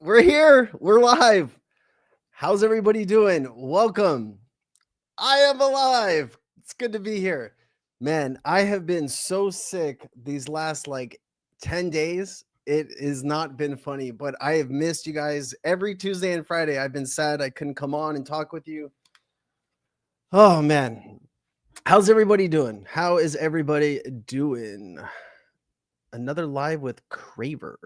We're here. We're live. How's everybody doing? Welcome. I am alive. It's good to be here. Man, I have been so sick these last 10 days. It has not been funny, but I have missed you guys every Tuesday and Friday. I've been sad I couldn't come on and talk with you. Oh, man. How's everybody doing? How is everybody doing? Another live with Craver.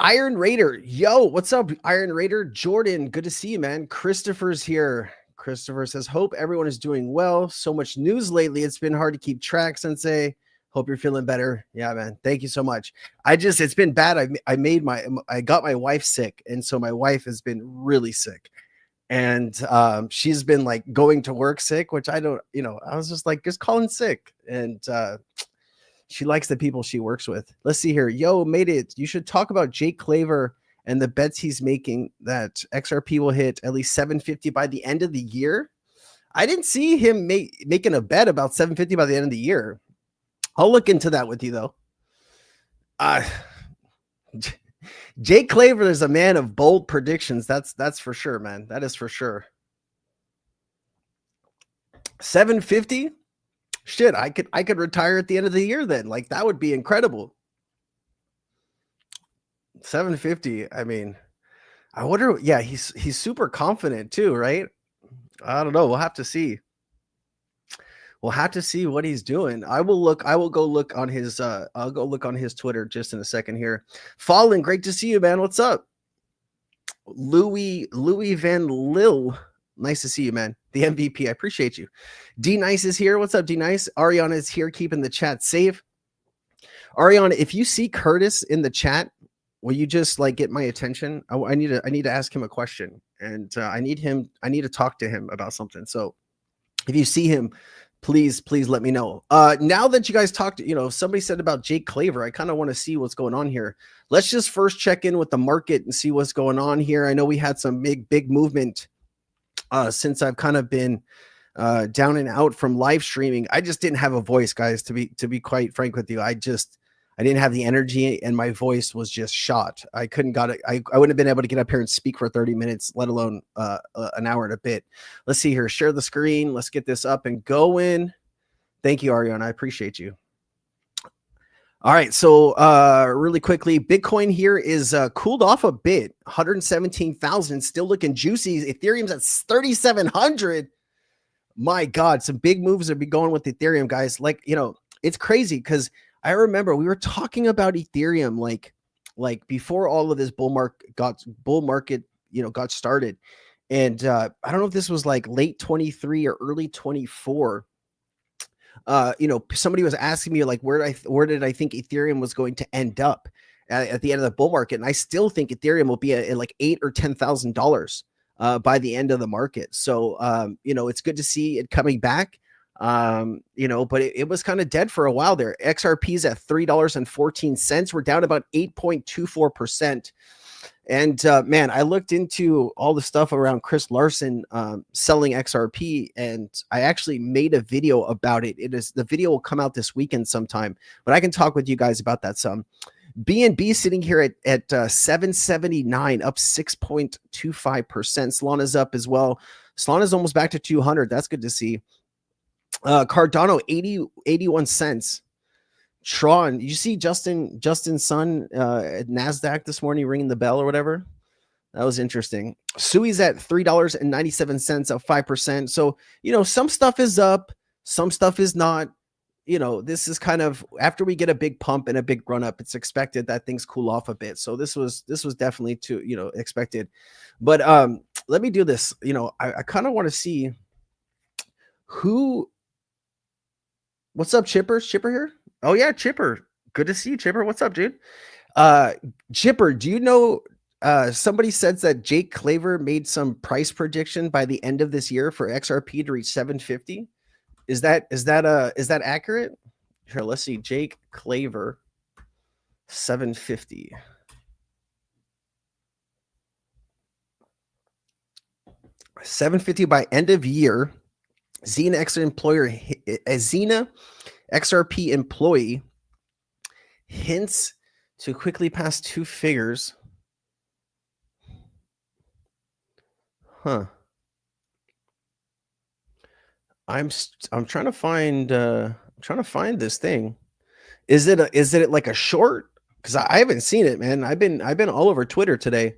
Iron Raider, yo, what's up, Iron Raider? Jordan, good to see you, man. Christopher's here. Christopher says, hope everyone is doing well. So much news lately. It's been hard to keep track, Sensei. Hope you're feeling better. Yeah, man. Thank you so much. It's been bad. I got my wife sick. And so my wife has been really sick. And she's been going to work sick, which I don't, I was just call in sick. And she likes the people she works with. Let's see here. Yo, made it. You should talk about Jake Claver and the bets he's making that XRP will hit at least 750 by the end of the year. I didn't see him making a bet about 750 by the end of the year. I'll look into that with you, though. Jake Claver is a man of bold predictions. That's for sure, man. That is for sure. 750? Shit, I could retire at the end of the year then. That would be incredible. 750. I mean, I wonder. Yeah, he's super confident too, right? I don't know. We'll have to see. We'll have to see what he's doing. I will go look on his I'll go look on his Twitter just in a second here. Fallen, great to see you, man. What's up? Louis Van Lille. Nice to see you, man. The MVP. I appreciate you. D Nice is here. What's up, D Nice? Ariana is here, keeping the chat safe. Ariana, if you see Curtis in the chat, will you just get my attention? I need to ask him a question, and I need to talk to him about something. So if you see him, please let me know. Now that you guys talked, somebody said about Jake Claver, I kind of want to see what's going on here. Let's just first check in with the market and see what's going on here. I know we had some big movement since I've kind of been down and out from live streaming. I just didn't have a voice, guys, to be quite frank with you. I didn't have the energy, and my voice was just shot. I wouldn't have been able to get up here and speak for 30 minutes, let alone an hour and a bit. Let's see here. Share the screen. Let's get this up and going. Thank you, Ariana. I appreciate you. All right, so really quickly, Bitcoin here is cooled off a bit, 117,000, still looking juicy. Ethereum's at 3,700. My God, some big moves are be going with Ethereum, guys. It's crazy because I remember we were talking about Ethereum like before all of this bull market got started, and I don't know if this was late 23 or early 24. Somebody was asking me where did I think Ethereum was going to end up at the end of the bull market, and I still think Ethereum will be at $8,000 or $10,000 by the end of the market. So it's good to see it coming back. But it was kind of dead for a while there. XRP's at $3.14. We're down about 8.24%. And man, I looked into all the stuff around Chris Larsen selling XRP, and I actually made a video about it. The video will come out this weekend sometime, but I can talk with you guys about that some. BNB sitting here at 779, up 6.25%. Solana's up as well. Solana's almost back to 200. That's good to see. Cardano 81 cents. Tron, you see Justin's son at NASDAQ this morning ringing the bell or whatever? That was interesting. Sui's at $3.97, up 5%. So, some stuff is up, some stuff is not. This is kind of after we get a big pump and a big run up, it's expected that things cool off a bit. So this was definitely expected. But let me do this. I kind of want to see what's up, Chipper? Chipper here? Oh yeah, Chipper. Good to see you, Chipper. What's up, dude? Chipper, do you know somebody says that Jake Claver made some price prediction by the end of this year for XRP to reach 750? Is that accurate? Here, let's see. Jake Claver 750. $750 by end of year. Xena XRP employee hints to quickly pass two figures Huh. I'm trying to find this thing. Is it like a short? Because I haven't seen it, man. I've been all over Twitter today.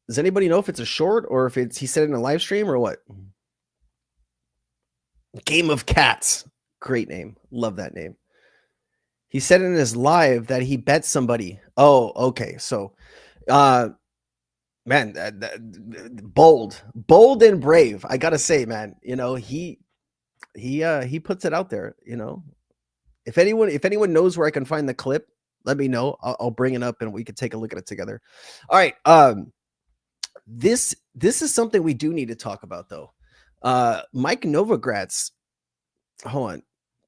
Does anybody know if it's a short or if he said it in a live stream or what? Game of Cats. Great name. Love that name. He said in his live that he bet somebody. Oh, okay. So, man, bold and brave. I gotta say, man. You know, he puts it out there. You know, if anyone knows where I can find the clip, let me know. I'll bring it up and we can take a look at it together. All right. This is something we do need to talk about though. Mike Novogratz. Hold on.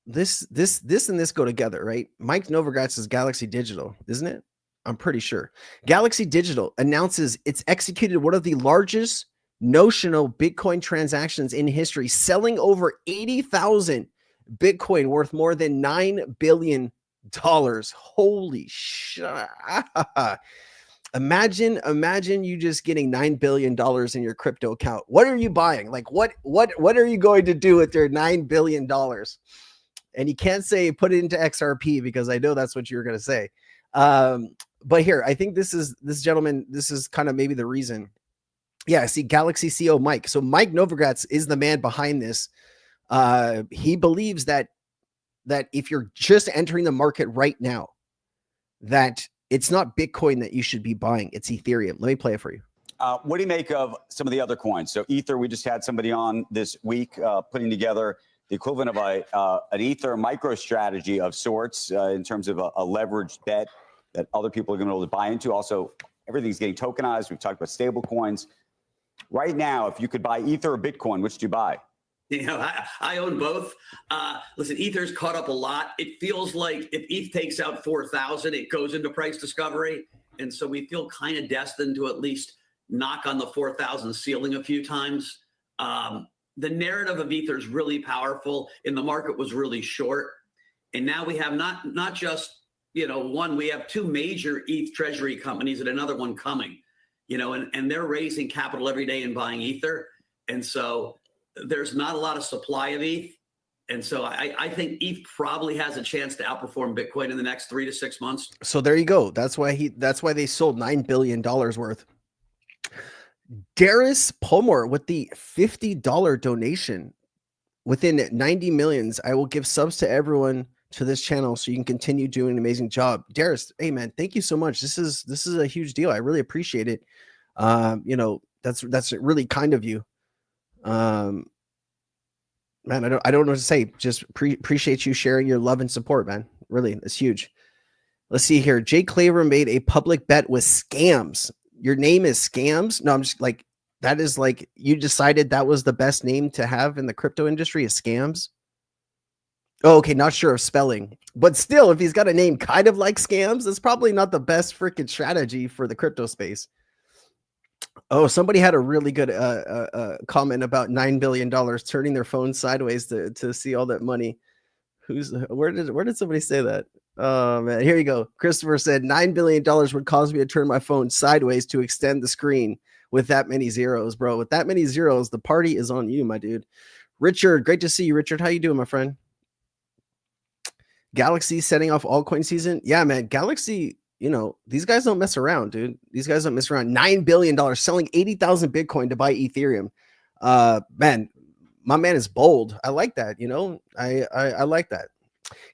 This and this go together, right? Mike Novogratz is Galaxy Digital, isn't it? I'm pretty sure. Galaxy Digital announces it's executed one of the largest notional Bitcoin transactions in history, selling over 80,000 Bitcoin worth more than $9 billion. Holy shit. Imagine you just getting $9 billion in your crypto account. What are you buying? Like what are you going to do with your $9 billion? And you can't say put it into XRP because I know that's what you're going to say. But here, I think this is kind of maybe the reason. Yeah, I see Galaxy CEO Mike. So Mike Novogratz is the man behind this. He believes that if you're just entering the market right now, that it's not Bitcoin that you should be buying. It's Ethereum. Let me play it for you. What do you make of some of the other coins? So Ether, we just had somebody on this week putting together the equivalent of an Ether micro strategy of sorts in terms of a leveraged bet that other people are going to be able to buy into. Also, everything's getting tokenized. We've talked about stable coins. Right now, if you could buy Ether or Bitcoin, which do you buy? You know, I own both. Listen, Ether's caught up a lot. It feels like if ETH takes out 4,000, it goes into price discovery. And so we feel kind of destined to at least knock on the 4,000 ceiling a few times. The narrative of Ether is really powerful, and the market was really short. And now we have not just, one, we have two major ETH treasury companies and another one coming, and they're raising capital every day and buying Ether. And so there's not a lot of supply of ETH. And so I think ETH probably has a chance to outperform Bitcoin in the next 3 to 6 months. So there you go. That's why they sold $9 billion worth. Darius Palmer with the $50 donation. Within 90 millions, I will give subs to everyone to this channel so you can continue doing an amazing job. Darius, hey man, thank you so much. This is a huge deal. I really appreciate it. That's really kind of you. Man, I don't know what to say. Just appreciate you sharing your love and support, man. Really, it's huge. Let's see here. Jay Claver made a public bet with scams. Your name is Scams? No, I'm just like, that is like, you decided that was the best name to have in the crypto industry is Scams? Oh, okay, not sure of spelling. But still, if he's got a name kind of like Scams, that's probably not the best freaking strategy for the crypto space. Oh, somebody had a really good comment about $9 billion turning their phone sideways to see all that money. Where did somebody say that? Oh man, here you go. Christopher said $9 billion would cause me to turn my phone sideways to extend the screen with that many zeros, bro. With that many zeros, the party is on you, my dude. Richard, great to see you, Richard. How you doing, my friend? Galaxy setting off altcoin season. Yeah, man. Galaxy, these guys don't mess around, dude. These guys don't mess around. $9 billion selling 80,000 Bitcoin to buy Ethereum. Man, my man is bold. I like that. I like that.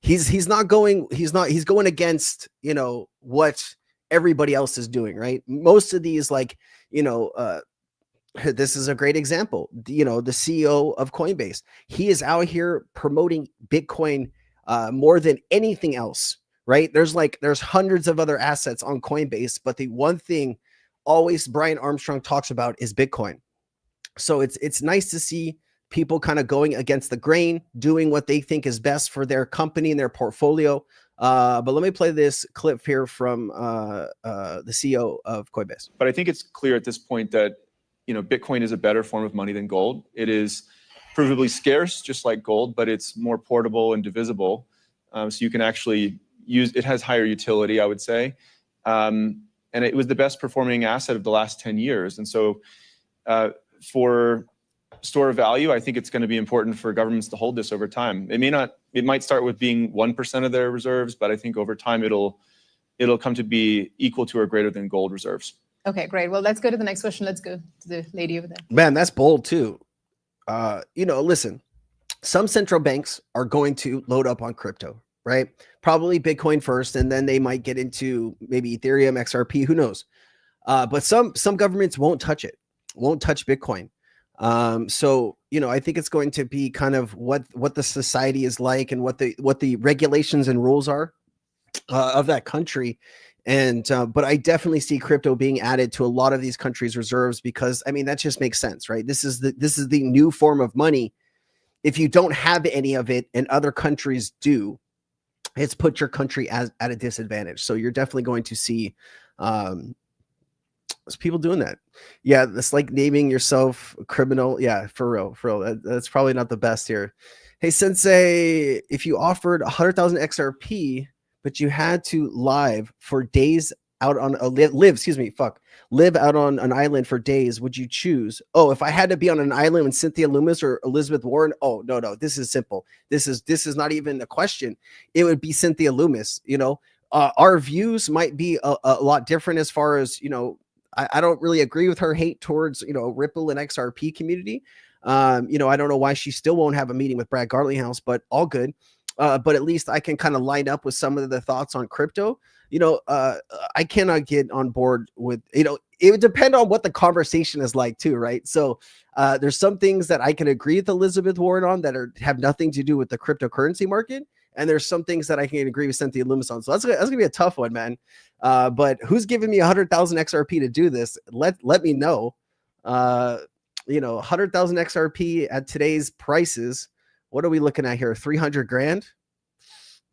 He's going against, what everybody else is doing, right? Most of these, like, this is a great example. The CEO of Coinbase, he is out here promoting Bitcoin more than anything else, right? There's hundreds of other assets on Coinbase, but the one thing always Brian Armstrong talks about is Bitcoin. So it's nice to see people kind of going against the grain, doing what they think is best for their company and their portfolio. But let me play this clip here from the CEO of Coinbase. But I think it's clear at this point that, Bitcoin is a better form of money than gold. It is provably scarce, just like gold, but it's more portable and divisible. So you can actually use it. Has higher utility, I would say. And it was the best performing asset of the last 10 years. And so For store of value, I think it's going to be important for governments to hold this over time. It might start with being 1% of their reserves, but I think over time it'll come to be equal to or greater than gold reserves. Okay, great. Well, let's go to the next question. Let's go to the lady over there. Man, that's bold too. Listen, some central banks are going to load up on crypto, right? Probably Bitcoin first, and then they might get into maybe Ethereum, XRP, who knows? But some governments won't touch it, won't touch Bitcoin. So, I think it's going to be kind of what the society is like and what the regulations and rules are of that country. And but I definitely see crypto being added to a lot of these countries' reserves because that just makes sense, right? This is the new form of money. If you don't have any of it and other countries do, it's put your country at a disadvantage. So you're definitely going to see people doing that. Yeah, that's like naming yourself a criminal. Yeah, for real. That's probably not the best here. Hey, Sensei, if you offered 100,000 XRP, but you had to live for days out on live out on an island for days, would you choose? Oh, if I had to be on an island with Cynthia Loomis or Elizabeth Warren, oh no, this is simple. This is not even a question. It would be Cynthia Loomis. Our views might be a lot different as far as I don't really agree with her hate towards Ripple and XRP community. I don't know why she still won't have a meeting with Brad Garlinghouse, but all good. But at least I can kind of line up with some of the thoughts on crypto. I cannot get on board with, it would depend on what the conversation is like too, right? So there's some things that I can agree with Elizabeth Warren on that have nothing to do with the cryptocurrency market. And there's some things that I can agree with Cynthia Loomis on. So that's gonna be a tough one, man. But who's giving me 100,000 XRP to do this? Let me know. 100,000 XRP at today's prices. What are we looking at here? 300 grand.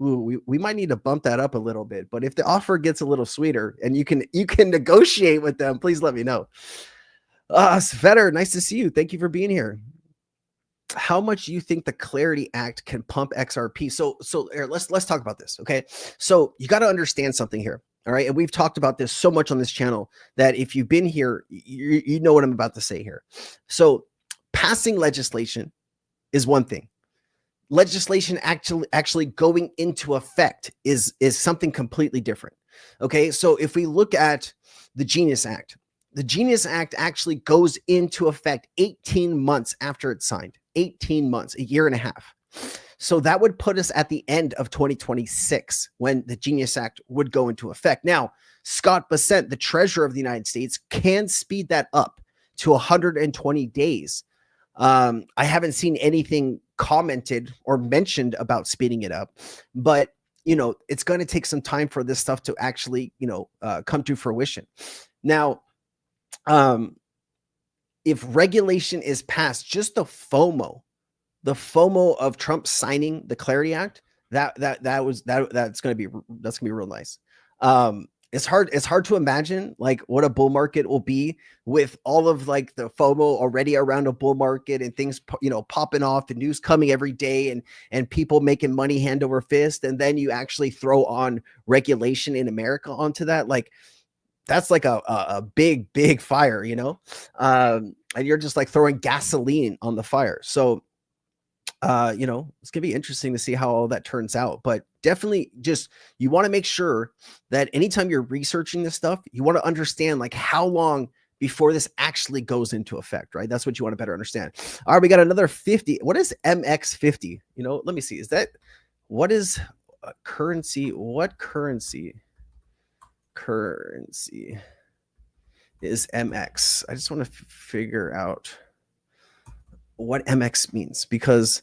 Ooh, we might need to bump that up a little bit. But if the offer gets a little sweeter and you can negotiate with them, please let me know. Svetter, nice to see you. Thank you for being here. How much do you think the Clarity Act can pump XRP? So here, let's talk about this. Okay. So you got to understand something here. All right. And we've talked about this so much on this channel that if you've been here, you know what I'm about to say here. So passing legislation is one thing. Legislation actually going into effect is something completely different. Okay. So if we look at the Genius Act actually goes into effect 18 months after it's signed. 18 months, a year and a half. So that would put us at the end of 2026 when the Genius Act would go into effect. Now, Scott Bessent, the Treasurer of the United States, can speed that up to 120 days. I haven't seen anything commented or mentioned about speeding it up, but it's going to take some time for this stuff to actually, come to fruition. Now, if regulation is passed, just the FOMO of Trump signing the Clarity Act, that's going to be real nice. It's hard to imagine like what a bull market will be with all of like the FOMO already around a bull market and things, popping off, the news coming every day and people making money hand over fist. And then you actually throw on regulation in America onto that. Like that's like a big fire, and you're just like throwing gasoline on the fire. So, it's gonna be interesting to see how all that turns out, but definitely you want to make sure that anytime you're researching this stuff, you want to understand like how long before this actually goes into effect, right? That's what you want to better understand. All right, we got another 50. What is MX50? Let me see. What is currency? What currency is MX? I just want to figure out what MX means because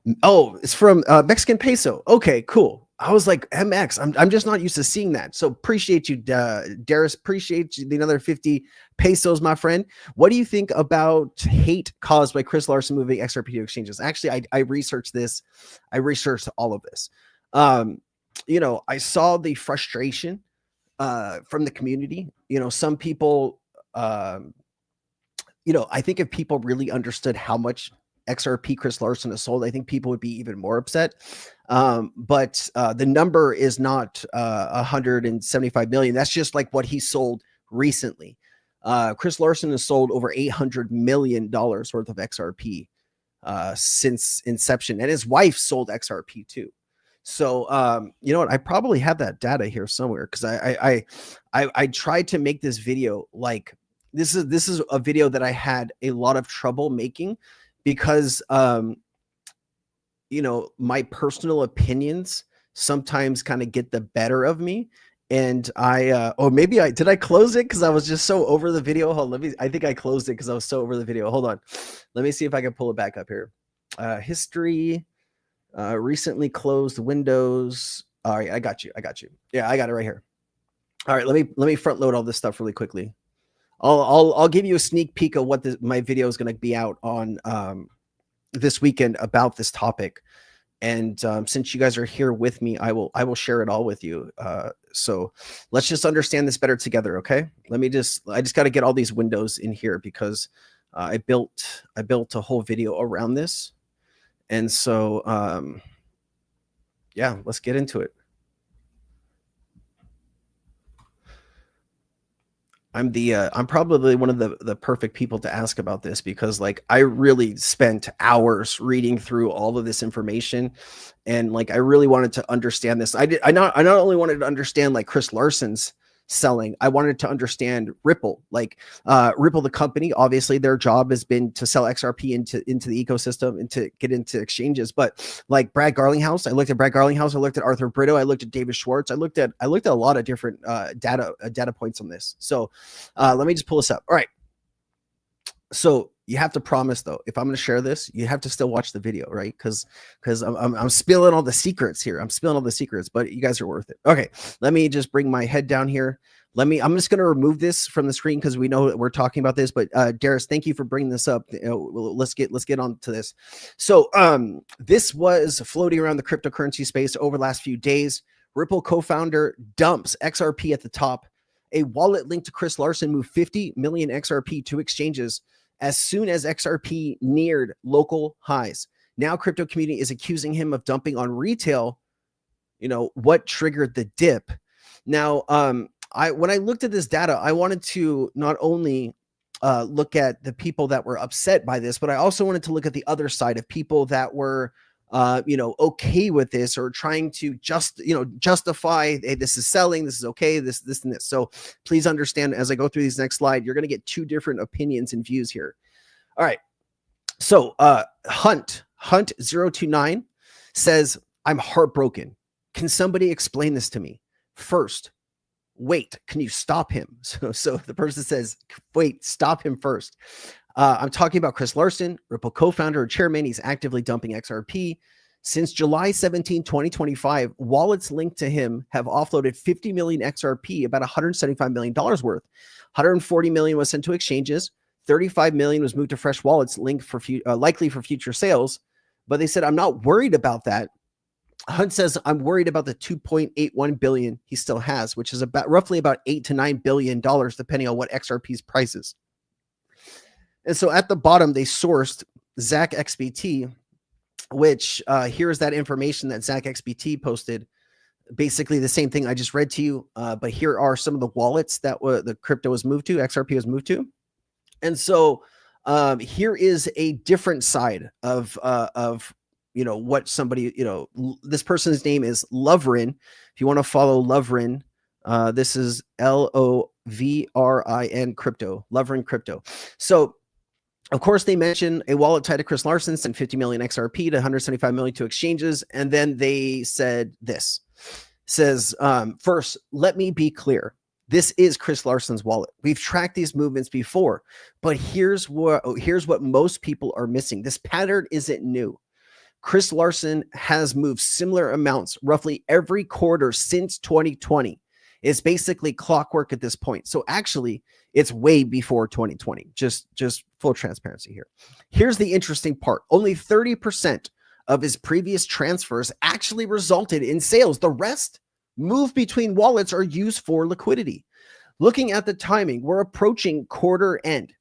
it's from Mexican peso. Okay, cool. I was like MX. I'm just not used to seeing that. So appreciate you, Darius. Appreciate you, the another 50 pesos, my friend. What do you think about hate caused by Chris Larsen moving XRP to exchanges? Actually, I researched this. I researched all of this. I saw the frustration from the community. Some people, I think if people really understood how much XRP Chris Larsen has sold, I think people would be even more upset. But the number is not 175 million. That's just like what he sold recently. Chris Larsen has sold over $800 million worth of XRP since inception, and his wife sold XRP too. So you know what? I probably have that data here somewhere, because I tried to make this video like this is a video that I had a lot of trouble making, because you know, my personal opinions sometimes kind of get the better of me. And maybe did I close it because I was just so over the video? I think I closed it because I was so over the video. Hold on. Let me see if I can pull it back up here. History, recently closed windows. All right, I got you. Yeah, I got it right here. All right, let me front load all this stuff really quickly. I'll give you a sneak peek of what my video is going to be out on this weekend about this topic. And since you guys are here with me, I will share it all with you. So let's just understand this better together, okay? I just got to get all these windows in here, because I built a whole video around this. And so yeah, let's get into it. I'm probably one of the perfect people to ask about this, because like I really spent hours reading through all of this information, and like I really wanted to understand this. I not only wanted to understand like Chris Larsen's selling, I wanted to understand Ripple. Like Ripple, the company, obviously their job has been to sell XRP into the ecosystem and to get into exchanges. But like Brad Garlinghouse, I looked at Brad Garlinghouse, I looked at Arthur Brito, I looked at David Schwartz, I looked at a lot of different data points on this. So let me just pull this up. All right. So you have to promise, though, if I'm going to share this, you have to still watch the video, right? Because I'm spilling all the secrets here. I'm spilling all the secrets, but you guys are worth it. Okay, let me just bring my head down here. I'm just going to remove this from the screen because we know that we're talking about this. But Darius, thank you for bringing this up. Let's get on to this. So this was floating around the cryptocurrency space over the last few days. Ripple co-founder dumps XRP at the top. A wallet linked to Chris Larsen moved 50 million XRP to exchanges as soon as XRP neared local highs. Now crypto community is accusing him of dumping on retail. You know, what triggered the dip? Now, when I looked at this data, I wanted to not only look at the people that were upset by this, but I also wanted to look at the other side of people that were okay with this, or trying to justify, hey, this is selling, this is okay, this and this. So please understand, as I go through these next slide, you're going to get two different opinions and views here. All right. So Hunt 029 says, I'm heartbroken. Can somebody explain this to me? First, wait, can you stop him? So the person says, wait, stop him first. I'm talking about Chris Larsen, Ripple co-founder and chairman. He's actively dumping XRP. Since July 17, 2025, wallets linked to him have offloaded 50 million XRP, about $175 million worth. 140 million was sent to exchanges. 35 million was moved to fresh wallets linked for likely for future sales. But they said, I'm not worried about that. Hunt says, I'm worried about the 2.81 billion he still has, which is roughly about $8 to $9 billion, depending on what XRP's price is. And so at the bottom, they sourced ZachXBT, which here's that information that ZachXBT posted. Basically the same thing I just read to you, but here are some of the wallets that the crypto was moved to, XRP was moved to. And so here is a different side of what somebody, this person's name is Lovrin. If you want to follow Lovrin, this is LOVRIN crypto, Lovrin crypto. So of course, they mention a wallet tied to Chris Larsen sent 50 million XRP to 175 million to exchanges. And then they said this. Says, first, let me be clear. This is Chris Larsen's wallet. We've tracked these movements before, but here's what most people are missing. This pattern isn't new. Chris Larsen has moved similar amounts roughly every quarter since 2020. It's basically clockwork at this point. So actually, it's way before 2020. Just full transparency here. Here's the interesting part. Only 30% of his previous transfers actually resulted in sales. The rest moved between wallets or used for liquidity. Looking at the timing, we're approaching quarter end.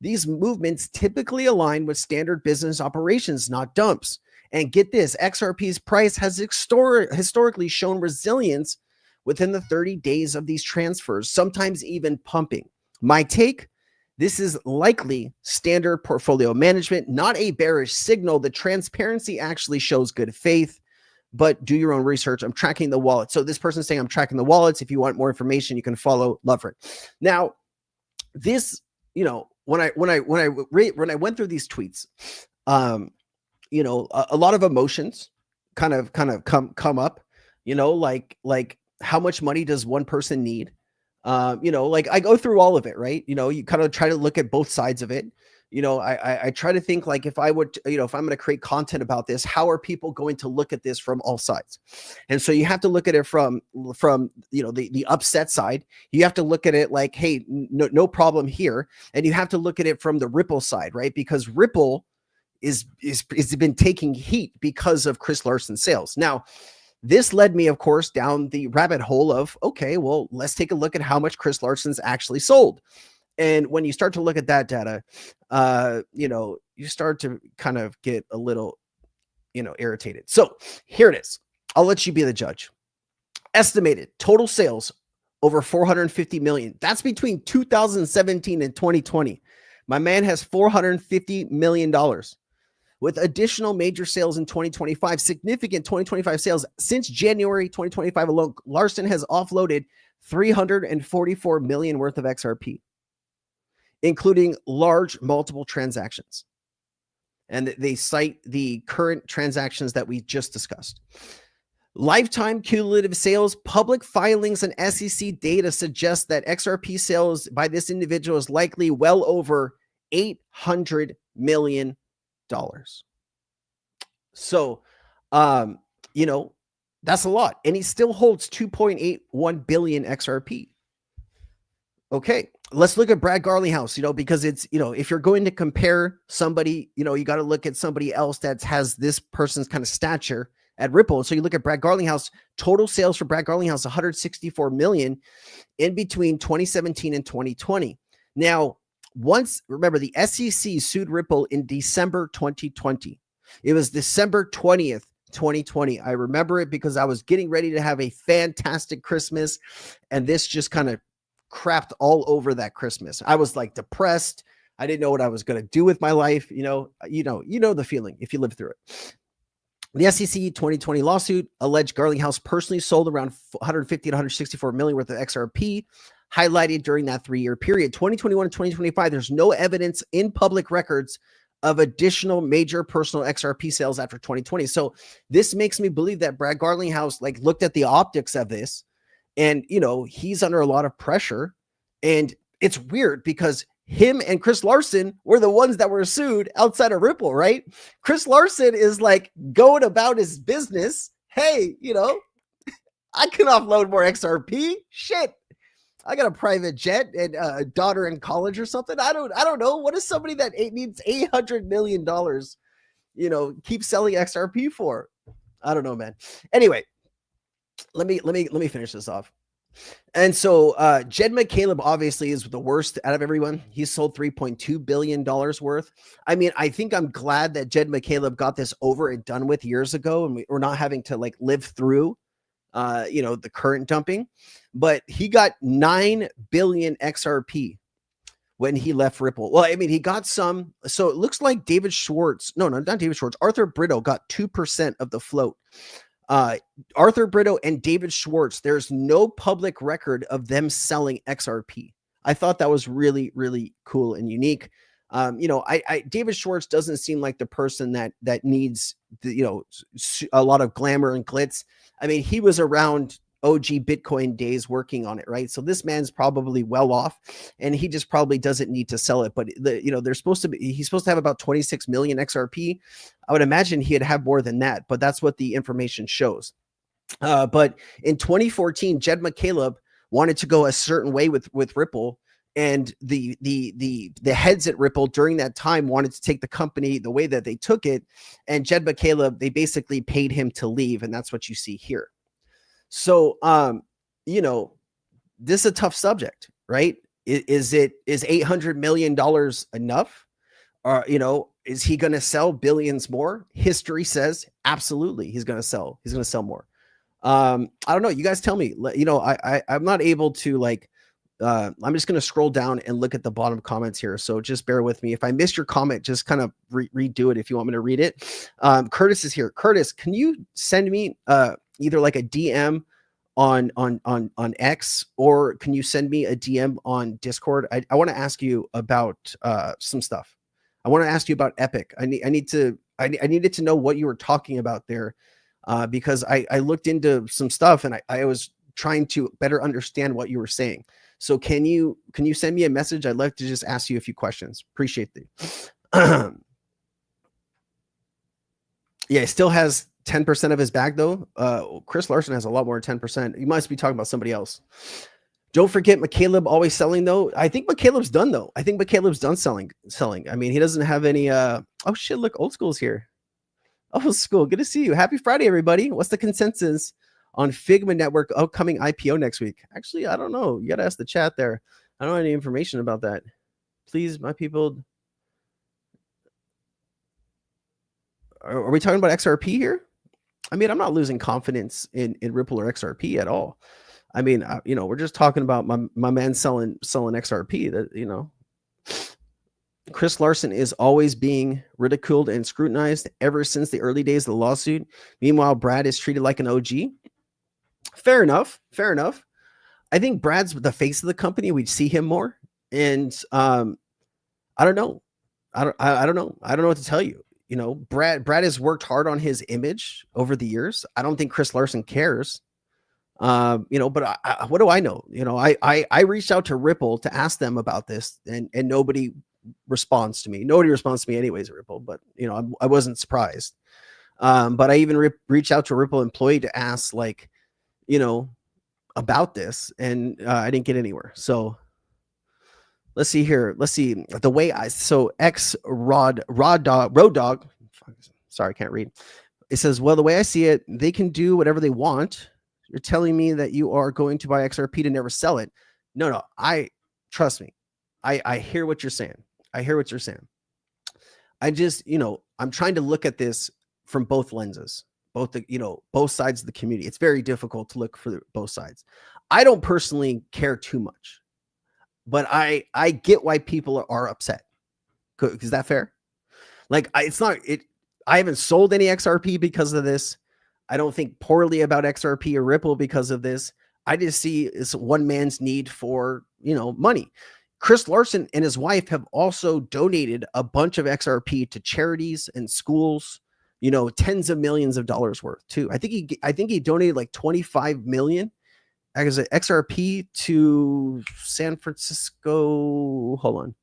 These movements typically align with standard business operations, not dumps. And get this, XRP's price has historically shown resilience within the 30 days of these transfers, sometimes even pumping. My take, this is likely standard portfolio management, not a bearish signal. The transparency actually shows good faith, but do your own research. I'm tracking the wallet. So this person's saying I'm tracking the wallets. If you want more information, you can follow Lovered. Now, this, you know, when I went through these tweets, you know, a lot of emotions kind of come up, you know, like how much money does one person need? You know, like I go through all of it, right? You know, you kind of try to look at both sides of it. You know, I try to think like if I would, you know, if I'm going to create content about this, how are people going to look at this from all sides? And so you have to look at it from you know, the upset side. You have to look at it like, hey, no problem here. And you have to look at it from the Ripple side, right? Because Ripple is been taking heat because of Chris Larsen sales. Now, this led me, of course, down the rabbit hole of, okay, well, let's take a look at how much Chris Larsen's actually sold. And when you start to look at that data, you know, you start to kind of get a little, you know, irritated. So here it is. I'll let you be the judge. Estimated total sales over 450 million. That's between 2017 and 2020. My man has $450 million. With additional major sales in 2025, significant 2025 sales since January 2025 alone, Larsen has offloaded 344 million worth of XRP, including large multiple transactions. And they cite the current transactions that we just discussed. Lifetime cumulative sales, public filings, and SEC data suggest that XRP sales by this individual is likely well over $800 million. So, you know, that's a lot. And he still holds 2.81 billion XRP. Okay, let's look at Brad Garlinghouse, you know, because it's, you know, if you're going to compare somebody, you know, you got to look at somebody else that has this person's kind of stature at Ripple. So you look at Brad Garlinghouse, total sales for Brad Garlinghouse, 164 million in between 2017 and 2020. Now, remember, the SEC sued Ripple in December 2020. It was December 20th, 2020. I remember it because I was getting ready to have a fantastic Christmas, and this just kind of crapped all over that Christmas. I was like depressed. I didn't know what I was going to do with my life. You know the feeling if you live through it. The SEC 2020 lawsuit alleged Garlinghouse personally sold around 150 to 164 million worth of XRP, highlighted during that 3-year period. 2021 and 2025, there's no evidence in public records of additional major personal XRP sales after 2020. So this makes me believe that Brad Garlinghouse like looked at the optics of this, and you know, he's under a lot of pressure. And it's weird because him and Chris Larsen were the ones that were sued outside of Ripple, right? Chris Larsen is like going about his business. Hey, you know, I can offload more XRP. Shit. I got a private jet and a daughter in college or something. I don't know. What is somebody that needs $800 million, you know, keep selling XRP for? I don't know, man. Anyway, let me finish this off. And so Jed McCaleb obviously is the worst out of everyone. He sold $3.2 billion worth. I mean, I think I'm glad that Jed McCaleb got this over and done with years ago, and we're not having to like live through you know, the current dumping. But he got 9 billion XRP when he left Ripple. Well, I mean, he got some. So it looks like David Schwartz. No, not David Schwartz. Arthur Brito got 2% of the float. Arthur Brito and David Schwartz, there's no public record of them selling XRP. I thought that was really, really cool and unique. You know, David Schwartz doesn't seem like the person that needs, you know, a lot of glamour and glitz. I mean, he was around OG Bitcoin days working on it, right? So this man's probably well off, and he just probably doesn't need to sell it. But you know, he's supposed to have about 26 million XRP. I would imagine he'd have more than that, but that's what the information shows. But in 2014, Jed McCaleb wanted to go a certain way with Ripple, and the heads at Ripple during that time wanted to take the company the way that they took it, and Jed McCaleb, they basically paid him to leave, and that's what you see here. So, you know, this is a tough subject, right? Is $800 million enough? Or, you know, is he going to sell billions more? History says absolutely he's going to sell. He's going to sell more. I don't know. You guys tell me. You know, I'm not able to like I'm just going to scroll down and look at the bottom comments here. So just bear with me. If I missed your comment, just kind of redo it if you want me to read it. Curtis is here. Curtis, can you send me either like a DM on X, or can you send me a DM on Discord? I want to ask you about some stuff. I want to ask you about Epic. I needed to know what you were talking about there, because I looked into some stuff and I was trying to better understand what you were saying. So can you send me a message? I'd like to just ask you a few questions. Appreciate the. Yeah, he still has 10% of his bag though. Chris Larsen has a lot more than 10%. You must be talking about somebody else. Don't forget McCaleb always selling though. I think McCaleb's done though. I think McCaleb's done selling. I mean, he doesn't have any oh shit, look, old school's here. Old school, good to see you. Happy Friday, everybody. What's the consensus on Figma Network upcoming IPO next week? Actually, I don't know. You got to ask the chat there. I don't have any information about that. Please, my people. Are we talking about XRP here? I mean, I'm not losing confidence in Ripple or XRP at all. I mean, you know, we're just talking about my man selling XRP. That, you know, Chris Larsen is always being ridiculed and scrutinized ever since the early days of the lawsuit. Meanwhile, Brad is treated like an OG. Fair enough. Fair enough. I think Brad's the face of the company. We'd see him more. And I don't know. I don't know. I don't know what to tell you. You know, Brad has worked hard on his image over the years. I don't think Chris Larsen cares. You know, but what do I know? You know, I reached out to Ripple to ask them about this, and nobody responds to me. Nobody responds to me anyways at Ripple, but you know, I wasn't surprised. But I even reached out to a Ripple employee to ask, like, you know, about this, and I didn't get anywhere. So let's see here. Let's see the way Road Dog. Sorry, I can't read. It says, well, the way I see it, they can do whatever they want. You're telling me that you are going to buy XRP to never sell it. No, trust me. I hear what you're saying. I hear what you're saying. I just, you know, I'm trying to look at this from both lenses, both sides of the community. It's very difficult to look for both sides. I don't personally care too much, but I get why people are upset. Is that fair? Like, I haven't sold any XRP because of this. I don't think poorly about XRP or Ripple because of this. I just see it's one man's need for, you know, money. Chris Larsen and his wife have also donated a bunch of XRP to charities and schools, you know, tens of millions of dollars worth too. I think he donated like 25 million as an XRP to San Francisco. Hold on.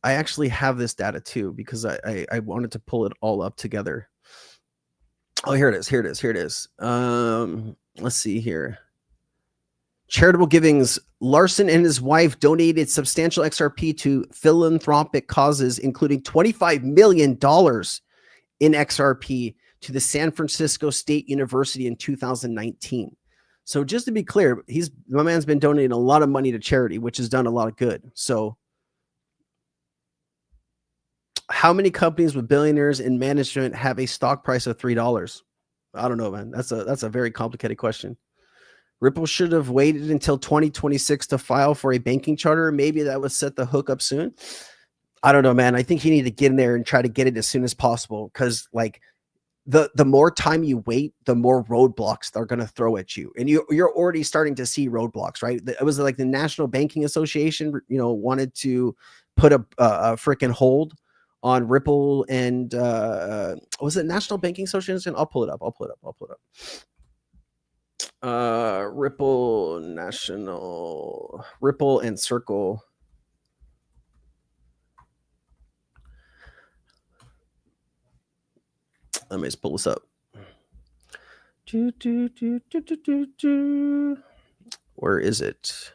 I actually have this data too, because I wanted to pull it all up together. Oh, here it is. Let's see here. Charitable givings. Larsen and his wife donated substantial XRP to philanthropic causes, including $25 million in XRP to the San Francisco State University in 2019. So just to be clear, my man's been donating a lot of money to charity, which has done a lot of good. So how many companies with billionaires in management have a stock price of $3? I don't know, man. That's a very complicated question. Ripple should have waited until 2026 to file for a banking charter. Maybe that would set the hook up soon. I don't know, man. I think you need to get in there and try to get it as soon as possible, because like the more time you wait, the more roadblocks they're going to throw at you. And you're already starting to see roadblocks, right? It was like the National Banking Association, you know, wanted to put a freaking hold on Ripple, and was it National Banking Association? I'll pull it up. Ripple and Circle. Let me just pull this up. Where is it?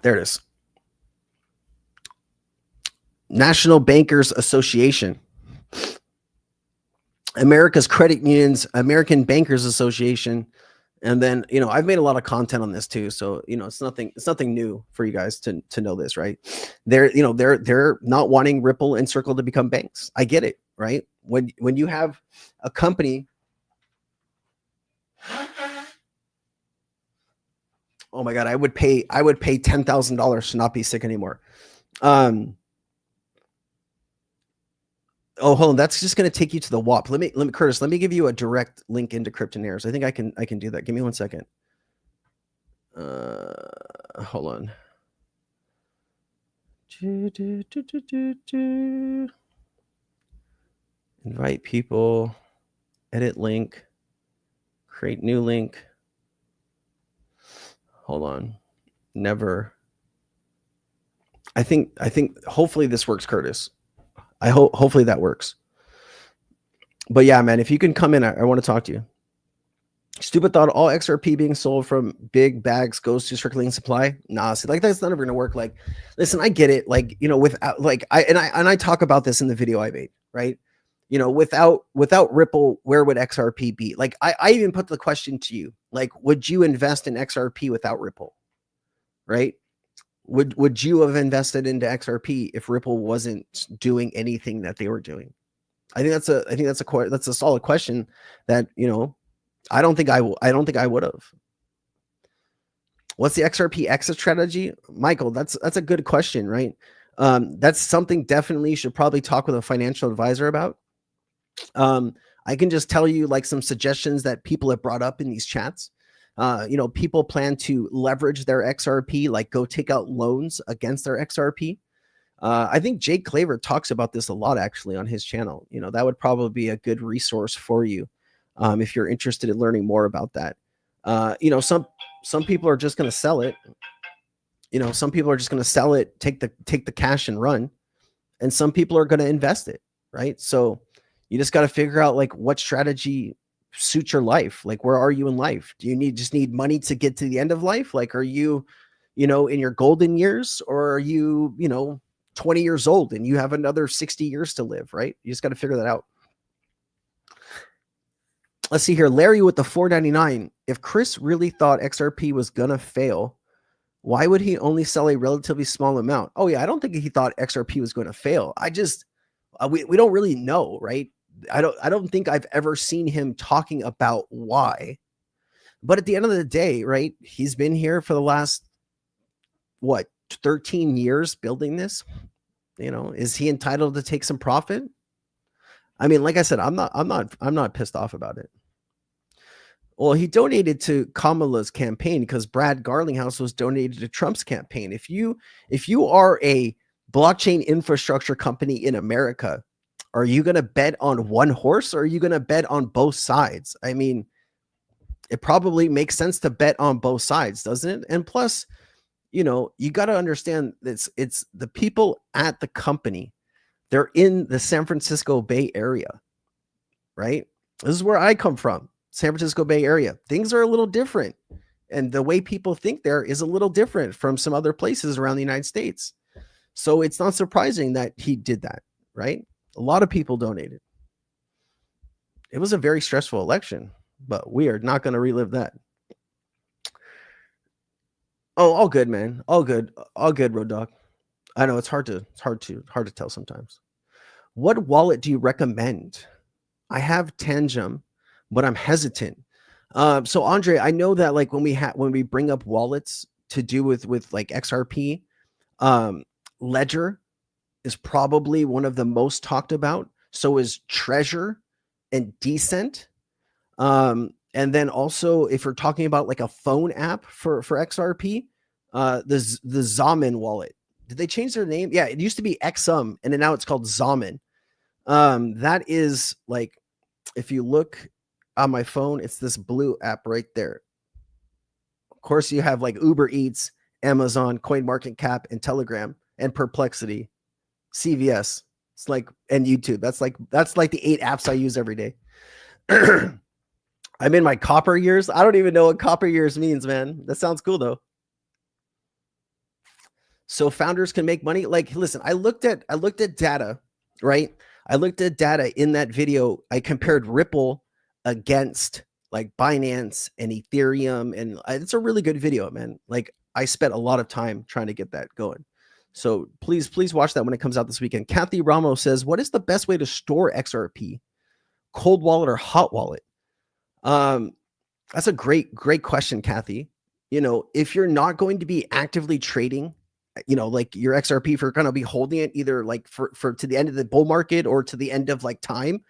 There it is. National Bankers Association. America's Credit Unions, American Bankers Association. And then, you know, I've made a lot of content on this too. So, you know, it's nothing new for you guys to know this, right? They're not wanting Ripple and Circle to become banks. I get it, right? When you have a company, Oh my God, I would pay $10,000 to not be sick anymore. Oh, hold on. That's just going to take you to the WAP. Let me, Curtis, let me give you a direct link into Cryptonaires. I think I can do that. Give me 1 second. Hold on. Invite people, edit link, create new link. Hold on. Never. I think hopefully this works, Curtis. Hopefully that works. But yeah, man, if you can come in, I want to talk to you. Stupid thought all XRP being sold from big bags goes to circulating supply. Nah, see, like that's never gonna work. Like, listen, I get it. Like, you know, without like I talk about this in the video I made, right? You know, without Ripple, where would XRP be? Like, I even put the question to you, like, would you invest in XRP without Ripple? Right? Would you have invested into XRP if Ripple wasn't doing anything that they were doing? I think that's a solid question that, you know, I don't think I would have. What's the XRP exit strategy? Michael, that's a good question, right? That's something definitely you should probably talk with a financial advisor about. I can just tell you like some suggestions that people have brought up in these chats. You know, people plan to leverage their XRP, like go take out loans against their XRP. I think Jake Claver talks about this a lot actually on his channel. You know, that would probably be a good resource for you if you're interested in learning more about that. You know, some people are just going to sell it. You know, some people are just going to sell it, take the cash and run, and some people are going to invest it, right? So you just got to figure out like what strategy suits your life. Like, where are you in life? Do you just need money to get to the end of life? Like, are you, you know, in your golden years, or are you, you know, 20 years old and you have another 60 years to live, right? You just got to figure that out. Let's see here. Larry with the 499. If Chris really thought XRP was going to fail, why would he only sell a relatively small amount? Oh yeah. I don't think he thought XRP was going to fail. I just, we don't really know, right? I don't think I've ever seen him talking about why, but at the end of the day, right? He's been here for the last, what, 13 years building this. You know, is he entitled to take some profit? I mean, like I said, I'm not pissed off about it. Well, he donated to Kamala's campaign because Brad Garlinghouse was donated to Trump's campaign. If you are a blockchain infrastructure company in America, are you going to bet on one horse, or are you going to bet on both sides? I mean, it probably makes sense to bet on both sides, doesn't it? And plus, you know, you got to understand it's the people at the company. They're in the San Francisco Bay Area, right? This is where I come from, San Francisco Bay Area. Things are a little different. And the way people think there is a little different from some other places around the United States. So it's not surprising that he did that, right? A lot of people donated. It was a very stressful election, but we are not going to relive that. Oh, all good, man. All good, Road Dog. I know it's hard to tell sometimes. What wallet do you recommend? I have Tangem, but I'm hesitant. So Andre, I know that like when we bring up wallets to do with like XRP, Ledger is probably one of the most talked about. So is Treasure and Decent. And then also, if you're talking about like a phone app for XRP, the Zaman wallet. Did they change their name? Yeah, it used to be XM, and then now it's called Zaman. That is like, if you look on my phone, it's this blue app right there. Of course, you have like Uber Eats, Amazon, CoinMarketCap, and Telegram, and Perplexity, CVS. It's like, and YouTube. That's like the 8 apps I use every day. I'm in my copper years. I don't even know what copper years means, man. That sounds cool though. So founders can make money. Like, listen, I looked at data, right? I looked at data in that video. I compared Ripple against like Binance and Ethereum, and it's a really good video, man. Like, I spent a lot of time trying to get that going. So please watch that when it comes out this weekend. Kathy Ramos says, what is the best way to store XRP? Cold wallet or hot wallet? That's a great question, Kathy. you know, if you're not going to be actively trading, you know, like your XRP, if you're going to be holding it either like for to the end of the bull market or to the end of like time,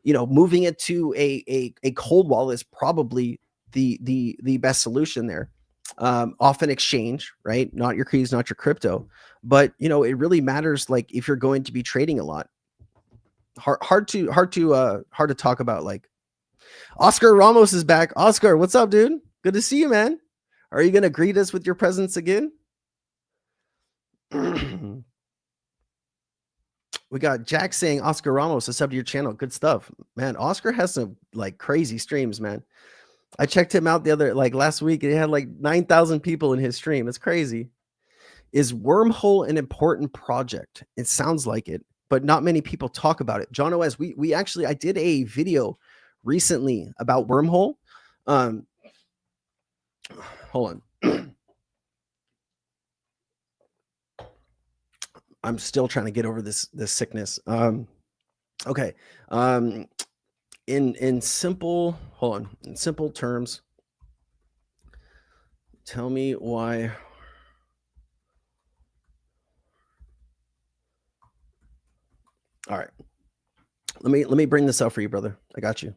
you know, moving it to a cold wall is probably the best solution there. Off an exchange, right? Not your keys, not your crypto, but you know, it really matters. Like if you're going to be trading a lot, hard to talk about. Like Oscar Ramos is back. Oscar, what's up, dude? Good to see you, man. Are you gonna greet us with your presence again? We got Jack saying, Oscar Ramos, a sub to your channel. Good stuff, man. Oscar has some like crazy streams, man. I checked him out the other, like last week. He had like 9,000 people in his stream. It's crazy. Is Wormhole an important project? It sounds like it, but not many people talk about it. John OS, we actually, I did a video recently about Wormhole. Hold on. I'm still trying to get over this sickness. Okay. In simple, hold on. In simple terms, tell me why. All right. Let me bring this up for you, brother. I got you.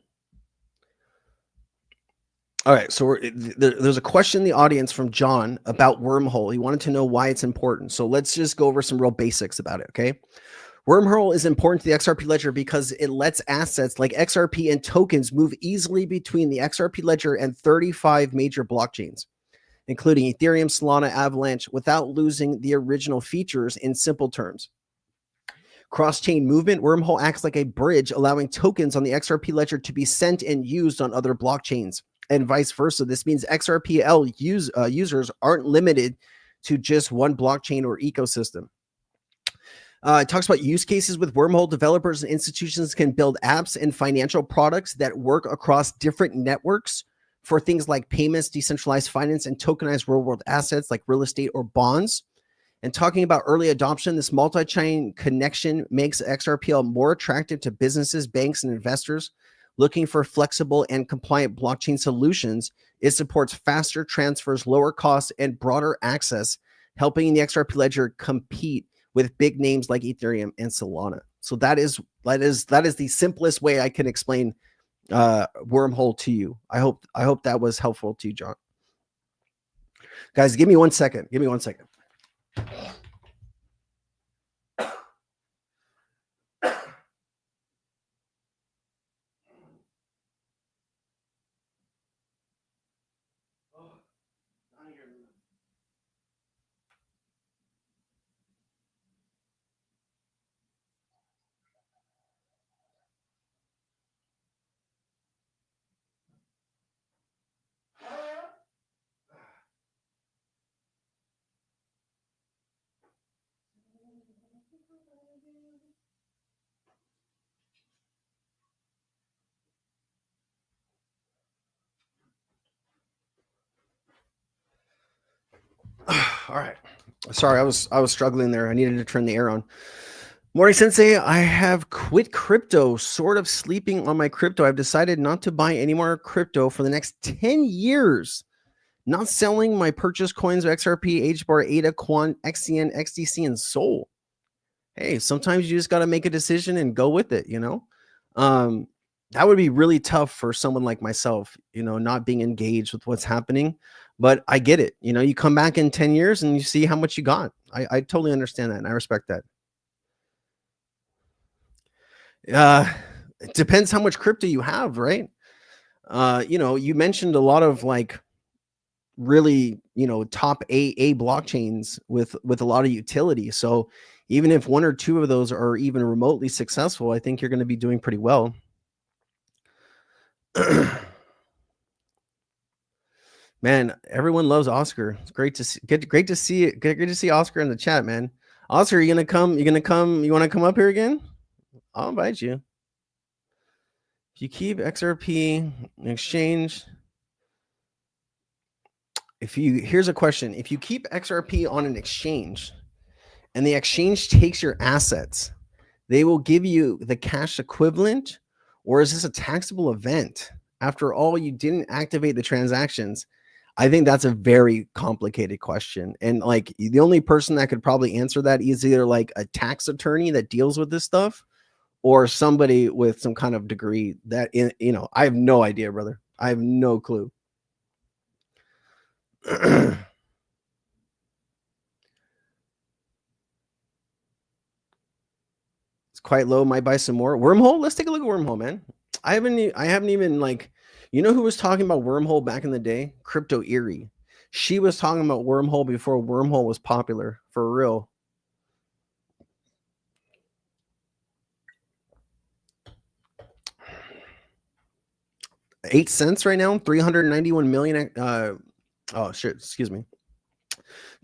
All right, so there's a question in the audience from John about Wormhole. He wanted to know why it's important. So let's just go over some real basics about it, okay? Wormhole is important to the XRP ledger because it lets assets like XRP and tokens move easily between the XRP ledger and 35 major blockchains, including Ethereum, Solana, Avalanche, without losing the original features. In simple terms, cross-chain movement, Wormhole acts like a bridge, allowing tokens on the XRP ledger to be sent and used on other blockchains, and vice versa. This means XRPL users aren't limited to just one blockchain or ecosystem. It talks about use cases with Wormhole. Developers and institutions can build apps and financial products that work across different networks for things like payments, decentralized finance, and tokenized real-world assets like real estate or bonds. And talking about early adoption, this multi-chain connection makes XRPL more attractive to businesses, banks, and investors looking for flexible and compliant blockchain solutions. It supports faster transfers, lower costs, and broader access, helping the XRP ledger compete with big names like Ethereum and Solana. So that is the simplest way I can explain Wormhole to you. I hope that was helpful to you, John. Guys, give me 1 second. Give me 1 second. All right. Sorry, I was struggling there. I needed to turn the air on. Mori Sensei, I have quit crypto, sort of sleeping on my crypto. I've decided not to buy any more crypto for the next 10 years. Not selling my purchase coins of XRP, HBAR, ADA, Quant, XCN, XDC, and Sol. Hey, sometimes you just got to make a decision and go with it, you know? That would be really tough for someone like myself, you know, not being engaged with what's happening. But I get it. You know, you come back in 10 years and you see how much you got. I totally understand that, and I respect that. It depends how much crypto you have, right? You know, you mentioned a lot of like really, you know, top A blockchains with a lot of utility. So even if one or two of those are even remotely successful, I think you're going to be doing pretty well. Man, everyone loves Oscar. It's great to see. Great to see it. Great to see Oscar in the chat, man. Oscar, you gonna come? You want to come up here again? I'll invite you. If you keep XRP in exchange, here's a question: if you keep XRP on an exchange, and the exchange takes your assets, they will give you the cash equivalent, or is this a taxable event? After all, you didn't activate the transactions. I think that's a very complicated question. And like the only person that could probably answer that is either like a tax attorney that deals with this stuff or somebody with some kind of degree that, I have no idea, brother. I have no clue. It's quite low. Might buy some more. Wormhole. Let's take a look at Wormhole, man. I haven't even like, who was talking about Wormhole back in the day? Crypto Eerie. She was talking about Wormhole before Wormhole was popular, for real. $0.08 right now, 391 million. Oh shit, excuse me.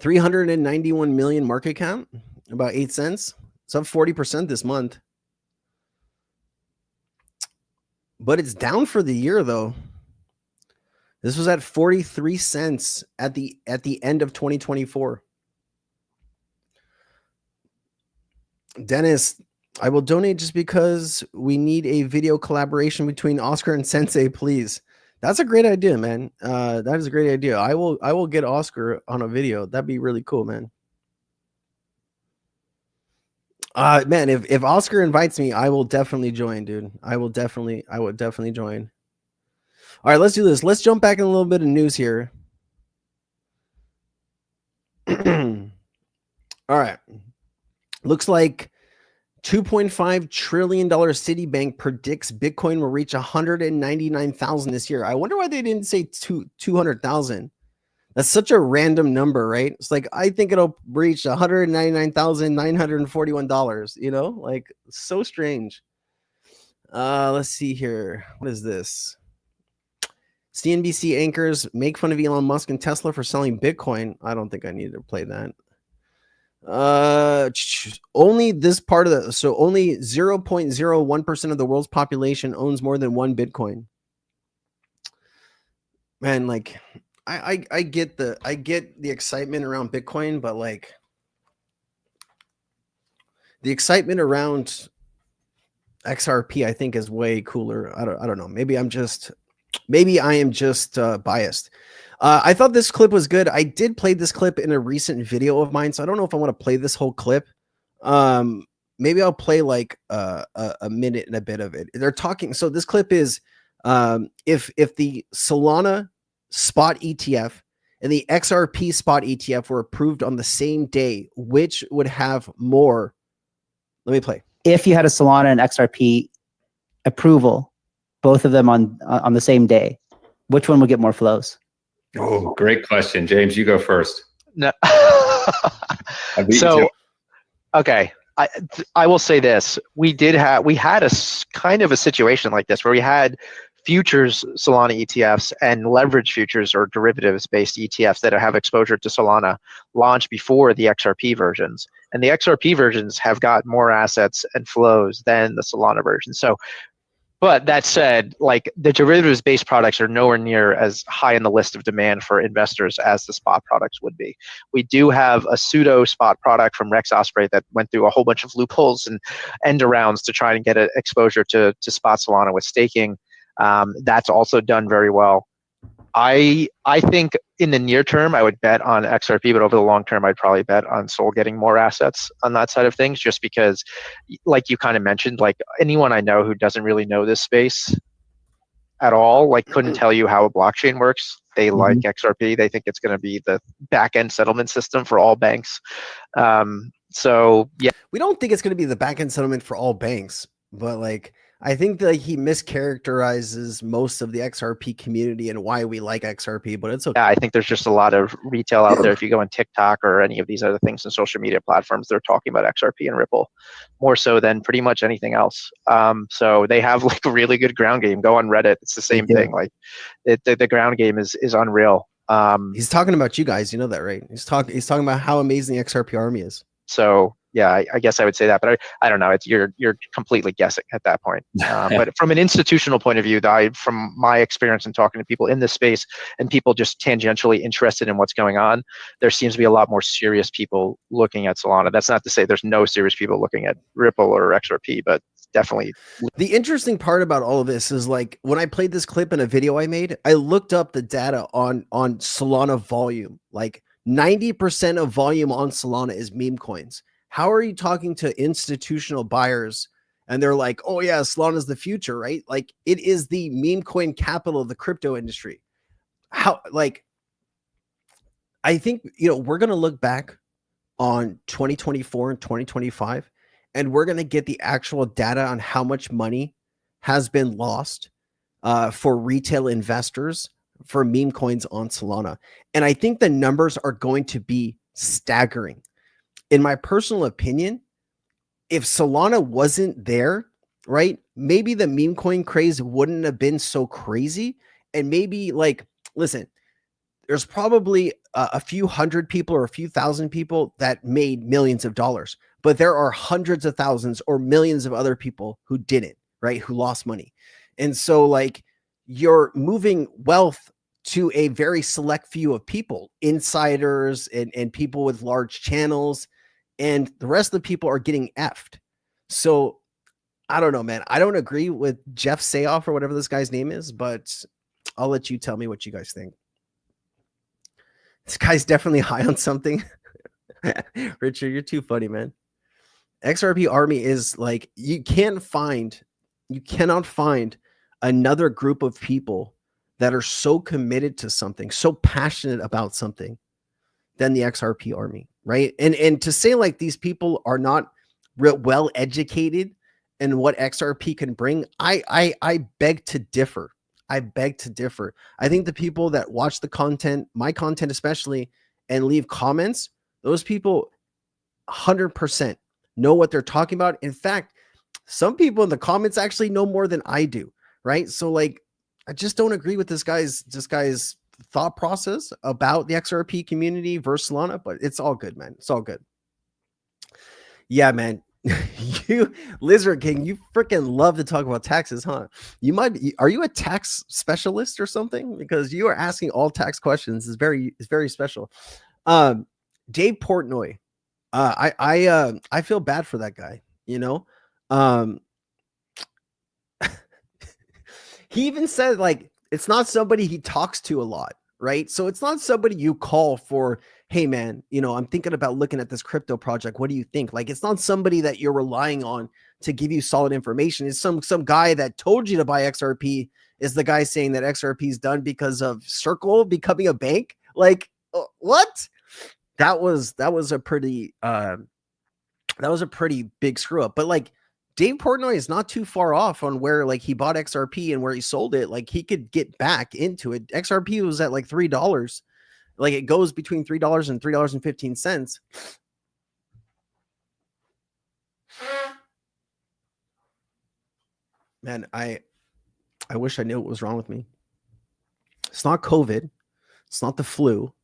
391 million market cap, about 8 cents. It's up 40% this month. But it's down for the year though. This was at 43 cents at the end of 2024. Dennis, I will donate just because we need a video collaboration between Oscar and Sensei, please. That's a great idea, man. That is a great idea. I will get Oscar on a video. That'd be really cool, man. Man, if Oscar invites me, I will definitely join, dude. I would definitely join. All right, let's do this. Let's jump back in a little bit of news here. All right. Looks like $2.5 trillion Citibank predicts Bitcoin will reach 199,000 this year. I wonder why they didn't say 200,000. That's such a random number, right? It's like, I think it'll reach $199,941, like so strange. Let's see here. What is this? CNBC anchors make fun of Elon Musk and Tesla for selling Bitcoin. I don't think I need to play that. Only this part of the, so only 0.01% of the world's population owns more than one Bitcoin. Man, like I get the excitement around Bitcoin, but like the excitement around XRP I think is way cooler. I don't know. Maybe I am just biased. I thought this clip was good. I did play this clip in a recent video of mine, so I don't know if I want to play this whole clip. Maybe I'll play like a minute and a bit of it. They're talking. So this clip is if the Solana spot ETF and the XRP spot ETF were approved on the same day, which would have more? Let me play. If you had a Solana and XRP approval, both of them on the same day, which one would get more flows? Oh, great question. James, you go first. No. So, okay. I will say this. We had a kind of a situation like this where we had futures Solana ETFs and leverage futures or derivatives based ETFs that have exposure to Solana launch before the XRP versions. And the XRP versions have got more assets and flows than the Solana version. So, but that said, like the derivatives based products are nowhere near as high in the list of demand for investors as the spot products would be. We do have a pseudo spot product from Rex Osprey that went through a whole bunch of loopholes and end arounds to try and get exposure to spot Solana with staking. That's also done very well. I think in the near term, I would bet on XRP, but over the long term, I'd probably bet on Sol getting more assets on that side of things, just because, like you kind of mentioned, like anyone I know who doesn't really know this space at all, like couldn't tell you how a blockchain works. They like XRP. They think it's going to be the back-end settlement system for all banks. So, yeah. We don't think it's going to be the back-end settlement for all banks, but like, I think that he mischaracterizes most of the XRP community and why we like XRP, but it's okay. Yeah, I think there's just a lot of retail out there. If you go on TikTok or any of these other things in social media platforms, they're talking about XRP and Ripple more so than pretty much anything else. So they have like a really good ground game. Go on Reddit. It's the same thing. Like the ground game is unreal. He's talking about you guys. You know that, right? He's talking about how amazing the XRP army is. So yeah, I guess I would say that, but I don't know. It's you're completely guessing at that point. But from an institutional point of view, from my experience in talking to people in this space and people just tangentially interested in what's going on, there seems to be a lot more serious people looking at Solana. That's not to say there's no serious people looking at Ripple or XRP, but definitely. The interesting part about all of this is like when I played this clip in a video I made, I looked up the data on Solana volume. Like 90% of volume on Solana is meme coins. How are you talking to institutional buyers and they're like, oh yeah, Solana is the future, right? Like it is the meme coin capital of the crypto industry. How, like, I think, we're going to look back on 2024 and 2025, and we're going to get the actual data on how much money has been lost for retail investors for meme coins on Solana. And I think the numbers are going to be staggering. In my personal opinion, if Solana wasn't there, right, maybe the meme coin craze wouldn't have been so crazy. And maybe, like, listen, there's probably a few hundred people or a few thousand people that made millions of dollars, but there are hundreds of thousands or millions of other people who didn't, right? Who lost money. And so, like, you're moving wealth to a very select few of people, insiders and people with large channels, and the rest of the people are getting effed. So I don't know, man. I don't agree with Jeff Sayoff or whatever this guy's name is, but I'll let you tell me what you guys think. This guy's definitely high on something. Richard, you're too funny, man. XRP army is like, you cannot find another group of people that are so committed to something, so passionate about something than the XRP army, right? And to say like these people are not well educated in what XRP can bring, I beg to differ. I beg to differ. I think the people that watch the content, my content especially, and leave comments, those people 100% know what they're talking about. In fact, some people in the comments actually know more than I do, right? So like, I just don't agree with this guy's thought process about the XRP community versus Solana, but it's all good, man. It's all good. Yeah, man. You, Lizard King, you freaking love to talk about taxes, huh? Are you a tax specialist or something? Because you are asking all tax questions. It's very special. Dave Portnoy, I feel bad for that guy, he even said like it's not somebody he talks to a lot, right? So it's not somebody you call for, hey man, I'm thinking about looking at this crypto project. What do you think? Like, it's not somebody that you're relying on to give you solid information. It's some guy that told you to buy XRP is the guy saying that XRP is done because of Circle becoming a bank. Like, what? That was a pretty big screw up. But like, Dave Portnoy is not too far off on where like he bought XRP and where he sold it. Like, he could get back into it. XRP was at like $3. Like, it goes between $3 and $3.15. Man, I wish I knew what was wrong with me. It's not COVID. It's not the flu.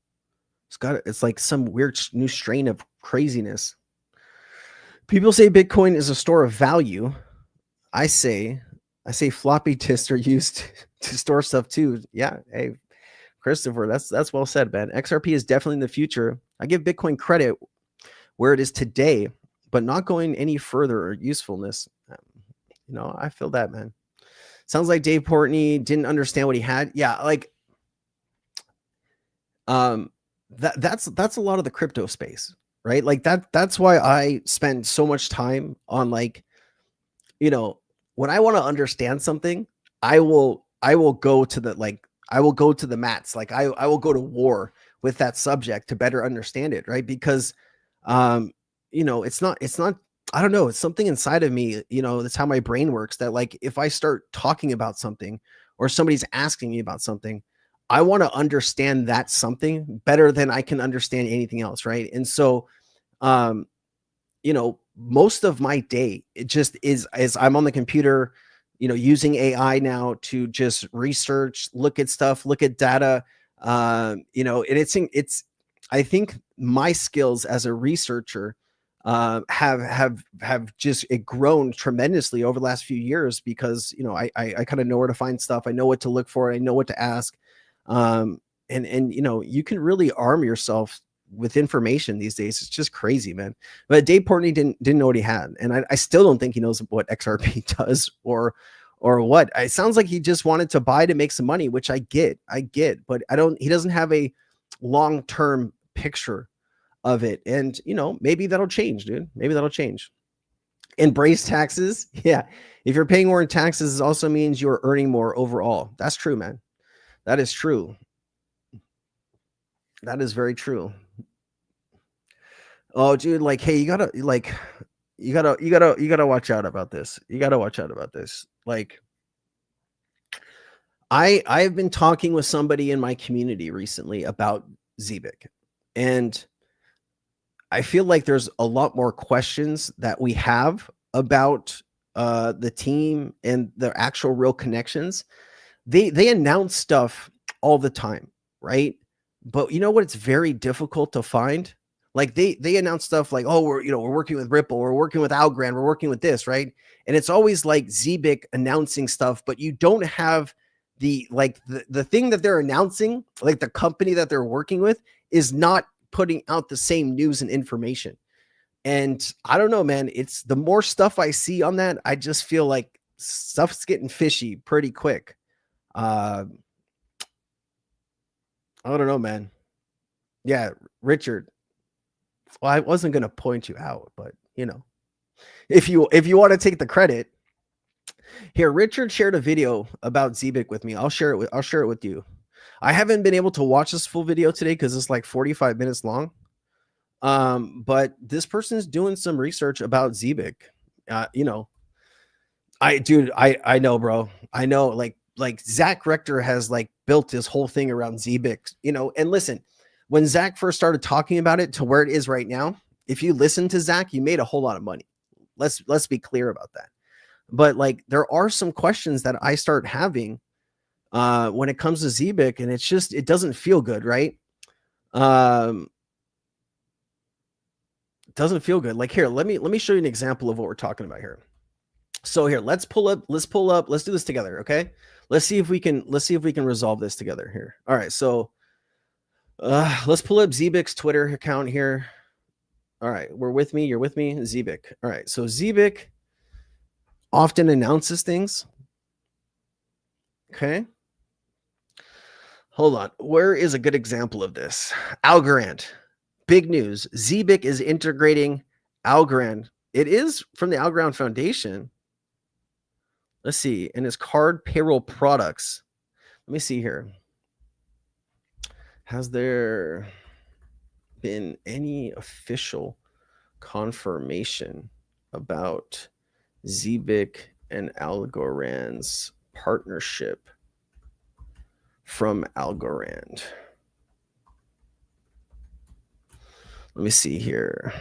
It's like some weird new strain of craziness. People say Bitcoin is a store of value. I say floppy disks are used to store stuff too. Yeah, hey, Christopher, that's well said, man. XRP is definitely in the future. I give Bitcoin credit where it is today, but not going any further or usefulness. I feel that, man. Sounds like Dave Portnoy didn't understand what he had. Yeah, like that's a lot of the crypto space, right? Like that's why I spend so much time on like, when I want to understand something, I will go to the mats. Like I will go to war with that subject to better understand it, right? Because it's not I don't know, it's something inside of me, that's how my brain works, that like if I start talking about something or somebody's asking me about something, I want to understand that something better than I can understand anything else, right? And so most of my day, it just is I'm on the computer, using AI now to just research, look at stuff, look at data, and it's I think my skills as a researcher have just grown tremendously over the last few years because I kind of know where to find stuff. I know what to look for. I know what to ask. And you can really arm yourself with information these days. It's just crazy, man. But Dave Portnoy didn't know what he had, and I still don't think he knows what XRP does or what. It sounds like he just wanted to buy to make some money, which I get, but he doesn't have a long-term picture of it. And maybe that'll change, dude. Maybe that'll change. Embrace taxes. Yeah. If you're paying more in taxes, it also means you're earning more overall. That's true, man. That is true. That is very true. Oh, dude, like, hey, you gotta watch out about this. You gotta watch out about this. Like, I've been talking with somebody in my community recently about Zebec, and I feel like there's a lot more questions that we have about the team and the actual real connections. They announce stuff all the time, right? But you know what? It's very difficult to find. Like they announce stuff like, oh, we're working with Ripple, we're working with Algorand, we're working with this, right? And it's always like Zebec announcing stuff, but you don't have the thing that they're announcing, like the company that they're working with is not putting out the same news and information. And I don't know, man, it's the more stuff I see on that, I just feel like stuff's getting fishy pretty quick. I don't know, man. Yeah, Richard. Well, I wasn't going to point you out, but if you want to take the credit, here, Richard shared a video about Zebec with me. I'll share it with you. I haven't been able to watch this full video today because it's like 45 minutes long. But this person is doing some research about Zebec. I know, bro. I know, like Zach Rector has like built this whole thing around Zebec, and listen, when Zach first started talking about it to where it is right now, if you listen to Zach, you made a whole lot of money. Let's be clear about that. But like, there are some questions that I start having when it comes to Zebec, and it doesn't feel good, right? It doesn't feel good. Like, here, let me show you an example of what we're talking about here. So here, let's do this together, okay? Let's see if we can resolve this together here. All right, so let's pull up Zebec's Twitter account here. All right, you're with me, Zebec. All right, so Zebec often announces things. Okay. Hold on. Where is a good example of this? Algorand. Big news. Zebec is integrating Algorand. It is from the Algorand Foundation. Let's see. And it's card payroll products. Let me see here. Has there been any official confirmation about Zebec and Algorand's partnership from Algorand? Let me see here.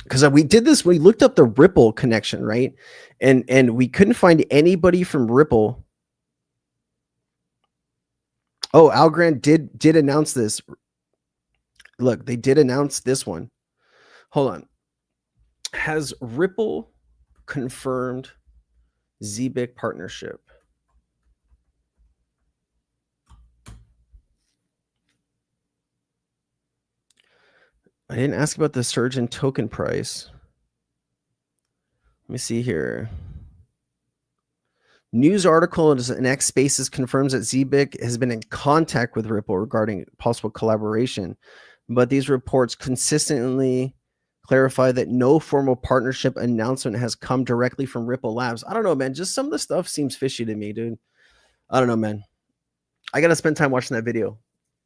Because we did this, we looked up the Ripple connection, right? And we couldn't find anybody from Ripple. Oh, Algorand did announce this. Look, they did announce this one. Hold on. Has Ripple confirmed Zebec partnership? I didn't ask about the surge in token price. Let me see here. News article in X Spaces confirms that Zebec has been in contact with Ripple regarding possible collaboration, but these reports consistently clarify that no formal partnership announcement has come directly from Ripple Labs. I don't know, man. Just some of the stuff seems fishy to me, dude. I don't know, man. I got to spend time watching that video.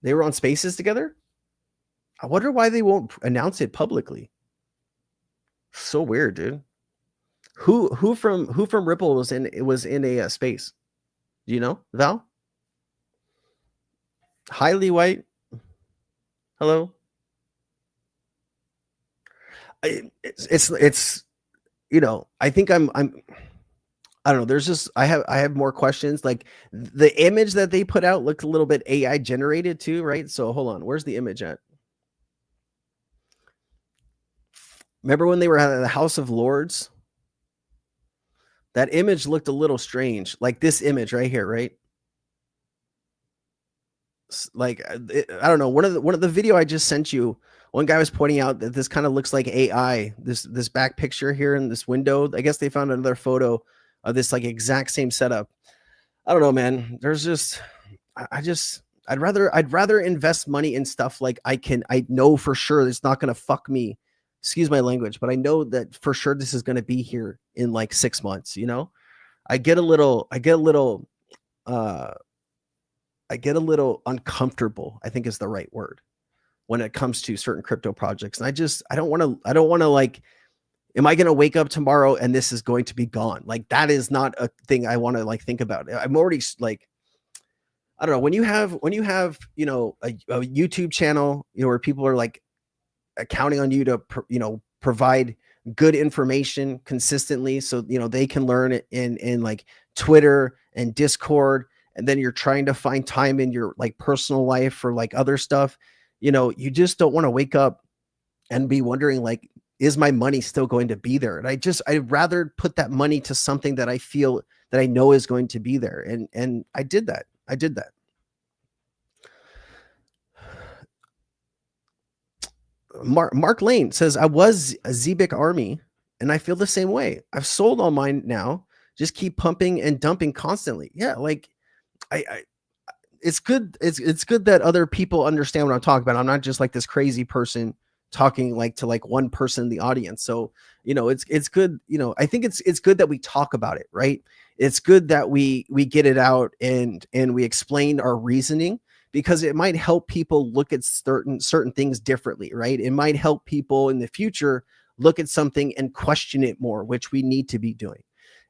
They were on Spaces together? I wonder why they won't announce it publicly. So weird, dude. Who from Ripple was in a space? Do you know, Val? Highly White. Hello. It's I think I don't know. There's just I have more questions. Like the image that they put out looked a little bit AI generated too, right? So hold on, where's the image at? Remember when they were at the House of Lords? That image looked a little strange, like this image right here, right? Like I don't know, one of the video I just sent you, one guy was pointing out that this kind of looks like AI, this back picture here in this window. I guess they found another photo of this like exact same setup. I don't know, man. There's just I'd rather invest money in stuff like I know for sure it's not going to fuck me. Excuse my language, but I know that for sure this is going to be here in like 6 months, you know? I get a little uncomfortable, I think is the right word, when it comes to certain crypto projects. And I don't want to like, am I going to wake up tomorrow and this is going to be gone? Like, that is not a thing I want to like think about. I'm already like, I don't know, when you have, you know, a YouTube channel, you know, where people are like counting on you to, provide good information consistently. So, you know, they can learn it in like Twitter and Discord. And then you're trying to find time in your like personal life for like other stuff. You know, you just don't want to wake up and be wondering like, is my money still going to be there? And I'd rather put that money to something that I feel that I know is going to be there. And I did that. Mark Lane says, I was a Zebec army and I feel the same way. I've sold all mine now. Just keep pumping and dumping constantly. Yeah. Like it's good. It's good that other people understand what I'm talking about. I'm not just like this crazy person talking like to like one person in the audience. So, you know, it's good. You know, I think it's good that we talk about it, right? It's good that we get it out and we explain our reasoning, because it might help people look at certain things differently, right? It might help people in the future look at something and question it more, which we need to be doing.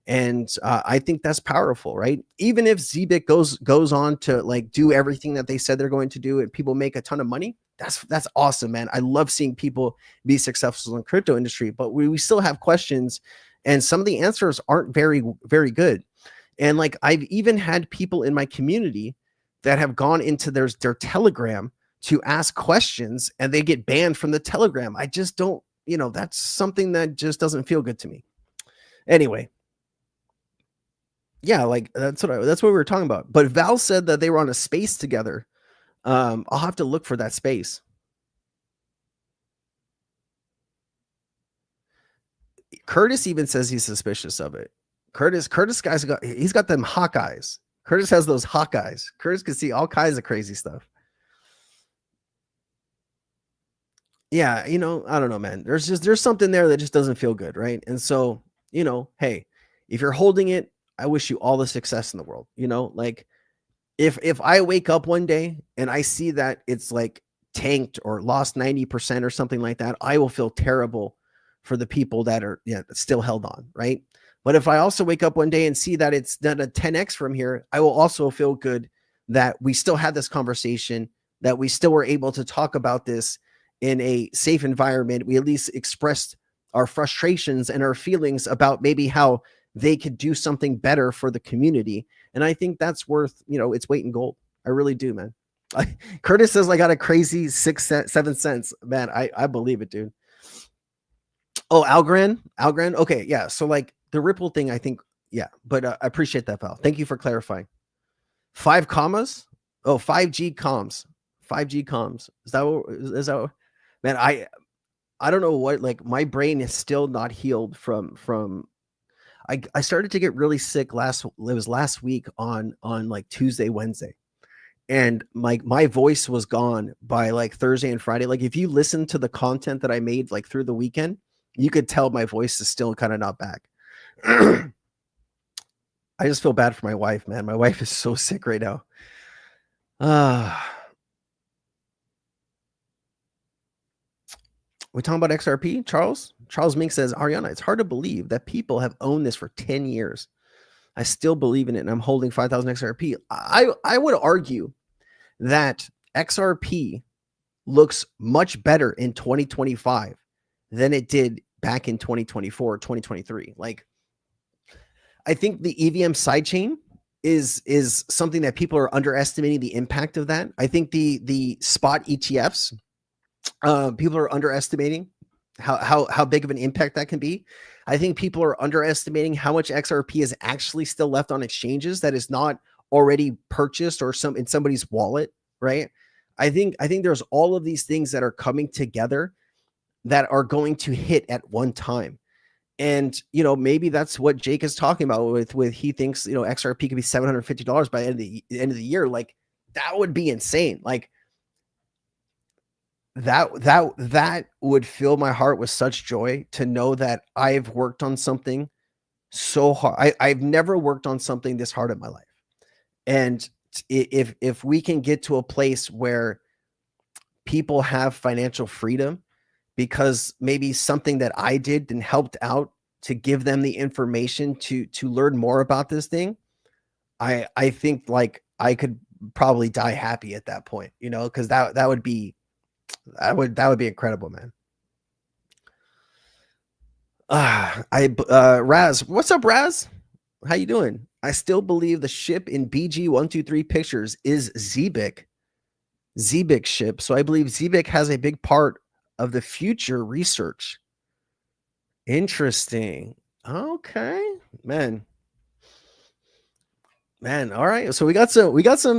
And I think that's powerful, right? Even if Zebec goes on to like do everything that they said they're going to do and people make a ton of money, that's awesome, man. I love seeing people be successful in the crypto industry, but we still have questions, and some of the answers aren't very, very good. And like, I've even had people in my community that have gone into their Telegram to ask questions and they get banned from the Telegram. I just don't, you know, that's something that just doesn't feel good to me. Anyway. Yeah, like that's what we were talking about. But Val said that they were on a space together. I'll have to look for that space. Curtis even says he's suspicious of it. Curtis he's got them hawk eyes. Curtis has those hawk eyes. Curtis can see all kinds of crazy stuff. Yeah, you know, I don't know, man. There's something there that just doesn't feel good, right? And so, you know, hey, if you're holding it, I wish you all the success in the world. You know, like if I wake up one day and I see that it's like tanked or lost 90% or something like that, I will feel terrible for the people that are still held on, right? But if I also wake up one day and see that it's done a 10x from here, I will also feel good that we still had this conversation, that we still were able to talk about this in a safe environment. We at least expressed our frustrations and our feelings about maybe how they could do something better for the community. And I think that's worth, you know, its weight in gold. I really do, man. Curtis says I got a crazy 7 cents. Man, I believe it, dude. Oh, Algren. Okay, yeah. So like the Ripple thing, I think, yeah. But I appreciate that, Val. Thank you for clarifying. 5 commas? Oh, 5G comms. 5G comms. Is that what, man, I don't know what, like my brain is still not healed from I started to get really sick last week on like Tuesday, Wednesday. And my voice was gone by like Thursday and Friday. Like if you listen to the content that I made like through the weekend, you could tell my voice is still kind of not back. I just feel bad for my wife, man. My wife is so sick right now. We talking about XRP, Charles? Charles Mink says, Ariana, it's hard to believe that people have owned this for 10 years. I still believe in it, and I'm holding 5,000 XRP. I would argue that XRP looks much better in 2025 than it did back in 2024, 2023. Like, I think the EVM sidechain is something that people are underestimating the impact of that. I think the spot ETFs, people are underestimating how big of an impact that can be. I think people are underestimating how much XRP is actually still left on exchanges that is not already purchased or in somebody's wallet. right? I think there's all of these things that are coming together that are going to hit at one time. And maybe that's what Jake is talking about with he thinks XRP could be $750 by the end of the year. Like that would be insane. Like that would fill my heart with such joy to know that I've worked on something so hard. I've never worked on something this hard in my life. And if we can get to a place where people have financial freedom because maybe something that I did and helped out to give them the information to learn more about this thing, I think like I could probably die happy at that point, because that would be incredible, man. Raz, what's up, Raz? How you doing? I still believe the ship in BG123 pictures is Zebec ship. So I believe Zebec has a big part of the future research. Interesting. Okay, man. All right. So we got some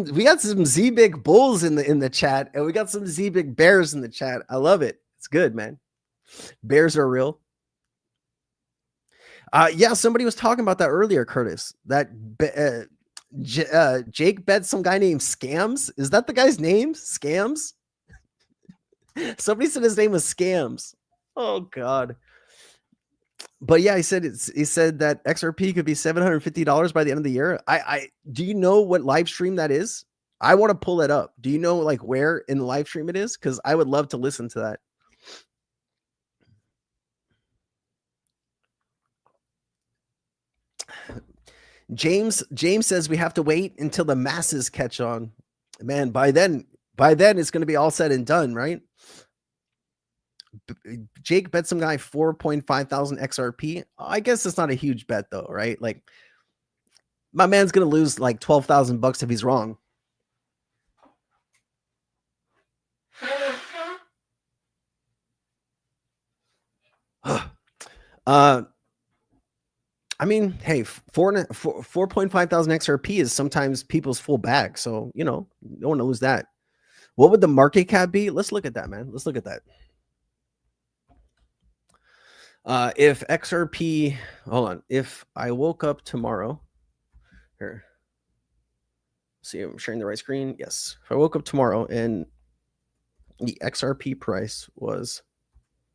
Zebec bulls in the chat, and we got some Zebec bears in the chat. I love it. It's good, man. Bears are real. Yeah, somebody was talking about that earlier, Curtis. That Jake bet some guy named Scams. Is that the guy's name? Scams? Somebody said his name was Scams. Oh God. But yeah, he said that XRP could be $750 by the end of the year. I do you know what live stream that is? I want to pull it up. Do you know like where in the live stream it is? Because I would love to listen to that. James says we have to wait until the masses catch on. Man, by then it's going to be all said and done, right? Jake bet some guy 4,500 XRP. I guess it's not a huge bet though, right? Like my man's going to lose like $12,000 if he's wrong. I mean, hey, 4,500 XRP is sometimes people's full bag. So, don't want to lose that. What would the market cap be? Let's look at that, man. Let's look at that. If XRP, hold on. If I woke up tomorrow, here, see, I'm sharing the right screen. Yes. If I woke up tomorrow and the XRP price was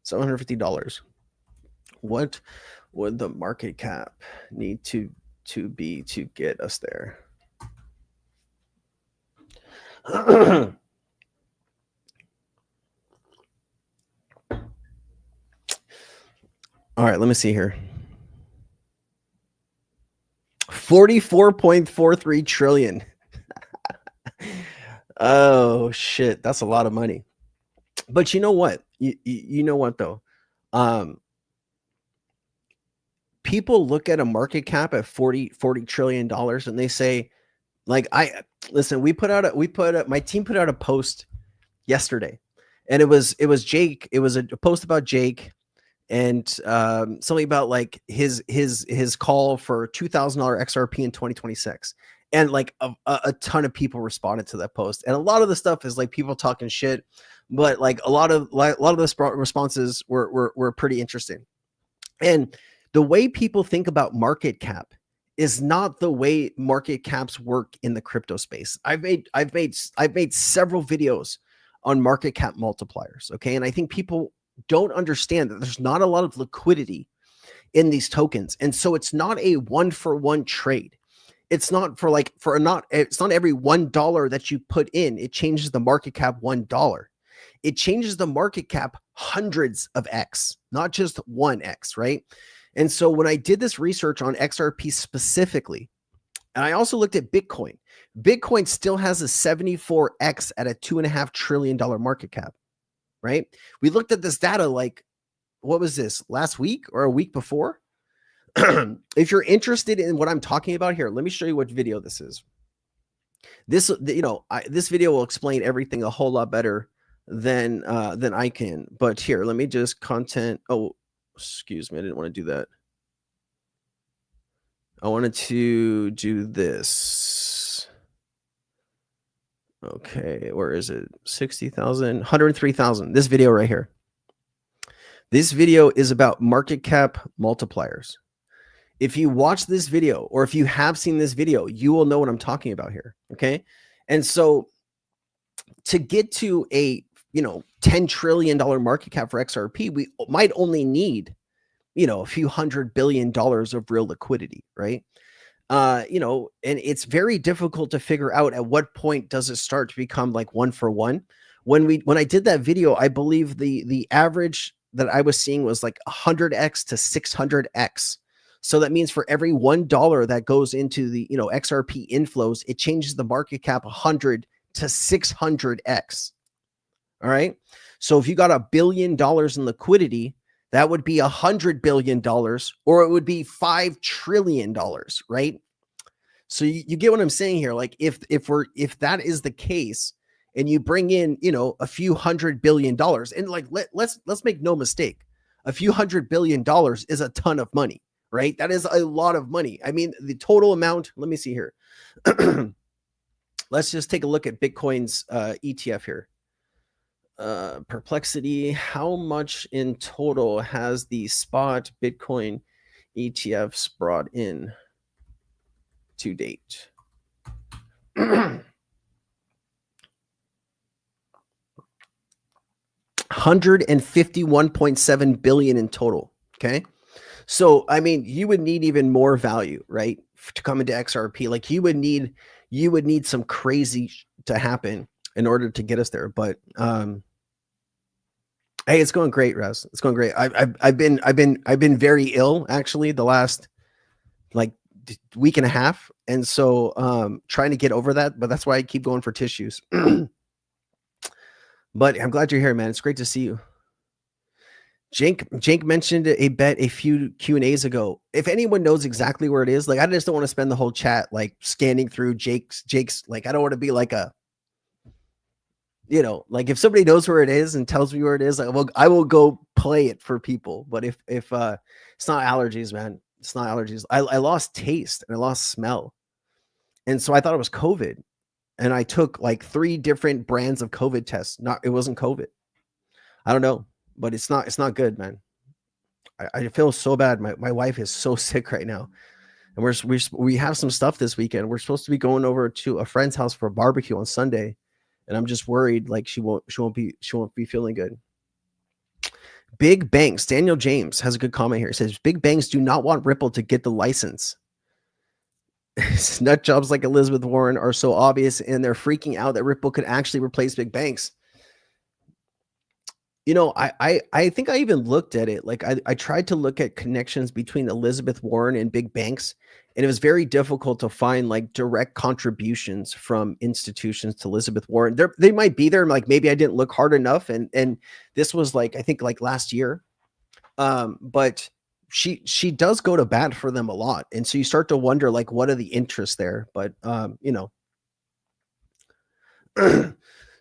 $750, what would the market cap need to be to get us there? All right, let me see here. 44.43 trillion. Oh shit, that's a lot of money. But you know what? You know what though? People look at a market cap at 40 trillion dollars and they say, like, listen, my team put out a post yesterday, and it was Jake. It was a post about Jake and something about like his call for $2,000 XRP in 2026. And like a ton of people responded to that post. And a lot of the stuff is like people talking shit, but like a lot of the responses were pretty interesting. And the way people think about market cap is not the way market caps work in the crypto space. I've made several videos on market cap multipliers. Okay. And I think people don't understand that there's not a lot of liquidity in these tokens. And so it's not a 1-for-1 trade. It's not it's not every $1 that you put in, it changes the market cap $1. It changes the market cap hundreds of X, not just 1X, right? And so when I did this research on XRP specifically, and I also looked at Bitcoin, Bitcoin still has a 74X at a $2.5 trillion market cap, right? We looked at this data like, what was this, last week or a week before? If you're interested in what I'm talking about here, let me show you what video this is. This video will explain everything a whole lot better than I can. But here, let me just content. Oh, excuse me, I didn't want to do that. I wanted to do this. Okay, where is it? 60,000, 103,000. This video right here. This video is about market cap multipliers. If you watch this video, or if you have seen this video, you will know what I'm talking about here. Okay. And so to get to a, $10 trillion market cap for XRP, we might only need, a few $100 billion of real liquidity, right? And it's very difficult to figure out at what point does it start to become like one for one. When I did that video, I believe the average that I was seeing was like 100x to 600x. So that means for every $1 that goes into the XRP inflows, it changes the market cap 100 to 600x. All right. So if you got $1 billion in liquidity, that would be $100 billion, or it would be $5 trillion, right? So you get what I'm saying here. Like if that is the case, and you bring in a few $100 billion, and like let's make no mistake, a few $100 billion is a ton of money, right? That is a lot of money. I mean, the total amount. Let me see here. Let's just take a look at Bitcoin's ETF here. Perplexity, how much in total has the spot Bitcoin ETFs brought in to date? $151.7 billion in total. Okay. So, I mean, you would need even more value, right? To come into XRP. Like you would need some crazy to happen in order to get us there. But hey, it's going great, Raz. It's going great. I've been very ill actually the last like week and a half, and so trying to get over that. But that's why I keep going for tissues. But I'm glad you're here, man. It's great to see you. Jake mentioned a bet a few Q&As ago. If anyone knows exactly where it is, like I just don't want to spend the whole chat like scanning through Jake's like I don't want to be like a like if somebody knows where it is and tells me where it is, I will go play it for people. But if it's not allergies, man, it's not allergies. I lost taste and I lost smell. And so I thought it was COVID. And I took like 3 different brands of COVID tests. It wasn't COVID. I don't know, but it's not good, man. I feel so bad. My wife is so sick right now. And we have some stuff this weekend. We're supposed to be going over to a friend's house for a barbecue on Sunday. And I'm just worried like she won't be feeling good. Big banks. Daniel James has a good comment here. He says big banks do not want Ripple to get the license. Nut jobs like Elizabeth Warren are so obvious, and they're freaking out that Ripple could actually replace big banks. I think I even looked at it. Like I tried to look at connections between Elizabeth Warren and big banks, and it was very difficult to find like direct contributions from institutions to Elizabeth Warren. They might be there. Like maybe I didn't look hard enough, and this was like I think like last year. But she does go to bat for them a lot, and so you start to wonder like what are the interests there. But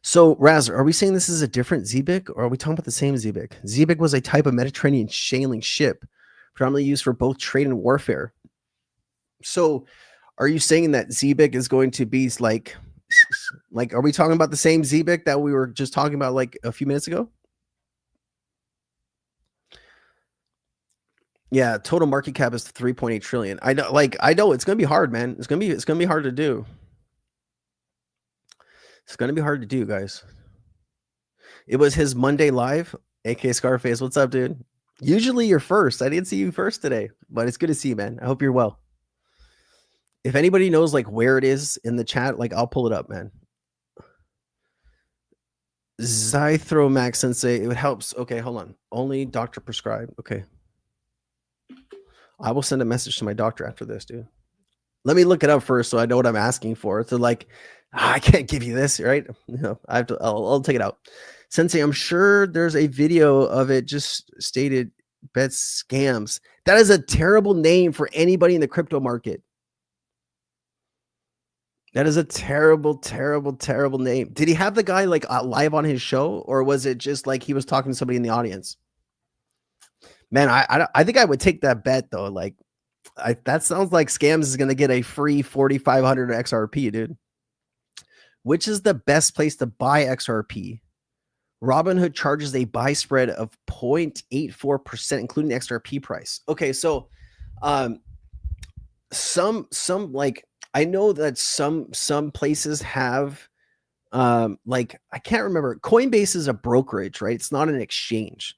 So, Raz, are we saying this is a different Zebec, or are we talking about the same Zebec? Zebec was a type of Mediterranean sailing ship, predominantly used for both trade and warfare. So, are you saying that Zebec is going to be like, are we talking about the same Zebec that we were just talking about like a few minutes ago? Yeah, total market cap is 3.8 trillion. I know it's gonna be hard, man. It's gonna be hard to do. It's going to be hard to do, guys. It was his Monday live, aka Scarface. What's up, dude? Usually you're first. I didn't see you first today, but it's good to see you, man. I hope you're well. If anybody knows like where it is in the chat, like I'll pull it up, man. Zythromax Sensei, it helps. Okay, hold on. Only doctor prescribed. Okay. I will send a message to my doctor after this, dude. Let me look it up first so I know what I'm asking for. So like, I can't give you this, right? I'll take it out. Sensei, I'm sure there's a video of it just stated bet scams. That is a terrible name for anybody in the crypto market. That is a terrible, terrible, terrible name. Did he have the guy like live on his show, or was it just like he was talking to somebody in the audience? Man, I think I would take that bet though. Like, that sounds like Scams is going to get a free 4,500 XRP, dude. Which is the best place to buy XRP? Robinhood charges a buy spread of 0.84%, including the XRP price. Okay, so some like I know that some places have like I can't remember. Coinbase is a brokerage, right? It's not an exchange.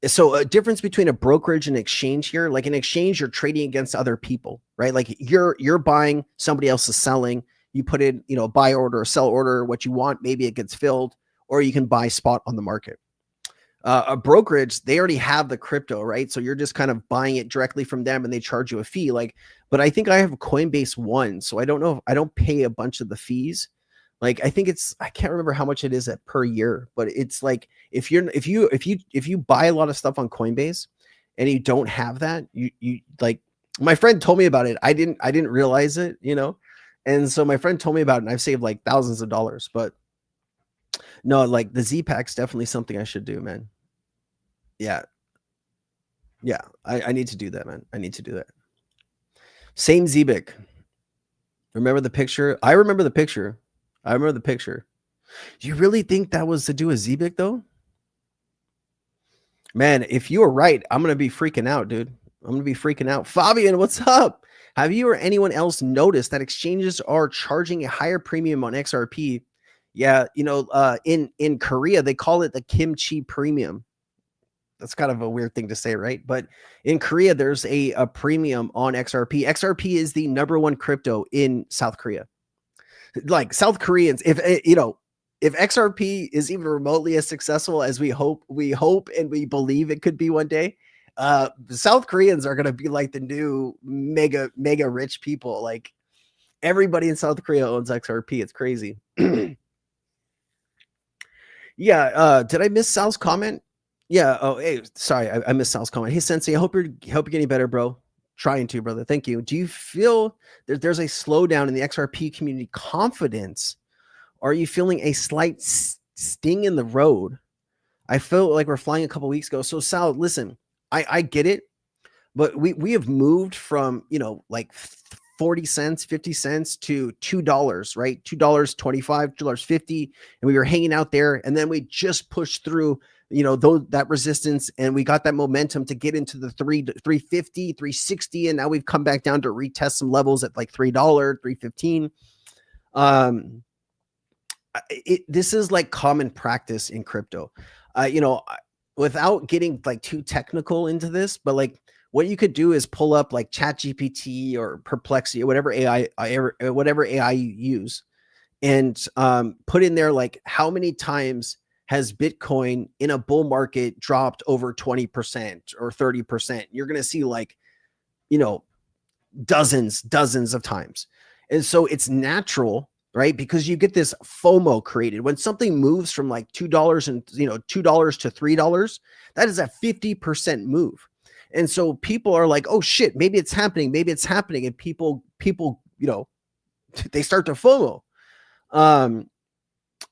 So a difference between a brokerage and exchange here, like an exchange, you're trading against other people, right? Like you're buying, somebody else is selling. You put in, a buy order or sell order, what you want, maybe it gets filled, or you can buy spot on the market. A brokerage, they already have the crypto, right? So you're just kind of buying it directly from them and they charge you a fee. But I think I have Coinbase One, so I don't know if I don't pay a bunch of the fees. Like I think I can't remember how much it is per year, but it's like if you buy a lot of stuff on Coinbase and you don't have that, you like my friend told me about it. I didn't realize it, and so my friend told me about it, and I've saved like thousands of dollars. But no, like the Z-Pack's definitely something I should do, man. Yeah, I need to do that, man. I need to do that. Same Zebec. Remember the picture? I remember the picture. Do you really think that was to do with Zebec though? Man, if you were right, I'm going to be freaking out, dude. I'm going to be freaking out. Fabian, what's up? Have you or anyone else noticed that exchanges are charging a higher premium on XRP? Yeah, in Korea, they call it the kimchi premium. That's kind of a weird thing to say, right? But in Korea, there's a premium on XRP. XRP is the #1 crypto in South Korea. Like South Koreans, if XRP is even remotely as successful as we hope and we believe it could be one day, South Koreans are going to be like the new mega rich people. Like everybody in South Korea owns XRP. It's crazy. Yeah. Did I miss Sal's comment? Yeah. Oh, hey, sorry. I missed Sal's comment. Hey, Sensei, I hope you're getting better, bro. Trying to, brother. Thank you. Do you feel there's a slowdown in the XRP community confidence? Are you feeling a slight sting in the road? I felt like we're flying a couple weeks ago. So Sal, listen, I get it, but we have moved from, like 40 cents, 50 cents to $2, right? $2.25, $2.50. And we were hanging out there, and then we just pushed through, that resistance, and we got that momentum to get into the 350, 360. And now we've come back down to retest some levels at like $3, $3.15. This is like common practice in crypto, without getting like too technical into this, but like what you could do is pull up like ChatGPT or Perplexity or whatever AI you use, and put in there like how many times has Bitcoin in a bull market dropped over 20% or 30%. You're going to see like, dozens of times. And so it's natural, right? Because you get this FOMO created when something moves from like $2 and $2 to $3. That is a 50% move. And so people are like, oh shit, maybe it's happening. And people, they start to FOMO.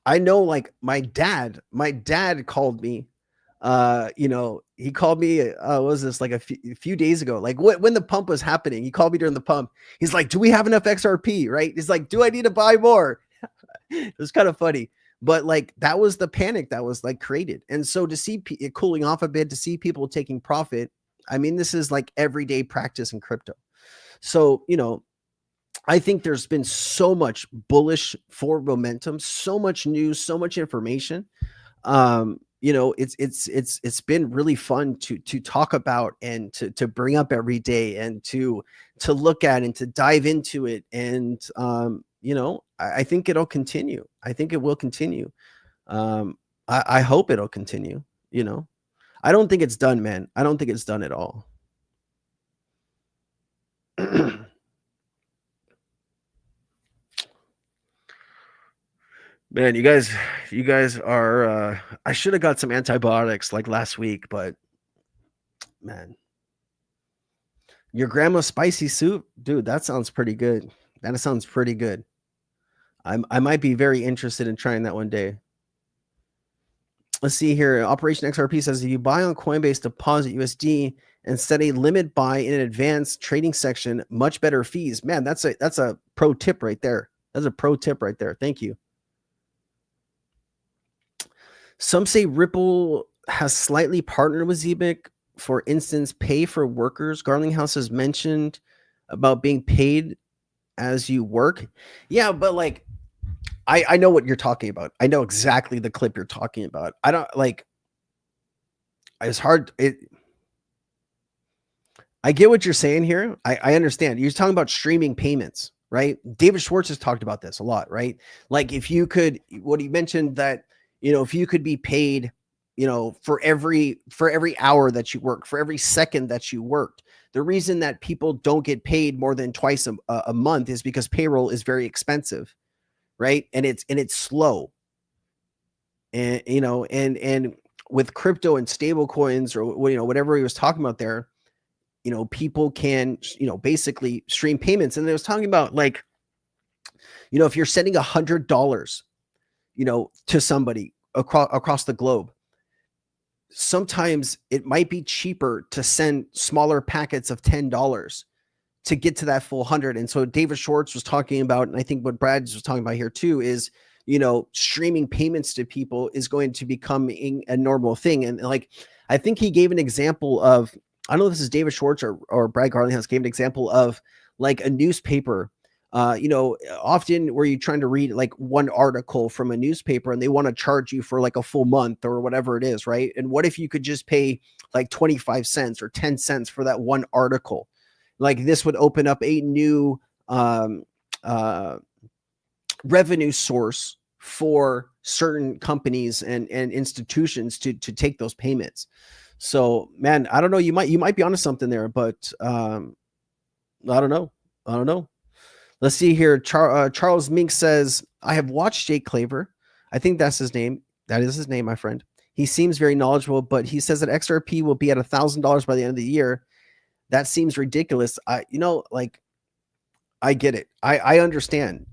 I know like my dad called me, he called me, what was this, like a few days ago, like when the pump was happening, he called me during the pump. He's like, do we have enough XRP? Right. He's like, do I need to buy more? It was kind of funny, but like, that was the panic that was like created. And so to see it cooling off a bit, to see people taking profit, I mean, this is like everyday practice in crypto. So, I think there's been so much bullish forward momentum, so much news, so much information. It's been really fun to talk about and to bring up every day and to look at and to dive into it. And I think it'll continue. I think it will continue. I hope it'll continue. I don't think it's done, man. I don't think it's done at all. Man, you guys are, I should have got some antibiotics like last week, but man, your grandma's spicy soup, dude, that sounds pretty good. That sounds pretty good. I might be very interested in trying that one day. Let's see here. Operation XRP says if you buy on Coinbase, deposit USD and set a limit buy in an advanced trading section, much better fees. Man, that's a pro tip right there. That's a pro tip right there. Thank you. Some say Ripple has slightly partnered with Zebec. For instance, pay for workers. Garlinghouse has mentioned about being paid as you work. Yeah, but like, I know what you're talking about. I know exactly the clip you're talking about. I don't like. It's hard. I get what you're saying here. I understand. You're talking about streaming payments, right? David Schwartz has talked about this a lot, right? Like if you could, what he mentioned that, if you could be paid, for every hour that you work, for every second that you worked. The reason that people don't get paid more than twice a month is because payroll is very expensive, right? And it's slow. And and with crypto and stable coins or whatever he was talking about there, people can, basically stream payments. And they was talking about like, if you're sending $100, to somebody across the globe, sometimes it might be cheaper to send smaller packets of $10 to get to that full 100. And so David Schwartz was talking about, and I think what Brad was talking about here too, is, streaming payments to people is going to become a normal thing. And like, I think he gave an example of, I don't know if this is David Schwartz or Brad Garlinghouse gave an example of like a newspaper, often where you're trying to read like one article from a newspaper and they want to charge you for like a full month or whatever it is, right? And what if you could just pay like 25 cents or 10 cents for that one article? Like this would open up a new revenue source for certain companies and institutions to take those payments. So, man, I don't know. You might be onto something there, but I don't know. Let's see here. Charles Mink says, I have watched Jake Claver. I think that's his name. That is his name, my friend. He seems very knowledgeable, but he says that XRP will be at $1,000 by the end of the year. That seems ridiculous. I get it. I understand.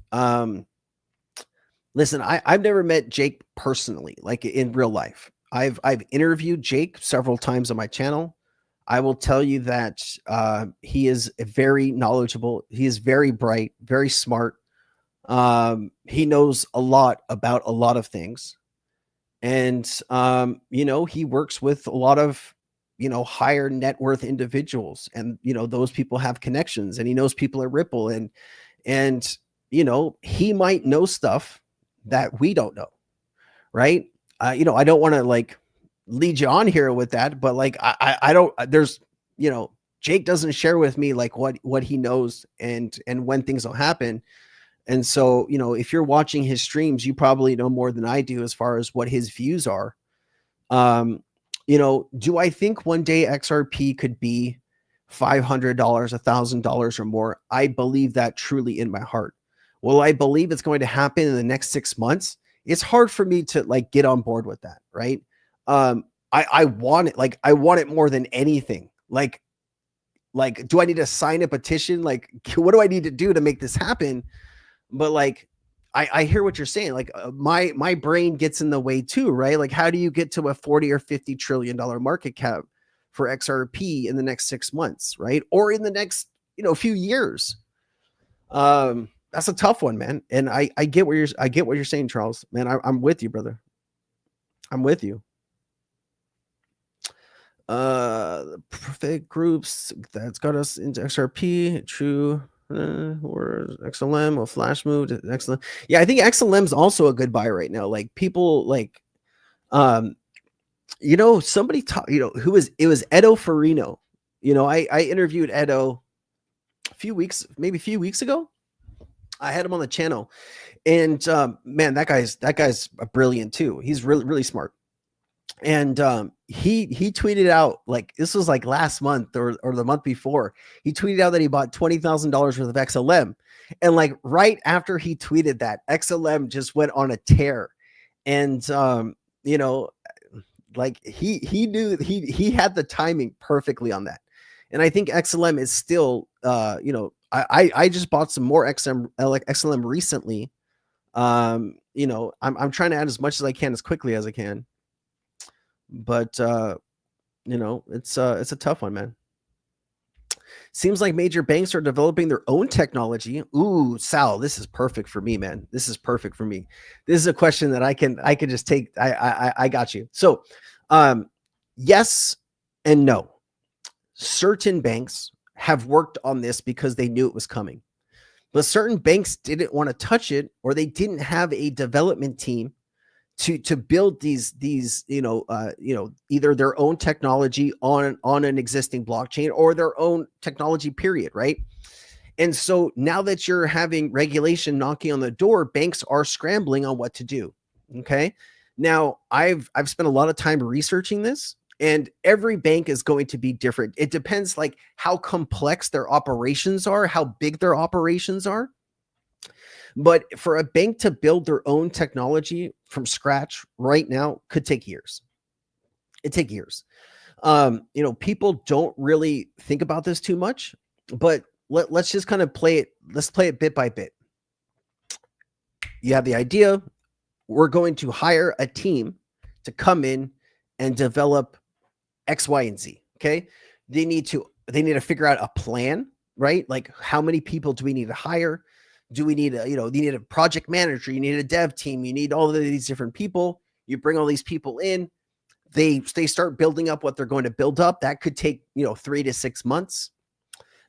Listen, I've never met Jake personally, like in real life. I've interviewed Jake several times on my channel. I will tell you that he is very knowledgeable. He is very bright, very smart. He knows a lot about a lot of things. And, he works with a lot of, higher net worth individuals. And, those people have connections and he knows people at Ripple. And he might know stuff that we don't know. Right. I don't want to like lead you on here with that, but like, I don't, there's, Jake doesn't share with me like what he knows and when things will happen. And so, if you're watching his streams, you probably know more than I do as far as what his views are. Do I think one day XRP could be $500, $1,000 or more? I believe that truly in my heart. Well, I believe it's going to happen in the next 6 months. It's hard for me to like get on board with that. Right. I want it. Like I want it more than anything. Like, do I need to sign a petition? Like, what do I need to do to make this happen? But like, I hear what you're saying. Like my brain gets in the way too, right? Like, how do you get to a 40 or $50 trillion market cap for XRP in the next 6 months, right? Or in the next, few years? That's a tough one, man. And I get what you're saying, Charles. Man, I'm with you, brother. I'm with you. The perfect groups that's got us into XRP, true, or XLM or flash move to XLM. Yeah, I think XLM is also a good buy right now. Like people like, somebody it was Edo Farino. I interviewed Edo maybe a few weeks ago. I had him on the channel, and man, that guy's brilliant too. He's really, really smart. And he tweeted out, like this was like last month or the month before, he tweeted out that he bought $20,000 worth of XLM. And like right after he tweeted that, XLM just went on a tear. And like he knew he had the timing perfectly on that. And I think XLM is still I just bought some more XLM recently. I'm trying to add as much as I can as quickly as I can. But it's a tough one, man. Seems like major banks are developing their own technology. Ooh, Sal, this is perfect for me, man. This is perfect for me. This is a question that I can just take. I got you. So, yes and no. Certain banks have worked on this because they knew it was coming, but certain banks didn't want to touch it, or they didn't have a development team to build these either their own technology on an existing blockchain or their own technology, period, right? And so now that you're having regulation knocking on the door, banks are scrambling on what to do. Okay, now I've spent a lot of time researching this, and every bank is going to be different. It depends like how complex their operations are, how big their operations are. But for a bank to build their own technology from scratch right now could take years. It take years. People don't really think about this too much, but let's just kind of play it. Let's play it bit by bit. You have the idea. We're going to hire a team to come in and develop X, Y, and Z. Okay. They need to figure out a plan, right? Like how many people do we need to hire? Do we need you need a project manager, you need a dev team, you need all of these different people. You bring all these people in, they start building up what they're going to build up. That could take 3 to 6 months.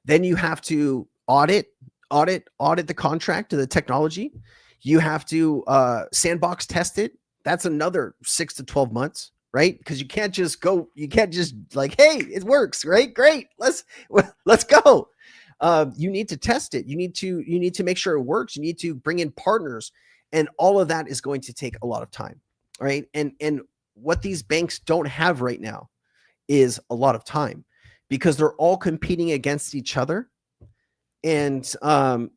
Then you have to audit the contract to the technology. You have to sandbox test it. That's another 6 to 12 months, right? Because you can't just like, hey, it works, right? Great, let's go. You need to test it. You need to make sure it works. You need to bring in partners, and all of that is going to take a lot of time, right? And what these banks don't have right now is a lot of time, because they're all competing against each other. And the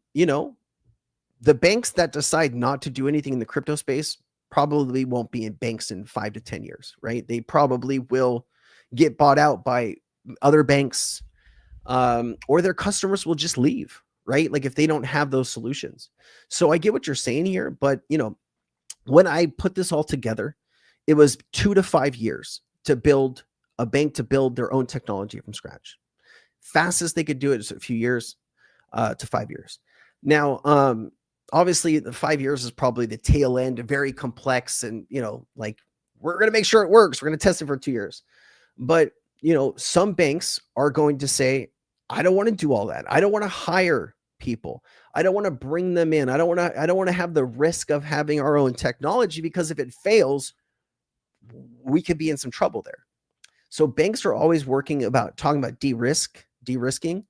banks that decide not to do anything in the crypto space probably won't be in banks in 5 to 10 years, right? They probably will get bought out by other banks. Or their customers will just leave, right? Like if they don't have those solutions. So I get what you're saying here, but when I put this all together, it was 2 to 5 years to build a bank, to build their own technology from scratch. Fastest they could do it is a few years to 5 years. Now, obviously the 5 years is probably the tail end, very complex, and like we're going to make sure it works. We're going to test it for 2 years. But some banks are going to say, I don't want to do all that. I don't want to hire people. I don't want to bring them in. I don't want to have the risk of having our own technology, because if it fails, we could be in some trouble there. So banks are always talking about de-risking.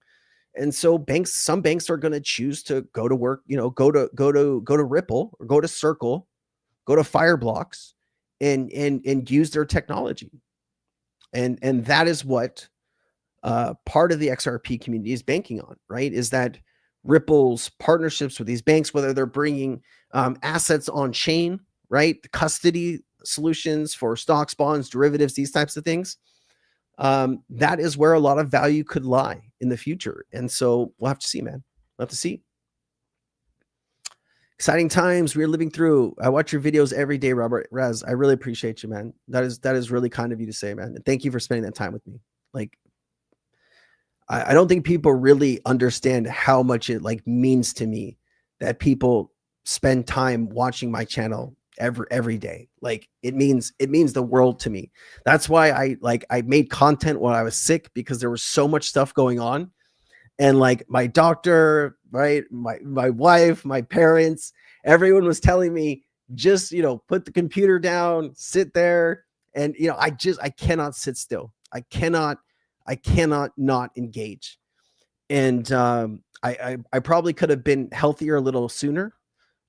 And so some banks are going to choose to go to work, go to Ripple, or go to Circle, go to Fireblocks, and use their technology. And that is what part of the XRP community is banking on, right? Is that Ripple's partnerships with these banks, whether they're bringing assets on chain, right? Custody solutions for stocks, bonds, derivatives, these types of things. That is where a lot of value could lie in the future. And so we'll have to see, man. We'll have to see. Exciting times we're living through. I watch your videos every day, Robert Raz. I really appreciate you, man. That is really kind of you to say, man. And thank you for spending that time with me. Like, I don't think people really understand how much it like means to me that people spend time watching my channel every day. Like it means the world to me. That's why I made content while I was sick, because there was so much stuff going on. And like my doctor, right, my wife, my parents, everyone was telling me, just put the computer down, sit there. And I cannot sit still. I cannot not engage. And I probably could have been healthier a little sooner.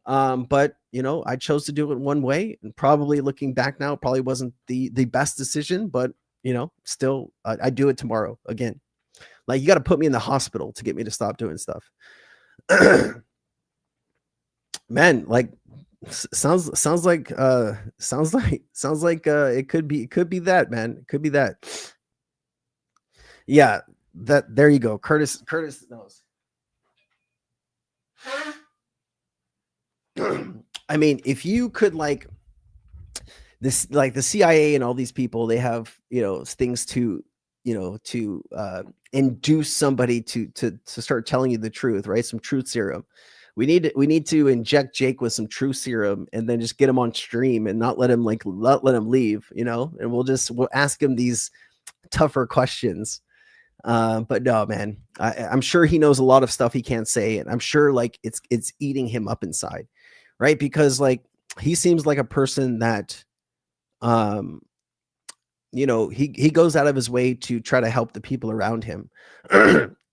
But I chose to do it one way, and probably looking back now, probably wasn't the best decision, but still I do it tomorrow again. Like you got to put me in the hospital to get me to stop doing stuff. Man, like sounds like it could be that, man. It could be that. Yeah, there you go. Curtis knows. I mean, if you could like this, like the CIA and all these people, they have things to to induce somebody to start telling you the truth, right? Some truth serum. We need to inject Jake with some truth serum and then just get him on stream and not let him leave, and we'll ask him these tougher questions. But no, man, I'm sure he knows a lot of stuff he can't say, and I'm sure like it's eating him up inside, right? Because like he seems like a person that he goes out of his way to try to help the people around him.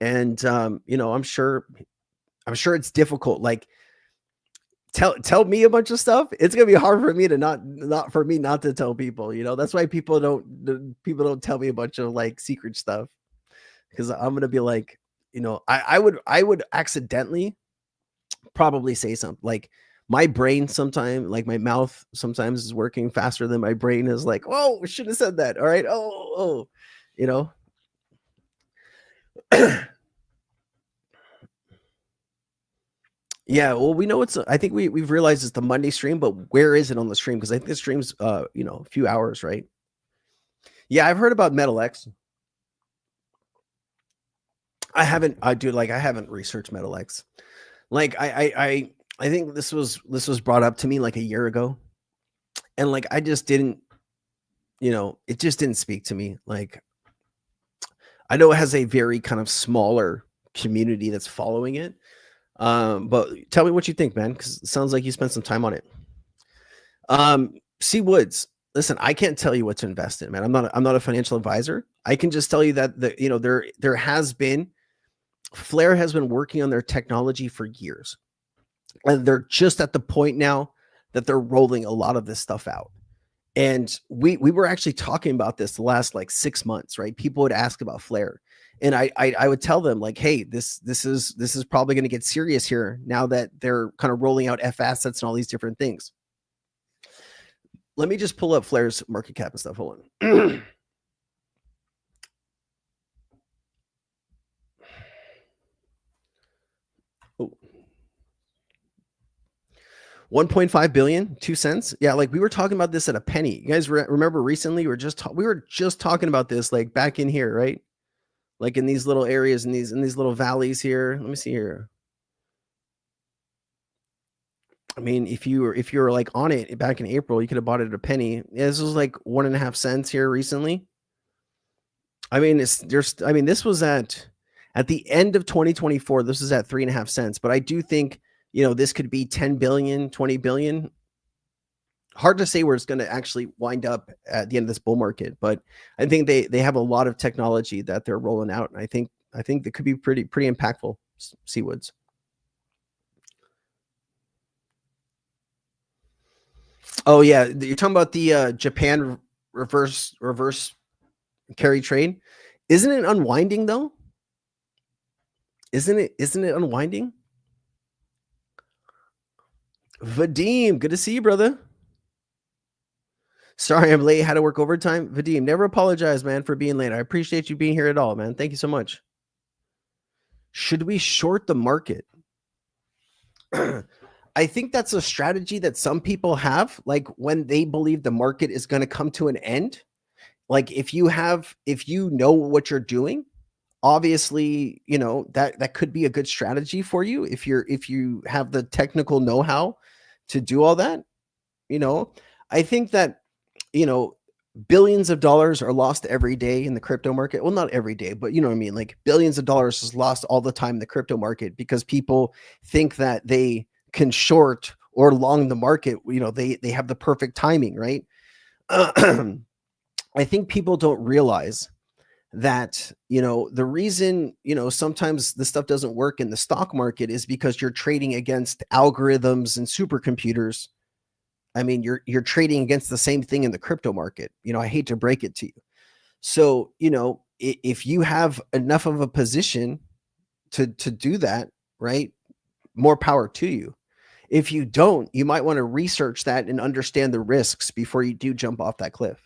And I'm sure it's difficult. Like tell me a bunch of stuff. It's gonna be hard for me to not to tell people, that's why people don't tell me a bunch of like secret stuff, because I'm gonna be like, I would accidentally probably say something. Like my brain sometimes, like my mouth sometimes is working faster than my brain is like, oh, we shouldn't have said that. All right. Oh, Yeah, well, we know I think we've realized it's the Monday stream, but where is it on the stream? Because I think the stream's a few hours, right? Yeah, I've heard about MetalX. I haven't researched MetalX. Like I think this was brought up to me like a year ago, and like I just didn't, it just didn't speak to me. Like I know it has a very kind of smaller community that's following it. But tell me what you think, man, because it sounds like you spent some time on it. C Woods, listen, I can't tell you what to invest in, man. I'm not a financial advisor. I can just tell you that there has been Flare has been working on their technology for years, and they're just at the point now that they're rolling a lot of this stuff out. And we were actually talking about this the last like 6 months, right? People would ask about Flare. And I would tell them like, hey, this is probably going to get serious here now that they're kind of rolling out F assets and all these different things. Let me just pull up Flare's market cap and stuff. Hold on. Oh. 1.5 billion, 2 cents. Yeah, like we were talking about this at a penny. You guys remember recently we were just talking about this like back in here, right? Like in these little areas, in these little valleys here. Let me see here. I mean, if you were like on it back in April, you could have bought it at a penny. Yeah, this was like 1.5 cents here recently. I mean, this was at the end of 2024. This is at 3.5 cents. But I do think, this could be 10 billion, 20 billion. Hard to say where it's going to actually wind up at the end of this bull market, but I think they have a lot of technology that they're rolling out, and I think it could be pretty impactful. Seawoods. Oh yeah, you're talking about the Japan reverse carry trade. Isn't it unwinding though? Isn't it unwinding? Vadim, good to see you, brother. Sorry, I'm late. Had to work overtime. Vadim, never apologize, man, for being late. I appreciate you being here at all, man. Thank you so much. Should we short the market? I think that's a strategy that some people have, like when they believe the market is going to come to an end. Like if you know what you're doing, obviously, that could be a good strategy for you if you have the technical know-how to do all that. I think that billions of dollars are lost every day in the crypto market. Well, not every day, but you know what I mean? Like billions of dollars is lost all the time in the crypto market because people think that they can short or long the market. They have the perfect timing, right? I think people don't realize that, the reason, sometimes the stuff doesn't work in the stock market is because you're trading against algorithms and supercomputers. I mean, you're trading against the same thing in the crypto market. I hate to break it to you. So, if you have enough of a position to do that, right, more power to you. If you don't, you might want to research that and understand the risks before you do jump off that cliff.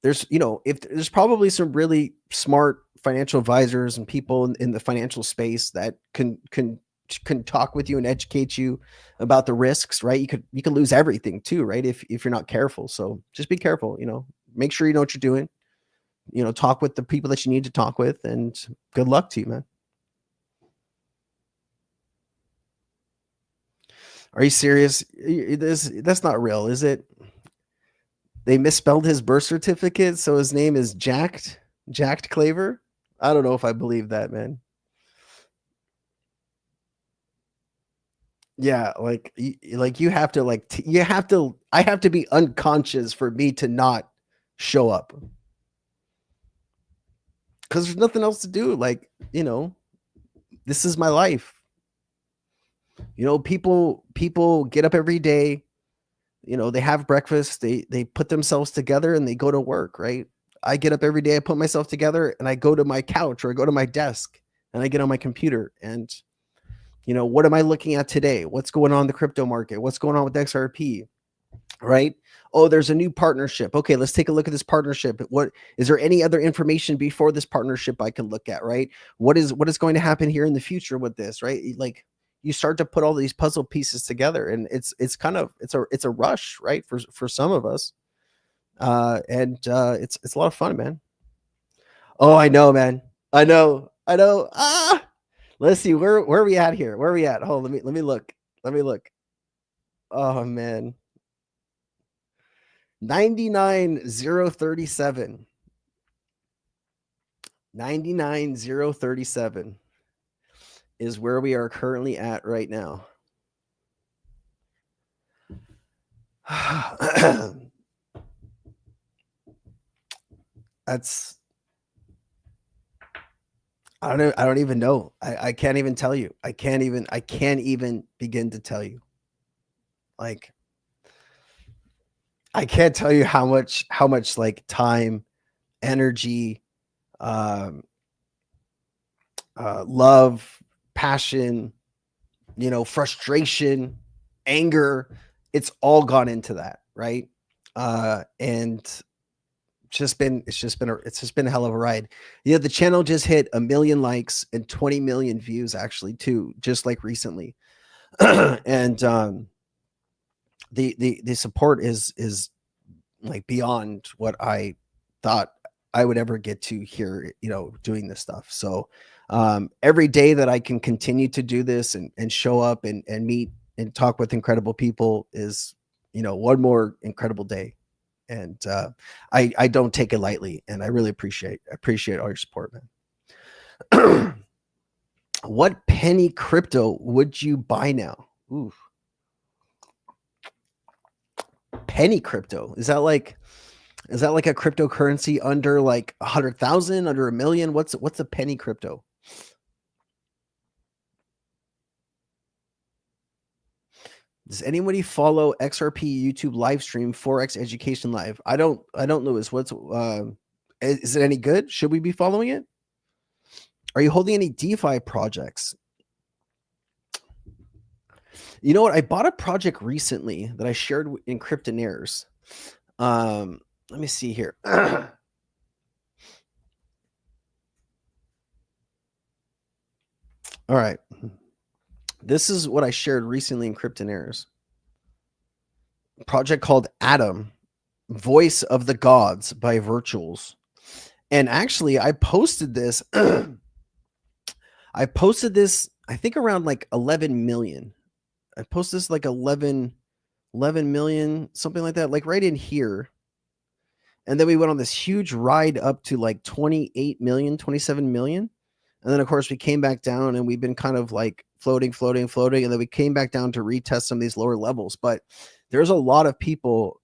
There's probably some really smart financial advisors and people in the financial space that can talk with you and educate you about the risks, right? You could lose everything too, right? If you're not careful. So just be careful, make sure you know what you're doing. talk with the people that you need to talk with, and good luck to you, man. Are you serious? That's not real, is it? They misspelled his birth certificate, so his name is Jacked Claver. I don't know if I believe that, man. Yeah, like you have to I have to be unconscious for me to not show up, because there's nothing else to do. Like, this is my life. People get up every day, they have breakfast, they put themselves together and they go to work, right? I get up every day, I put myself together and I go to my couch or I go to my desk and I get on my computer and what am I looking at today? What's going on in the crypto market? What's going on with XRP? Right? Oh, there's a new partnership. Okay, let's take a look at this partnership. What is there any other information before this partnership I can look at, right? What is going to happen here in the future with this, right? Like, you start to put all these puzzle pieces together, and it's a rush, right? For some of us. It's a lot of fun, man. Oh, I know, man. I know. Ah, let's see, where are we at here? Where are we at? Hold on, let me look. Oh man. 99,037. 99,037 is where we are currently at right now. That's, I don't even know. I can't even tell you. I can't even begin to tell you. Like, I can't tell you how much like time, energy, love, passion, frustration, anger, it's all gone into that, right? And it's just been a hell of a ride. The channel just hit 1 million likes and 20 million views, actually, too, just like recently. And the support is like beyond what I thought I would ever get to here, doing this stuff. So every day that I can continue to do this and show up and meet and talk with incredible people is, one more incredible day. And I don't take it lightly, and I really appreciate all your support, man. What penny crypto would you buy now? Ooh. Penny crypto. Is that like a cryptocurrency under like 100,000, under 1 million? What's a penny crypto? Does anybody follow XRP YouTube live stream Forex Education Live? I don't know. Is it any good? Should we be following it? Are you holding any DeFi projects? You know what? I bought a project recently that I shared in Cryptonaires. Let me see here. All right. This is what I shared recently in Cryptonaires. A project called Atom, Voice of the Gods by Virtuals. And actually, I posted this. I think around like 11 million. I posted this like 11 million, something like that, like right in here. And then we went on this huge ride up to like 28 million, 27 million. And then, of course, we came back down, and we've been kind of like floating. And then we came back down to retest some of these lower levels. But there's a lot of people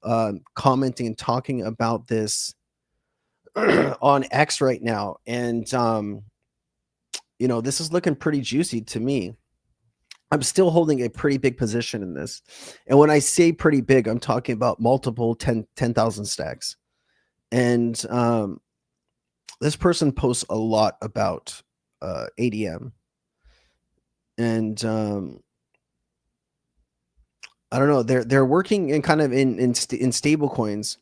commenting and talking about this on X right now. And, this is looking pretty juicy to me. I'm still holding a pretty big position in this. And when I say pretty big, I'm talking about multiple 10,000 stacks. And this person posts a lot about ADM. And I don't know, they're working in kind of in stable coins.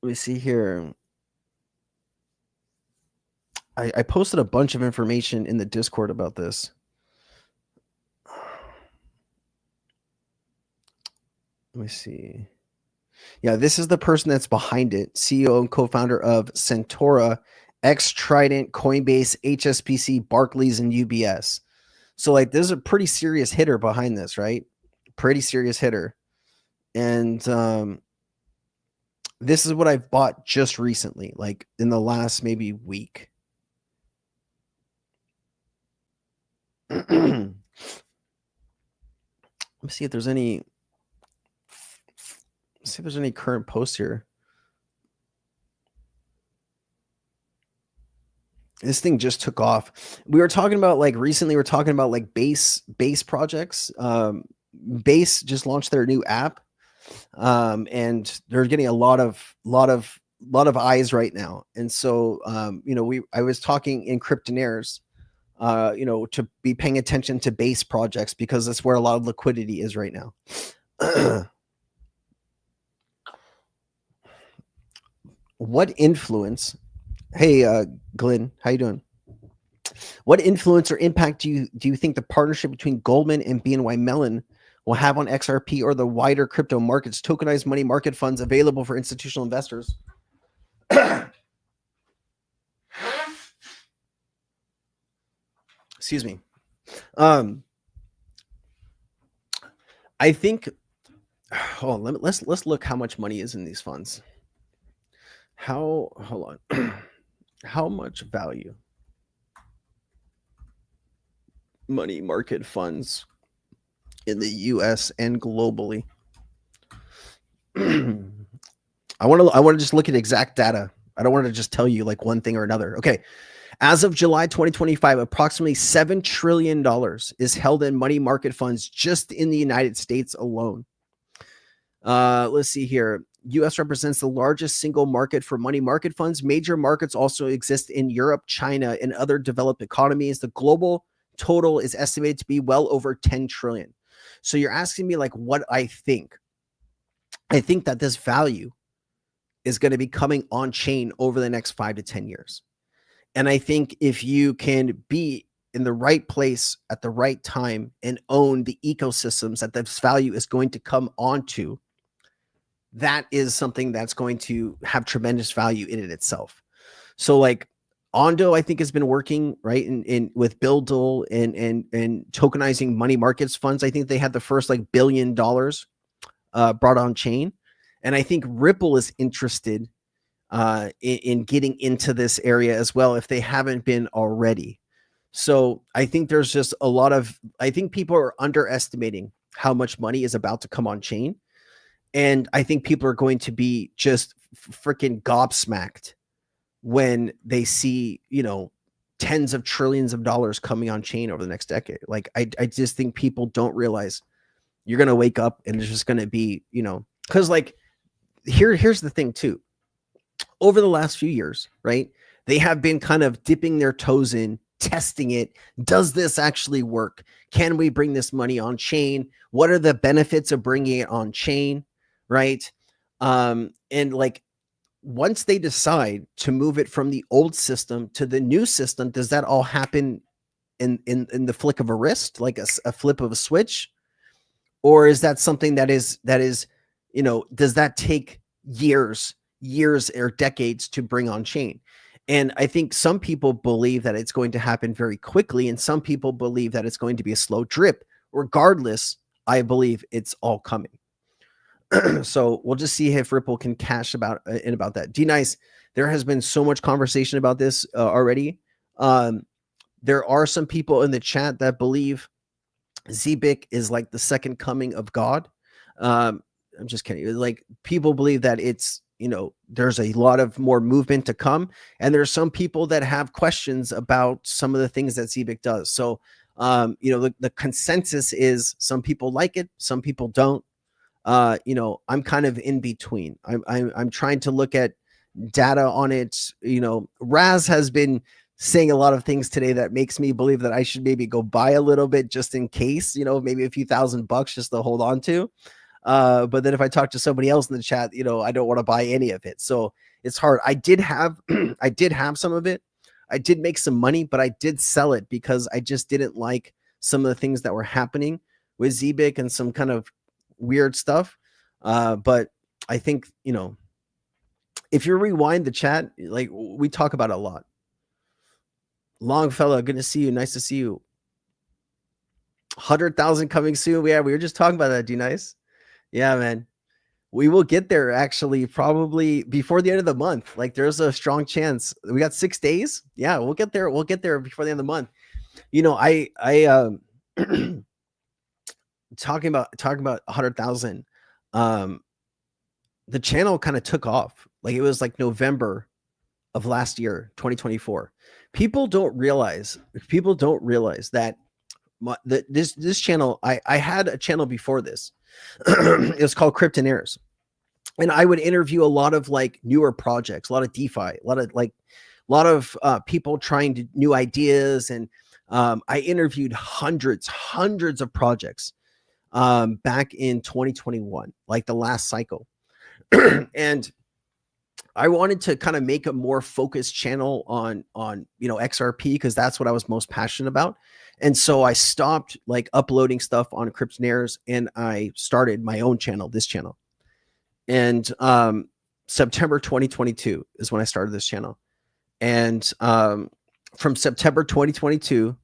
Let me see here. I posted a bunch of information in the Discord about this. Let me see. Yeah, this is the person that's behind it, CEO and co-founder of Centaura, X Trident, Coinbase, HSBC, Barclays, and UBS. So like, there's a pretty serious hitter behind this, right? Pretty serious hitter. And this is what I've bought just recently, like in the last maybe week. Let me see if there's any. Let's see if there's any current posts here. This thing just took off. We were talking about like recently. We're talking about like base projects. Base just launched their new app, and they're getting a lot of eyes right now. And so, I was talking in Cryptonaires, to be paying attention to base projects because that's where a lot of liquidity is right now. What influence? Hey, Glenn, how you doing? What influence or impact do you think the partnership between Goldman and BNY Mellon will have on XRP or the wider crypto markets, tokenized money market funds available for institutional investors? Excuse me. I think. Hold on, let's look how much money is in these funds. Hold on. How much value money market funds in the US and globally? I want to just look at exact data. I don't want to just tell you like one thing or another. Okay. As of July 2025, approximately $7 trillion is held in money market funds just in the United States alone. Let's see here. US represents the largest single market for money market funds. Major markets also exist in Europe, China, and other developed economies. The global total is estimated to be well over 10 trillion. So you're asking me like what I think. I think that this value is going to be coming on chain over the next 5 to 10 years. And I think if you can be in the right place at the right time and own the ecosystems that this value is going to come onto, that is something that's going to have tremendous value in it itself. So like Ondo, I think has been working right in with Buildle and tokenizing money markets funds. I think they had the first like $1 billion brought on chain. And I think Ripple is interested in getting into this area as well, if they haven't been already. So I think there's just I think people are underestimating how much money is about to come on chain. And I think people are going to be just freaking gobsmacked when they see, tens of trillions of dollars coming on chain over the next decade. Like, I just think people don't realize you're going to wake up and it's just going to be, because like here's the thing too. Over the last few years, right, they have been kind of dipping their toes in, testing it. Does this actually work? Can we bring this money on chain? What are the benefits of bringing it on chain? Right. And like, once they decide to move it from the old system to the new system, does that all happen in the flick of a wrist, like a flip of a switch? Or is that something that is, does that take years or decades to bring on chain? And I think some people believe that it's going to happen very quickly, and some people believe that it's going to be a slow drip. Regardless, I believe it's all coming. So we'll just see if Ripple can cash about that. D-Nice, there has been so much conversation about this already. There are some people in the chat that believe Zebec is like the second coming of God. I'm just kidding. Like, people believe that it's, there's a lot of more movement to come. And there's some people that have questions about some of the things that Zebec does. So, the consensus is some people like it, some people don't. I'm kind of in between. I'm trying to look at data on it. Raz has been saying a lot of things today that makes me believe that I should maybe go buy a little bit just in case, maybe a few $1,000 just to hold on to. But then if I talk to somebody else in the chat, I don't want to buy any of it. So it's hard. I did have some of it. I did make some money, but I did sell it because I just didn't like some of the things that were happening with Zebec and some kind of weird stuff. But I think, if you rewind the chat, like we talk about it a lot. Longfellow, good to see you. Nice to see you. 100,000 coming soon. Yeah, we were just talking about that. D nice. Yeah, man. We will get there actually probably before the end of the month. Like there's a strong chance. We got 6 days. Yeah, we'll get there. We'll get there before the end of the month. I talking about 100,000. The channel kind of took off. Like it was like November of last year, 2024. People don't realize that this channel, I had a channel before this. It was called Cryptonaires. And I would interview a lot of like newer projects, a lot of DeFi, a lot of people trying to new ideas. And I interviewed hundreds of projects back in 2021, like the last cycle. And I wanted to kind of make a more focused channel on XRP because that's what I was most passionate about. And so I stopped like uploading stuff on Cryptonaires and I started my own channel, this channel. And September 2022 is when I started this channel. And from September 2022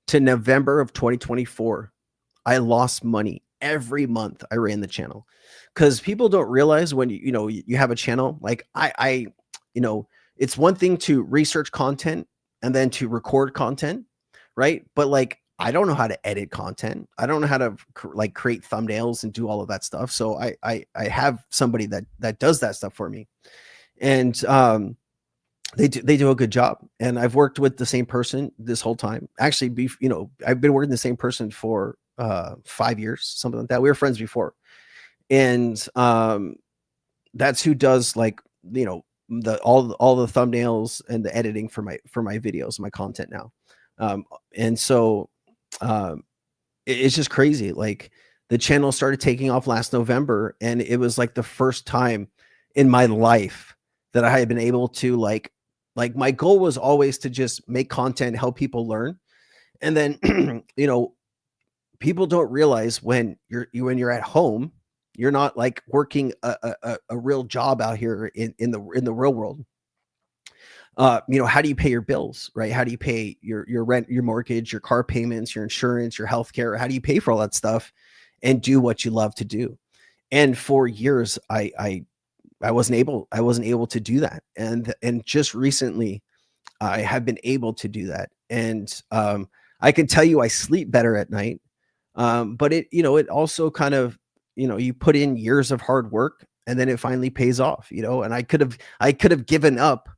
to November of 2024, I lost money every month I ran the channel. Because people don't realize when you have a channel, like I it's one thing to research content and then to record content, right? But like I don't know how to edit content. I don't know how to like create thumbnails and do all of that stuff. So I have somebody that does that stuff for me, and they do a good job. And I've worked with the same person this whole time. Actually, I've been working the same person for 5 years, something like that. We were friends before. And that's who does like all the thumbnails and the editing for my videos, my content now. And so it's just crazy. Like the channel started taking off last November, and it was like the first time in my life that I had been able to like my goal was always to just make content, help people learn, and then people don't realize when you're at home. You're not like working a real job out here in the real world. How do you pay your bills, right? How do you pay your rent, your mortgage, your car payments, your insurance, your healthcare? How do you pay for all that stuff and do what you love to do? And for years, I wasn't able to do that. And just recently, I have been able to do that. And I can tell you, I sleep better at night. But it also kind of, you put in years of hard work and then it finally pays off, and I could have given up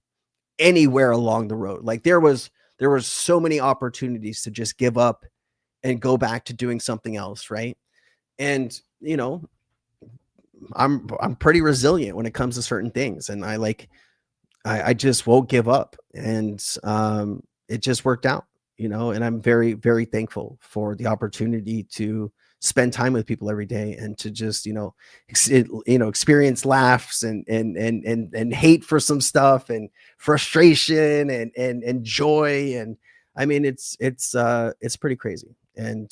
anywhere along the road. Like there was so many opportunities to just give up and go back to doing something else. Right. And, I'm pretty resilient when it comes to certain things. And I just won't give up. And it just worked out, and I'm very, very thankful for the opportunity to spend time with people every day and to just, experience laughs and hate for some stuff and frustration and joy. And I mean, it's pretty crazy. And,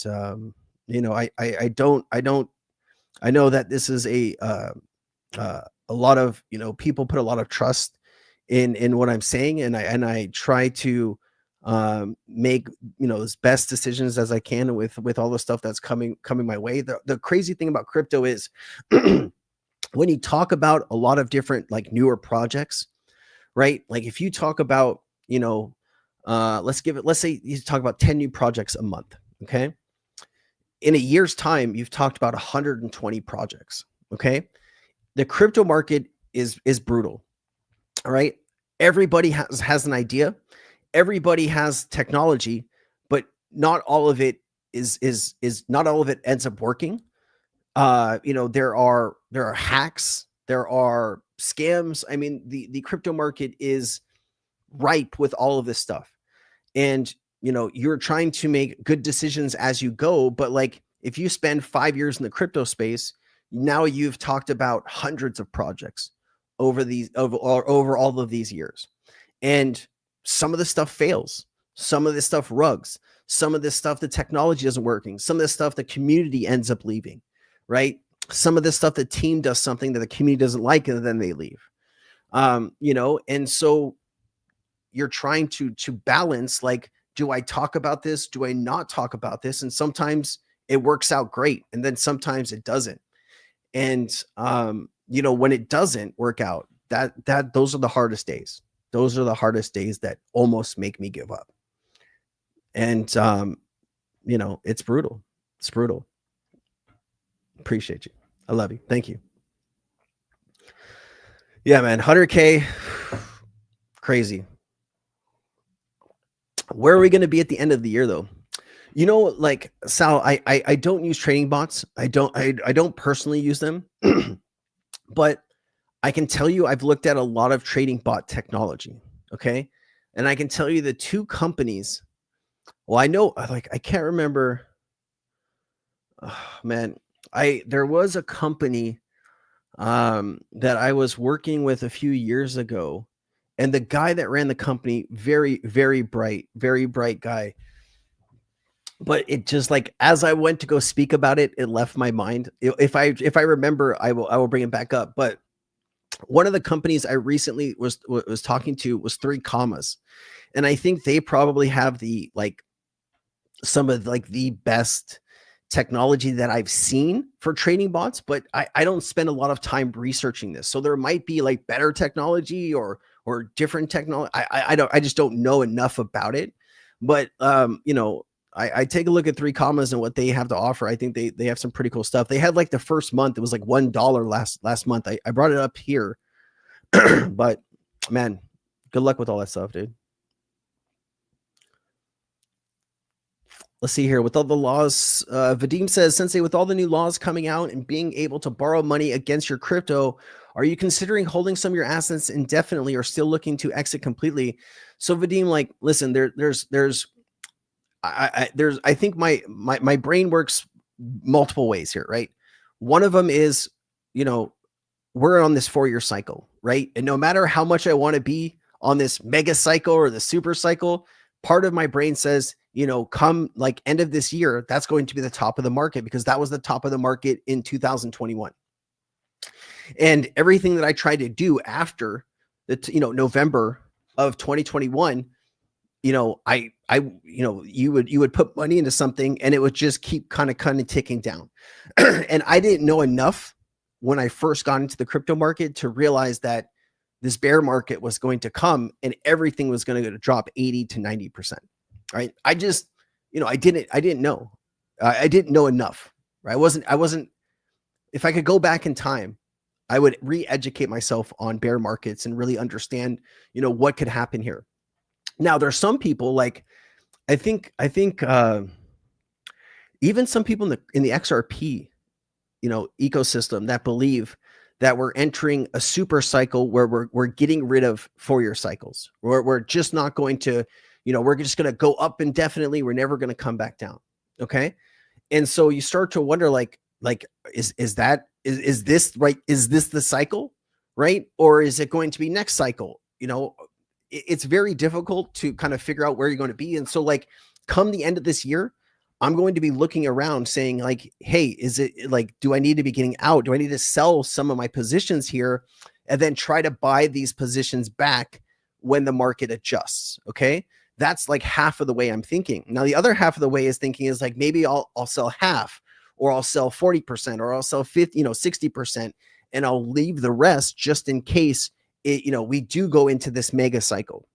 I know that this is a lot of, people put a lot of trust in what I'm saying. And I try to make as best decisions as I can with all the stuff that's coming my way. The crazy thing about crypto is when you talk about a lot of different like newer projects, right? Like if you talk about let's say you talk about 10 new projects a month, okay? In a year's time, you've talked about 120 projects, okay? The crypto market is brutal, all right? Everybody has an idea. Everybody has technology, but not all of it is not all of it ends up working. There are hacks, there are scams. I mean, the crypto market is ripe with all of this stuff. And you're trying to make good decisions as you go, but like if you spend 5 years in the crypto space, now you've talked about hundreds of projects over all of these years. And some of this stuff fails. Some of this stuff rugs. Some of this stuff, the technology isn't working. Some of this stuff, the community ends up leaving, right? some of this stuff, the team does something that the community doesn't like, and then they leave. You know, and so you're trying to balance, like, do I talk about this? Do I not talk about this? And sometimes it works out great, and then sometimes it doesn't. And you know, when it doesn't work out, those are the hardest days. Those are the hardest days that almost make me give up. And you know, it's brutal. It's brutal. Appreciate you. I love you. Thank you. Yeah, man. 100K. Crazy. Where are we going to be at the end of the year, though? You know, like, Sal, I don't use trading bots. I don't personally use them, but I can tell you I've looked at a lot of trading bot technology. Okay. And I can tell you the two companies. Well, I know, like, I can't remember. Oh, man, there was a company that I was working with a few years ago, and the guy that ran the company, very, very bright guy. But it just, like, as I went to go speak about it, it left my mind. If I remember, I will bring it back up. But one of the companies I recently was talking to was 3 commas, and I think they probably have the, like, some of, like, the best technology that I've seen for trading bots, but I don't spend a lot of time researching this. So there might be, like, better technology or different technology. I just don't know enough about it. But you know, I take a look at 3 commas and what they have to offer. I think they have some pretty cool stuff. They had, like, the first month, it was like $1 last month. I brought it up here. But man, good luck with all that stuff, dude. Let's see here. With all the laws, Vadim says, Sensei, with all the new laws coming out and being able to borrow money against your crypto, are you considering holding some of your assets indefinitely or still looking to exit completely? So Vadim, like, listen, I think my brain works multiple ways here, right? One of them is, you know, we're on this 4-year cycle, right? And no matter how much I want to be on this mega cycle or the super cycle, part of my brain says, you know, come, like, end of this year, that's going to be the top of the market, because that was the top of the market in 2021. And everything that I tried to do after November of 2021, you know, you would put money into something and it would just keep kind of ticking down. And I didn't know enough when I first got into the crypto market to realize that this bear market was going to come and everything was going to drop 80 to 90%. Right. I just, you know, I didn't know. I didn't know enough. Right. I wasn't, if I could go back in time, I would re-educate myself on bear markets and really understand, you know, what could happen here. Now, there's some people, like, I think even some people in the XRP, you know, ecosystem that believe that we're entering a super cycle where we're getting rid of 4-year cycles. We're just not going to, you know, we're just going to go up indefinitely. We're never going to come back down. Okay. And so you start to wonder, like, is this right? Is this the cycle? Right. Or is it going to be next cycle? You know, it's very difficult to kind of figure out where you're going to be. And so, like, come the end of this year, I'm going to be looking around saying, like, hey, is it, like, do I need to be getting out? Do I need to sell some of my positions here and then try to buy these positions back when the market adjusts? Okay. That's like half of the way I'm thinking. Now, the other half of the way is thinking is, like, maybe I'll sell half, or I'll sell 40%, or I'll sell 60%, and I'll leave the rest just in case we do go into this mega cycle.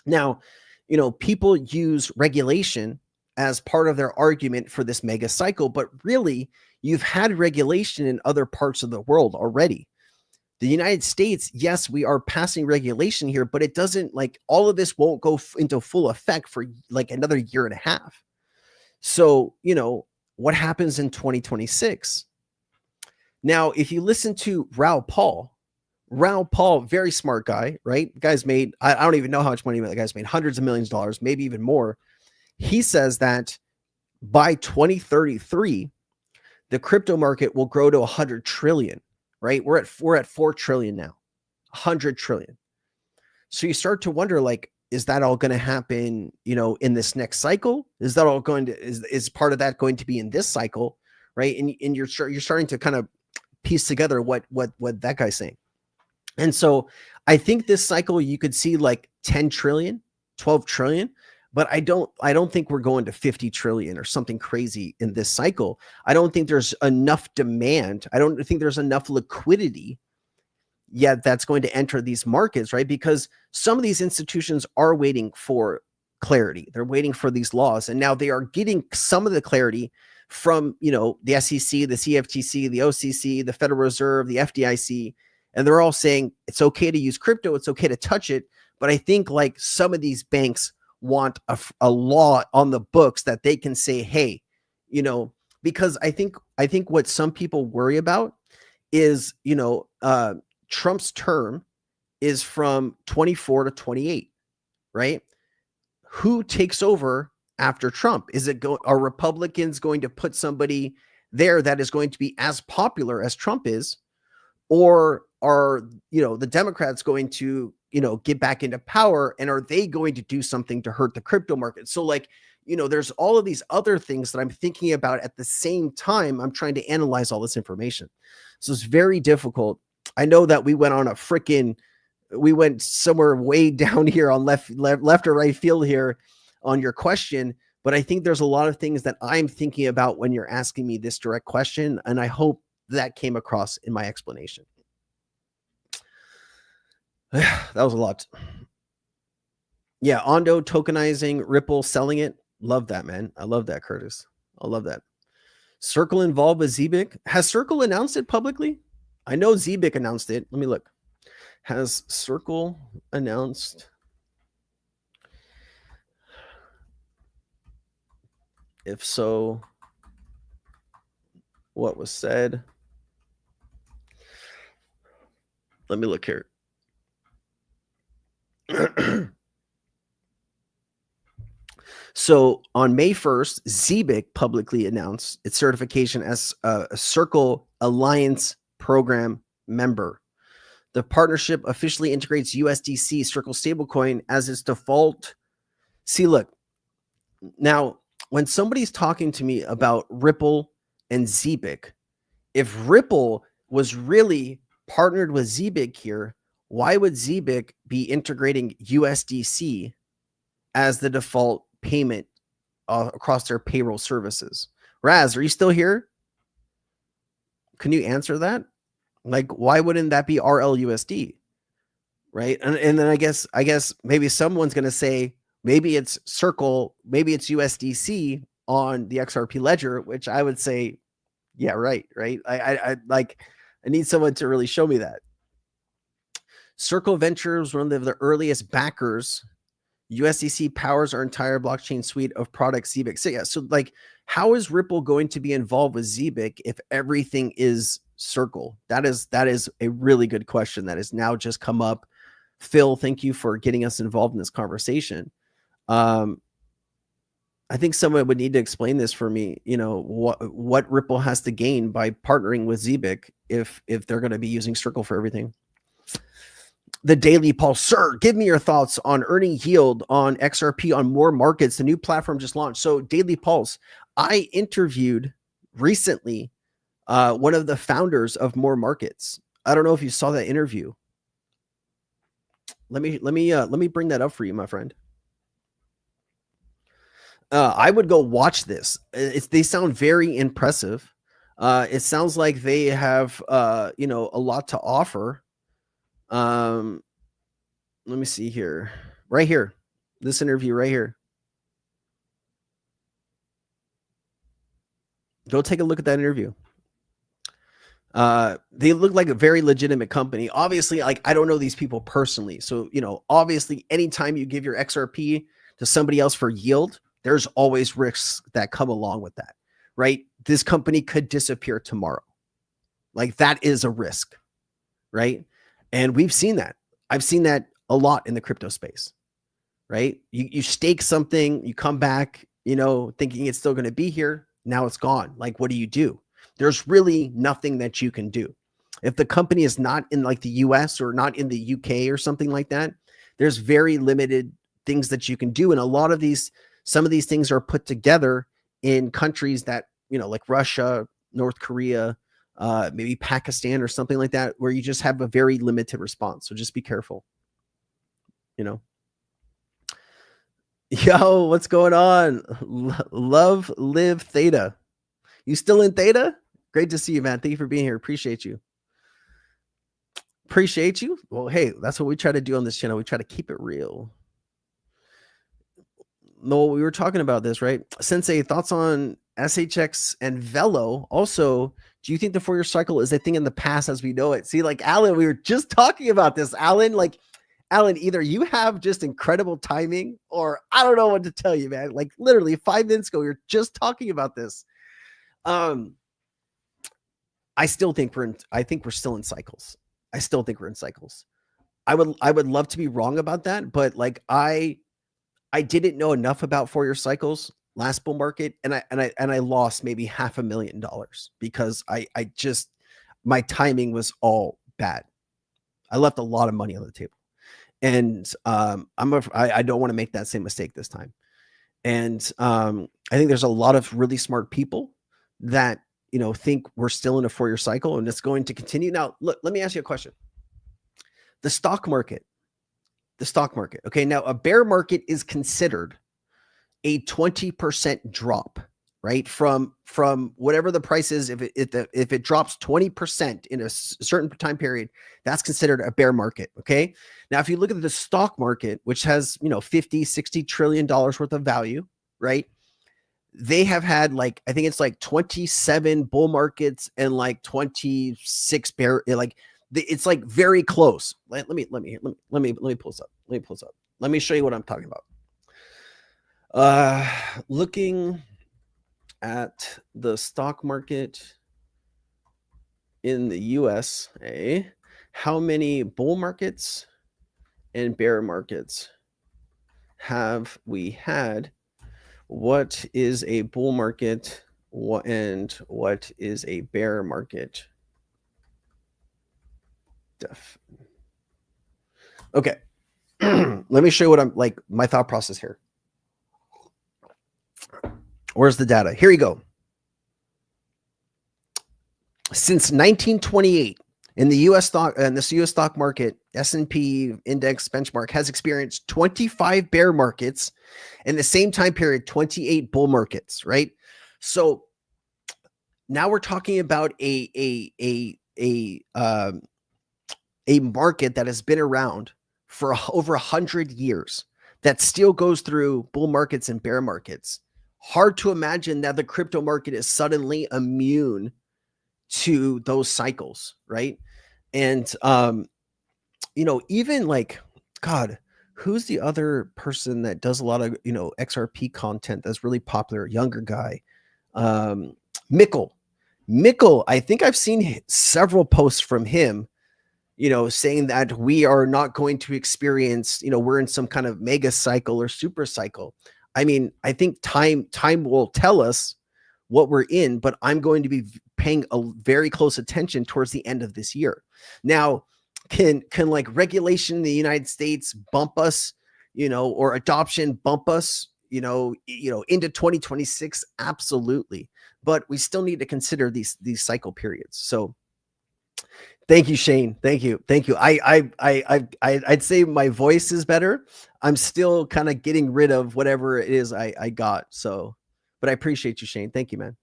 Now, you know, people use regulation as part of their argument for this mega cycle, but really, you've had regulation in other parts of the world already. The United States, yes, we are passing regulation here, but it doesn't, like, all of this won't go into full effect for like another year and a half. So, you know, what happens in 2026? Now, if you listen to Raoul Paul, very smart guy, right? The guy's made, I don't even know how much money the guy's made, hundreds of millions of dollars, maybe even more. He says that by 2033, the crypto market will grow to 100 trillion, right? We're at 4 trillion now, 100 trillion. So you start to wonder, like, is that all going to happen, you know, in this next cycle? Is that all going to, is part of that going to be in this cycle, right? And you're starting to kind of piece together what that guy's saying. And so I think this cycle you could see like 10 trillion, 12 trillion, but I don't think we're going to 50 trillion or something crazy in this cycle. I don't think there's enough demand. I don't think there's enough liquidity yet that's going to enter these markets, right? Because some of these institutions are waiting for clarity. They're waiting for these laws, and now they are getting some of the clarity from, the SEC, the CFTC, the OCC, the Federal Reserve, the FDIC, and they're all saying it's okay to use crypto, it's okay to touch it. But I think like some of these banks want a law on the books that they can say, hey, because I think what some people worry about is, Trump's term is from 24 to 28, right? Who takes over after Trump? Are Republicans going to put somebody there that is going to be as popular as Trump is? Or are, the Democrats going to, get back into power, and are they going to do something to hurt the crypto market? So like, there's all of these other things that I'm thinking about at the same time. I'm trying to analyze all this information. So it's very difficult. I know that we went somewhere way down here on left or right field here on your question, but I think there's a lot of things that I'm thinking about when you're asking me this direct question, and I hope that came across in my explanation. That was a lot. Yeah, Ondo tokenizing, Ripple selling it. Love that, man. I love that, Curtis. I love that. Circle involved with Zebec. Has Circle announced it publicly? I know Zebec announced it. Let me look. Has Circle announced? If so, what was said? Let me look here. So on May 1st, Zebec publicly announced its certification as a Circle Alliance program member. The partnership officially integrates USDC Circle stablecoin as its default. See, look, now when somebody's talking to me about Ripple and Zebec, if Ripple was really partnered with Zebec here, why would Zebec be integrating USDC as the default payment across their payroll services? Raz, are you still here? Can you answer that? Like, why wouldn't that be RLUSD? Right. And then I guess maybe someone's going to say, maybe it's Circle, maybe it's USDC on the XRP ledger, which I would say, yeah, right. I need someone to really show me that. Circle Ventures, one of the earliest backers. USDC powers our entire blockchain suite of products, Zebec. So yeah, so like, how is Ripple going to be involved with Zebec if everything is Circle? That is a really good question that has now just come up. Phil, thank you for getting us involved in this conversation. I think someone would need to explain this for me. What Ripple has to gain by partnering with Zebec if they're going to be using Circle for everything. The Daily Pulse, sir, give me your thoughts on earning yield on XRP on more markets. The new platform just launched. So Daily Pulse, I interviewed recently one of the founders of More Markets. I don't know if you saw that interview. Let me bring that up for you, my friend. I would go watch this. They sound very impressive. It sounds like they have a lot to offer. Let me see here. Right here. This interview right here. Go take a look at that interview. They look like a very legitimate company. Obviously, like, I don't know these people personally. So, obviously anytime you give your XRP to somebody else for yield, there's always risks that come along with that, right? This company could disappear tomorrow. Like, that is a risk, right? And we've seen that. I've seen that a lot in the crypto space, right? You stake something, you come back, thinking it's still going to be here. Now it's gone. Like, what do you do? There's really nothing that you can do. If the company is not in like the US or not in the UK or something like that, there's very limited things that you can do. And some of these things are put together in countries that, like Russia, North Korea, maybe Pakistan or something like that, where you just have a very limited response. So just be careful. You know. Yo, what's going on? Love, live Theta. You still in Theta? Great to see you, man. Thank you for being here. Appreciate you. Appreciate you. Well, hey, that's what we try to do on this channel. We try to keep it real. No, we were talking about this, right? Sensei, thoughts on SHX and Velo? Also, do you think the 4-year cycle is a thing in the past as we know it? See, like Alan, we were just talking about this. Alan, either you have just incredible timing or I don't know what to tell you, man. Like literally 5 minutes ago, we were just talking about this. I still think we're still in cycles. I still think we're in cycles. I would love to be wrong about that, but like I didn't know enough about 4-year cycles last bull market, and I lost maybe $500,000 because I just my timing was all bad. I left a lot of money on the table, and I don't want to make that same mistake this time. And I think there's a lot of really smart people that think we're still in a 4-year cycle and it's going to continue. Now, look, let me ask you a question. The stock market. Okay. Now a bear market is considered a 20% drop, right? From whatever the price is. If it drops 20% in a certain time period, that's considered a bear market. Okay. Now, if you look at the stock market, which has, $50-60 trillion worth of value, right? They have had I think it's 27 bull markets and 26 bear, it's very close. Let me pull this up. Let me pull this up. Let me show you what I'm talking about. Looking at the stock market in the US, how many bull markets and bear markets have we had? What is a bull market and what is a bear market? Okay. Let me show you what I'm my thought process here. Where's the data? Here you go. Since 1928, in the U.S. stock and this U.S. stock market, S&P index benchmark has experienced 25 bear markets, in the same time period, 28 bull markets. Right. So now we're talking about a market that has been around for over 100 years that still goes through bull markets and bear markets. Hard to imagine that the crypto market is suddenly immune to those cycles, right? And even God, who's the other person that does a lot of XRP content that's really popular? Younger guy, Mickle. I think I've seen several posts from him, saying that we are not going to experience, we're in some kind of mega cycle or super cycle. I mean, I think time will tell us what we're in, but I'm going to be paying a very close attention towards the end of this year. Now, can regulation in the United States bump us, or adoption bump us, into 2026? Absolutely. But we still need to consider these cycle periods. So thank you, Shane. Thank you. I'd say my voice is better. I'm still kind of getting rid of whatever it is I got. So, but I appreciate you, Shane. Thank you, man.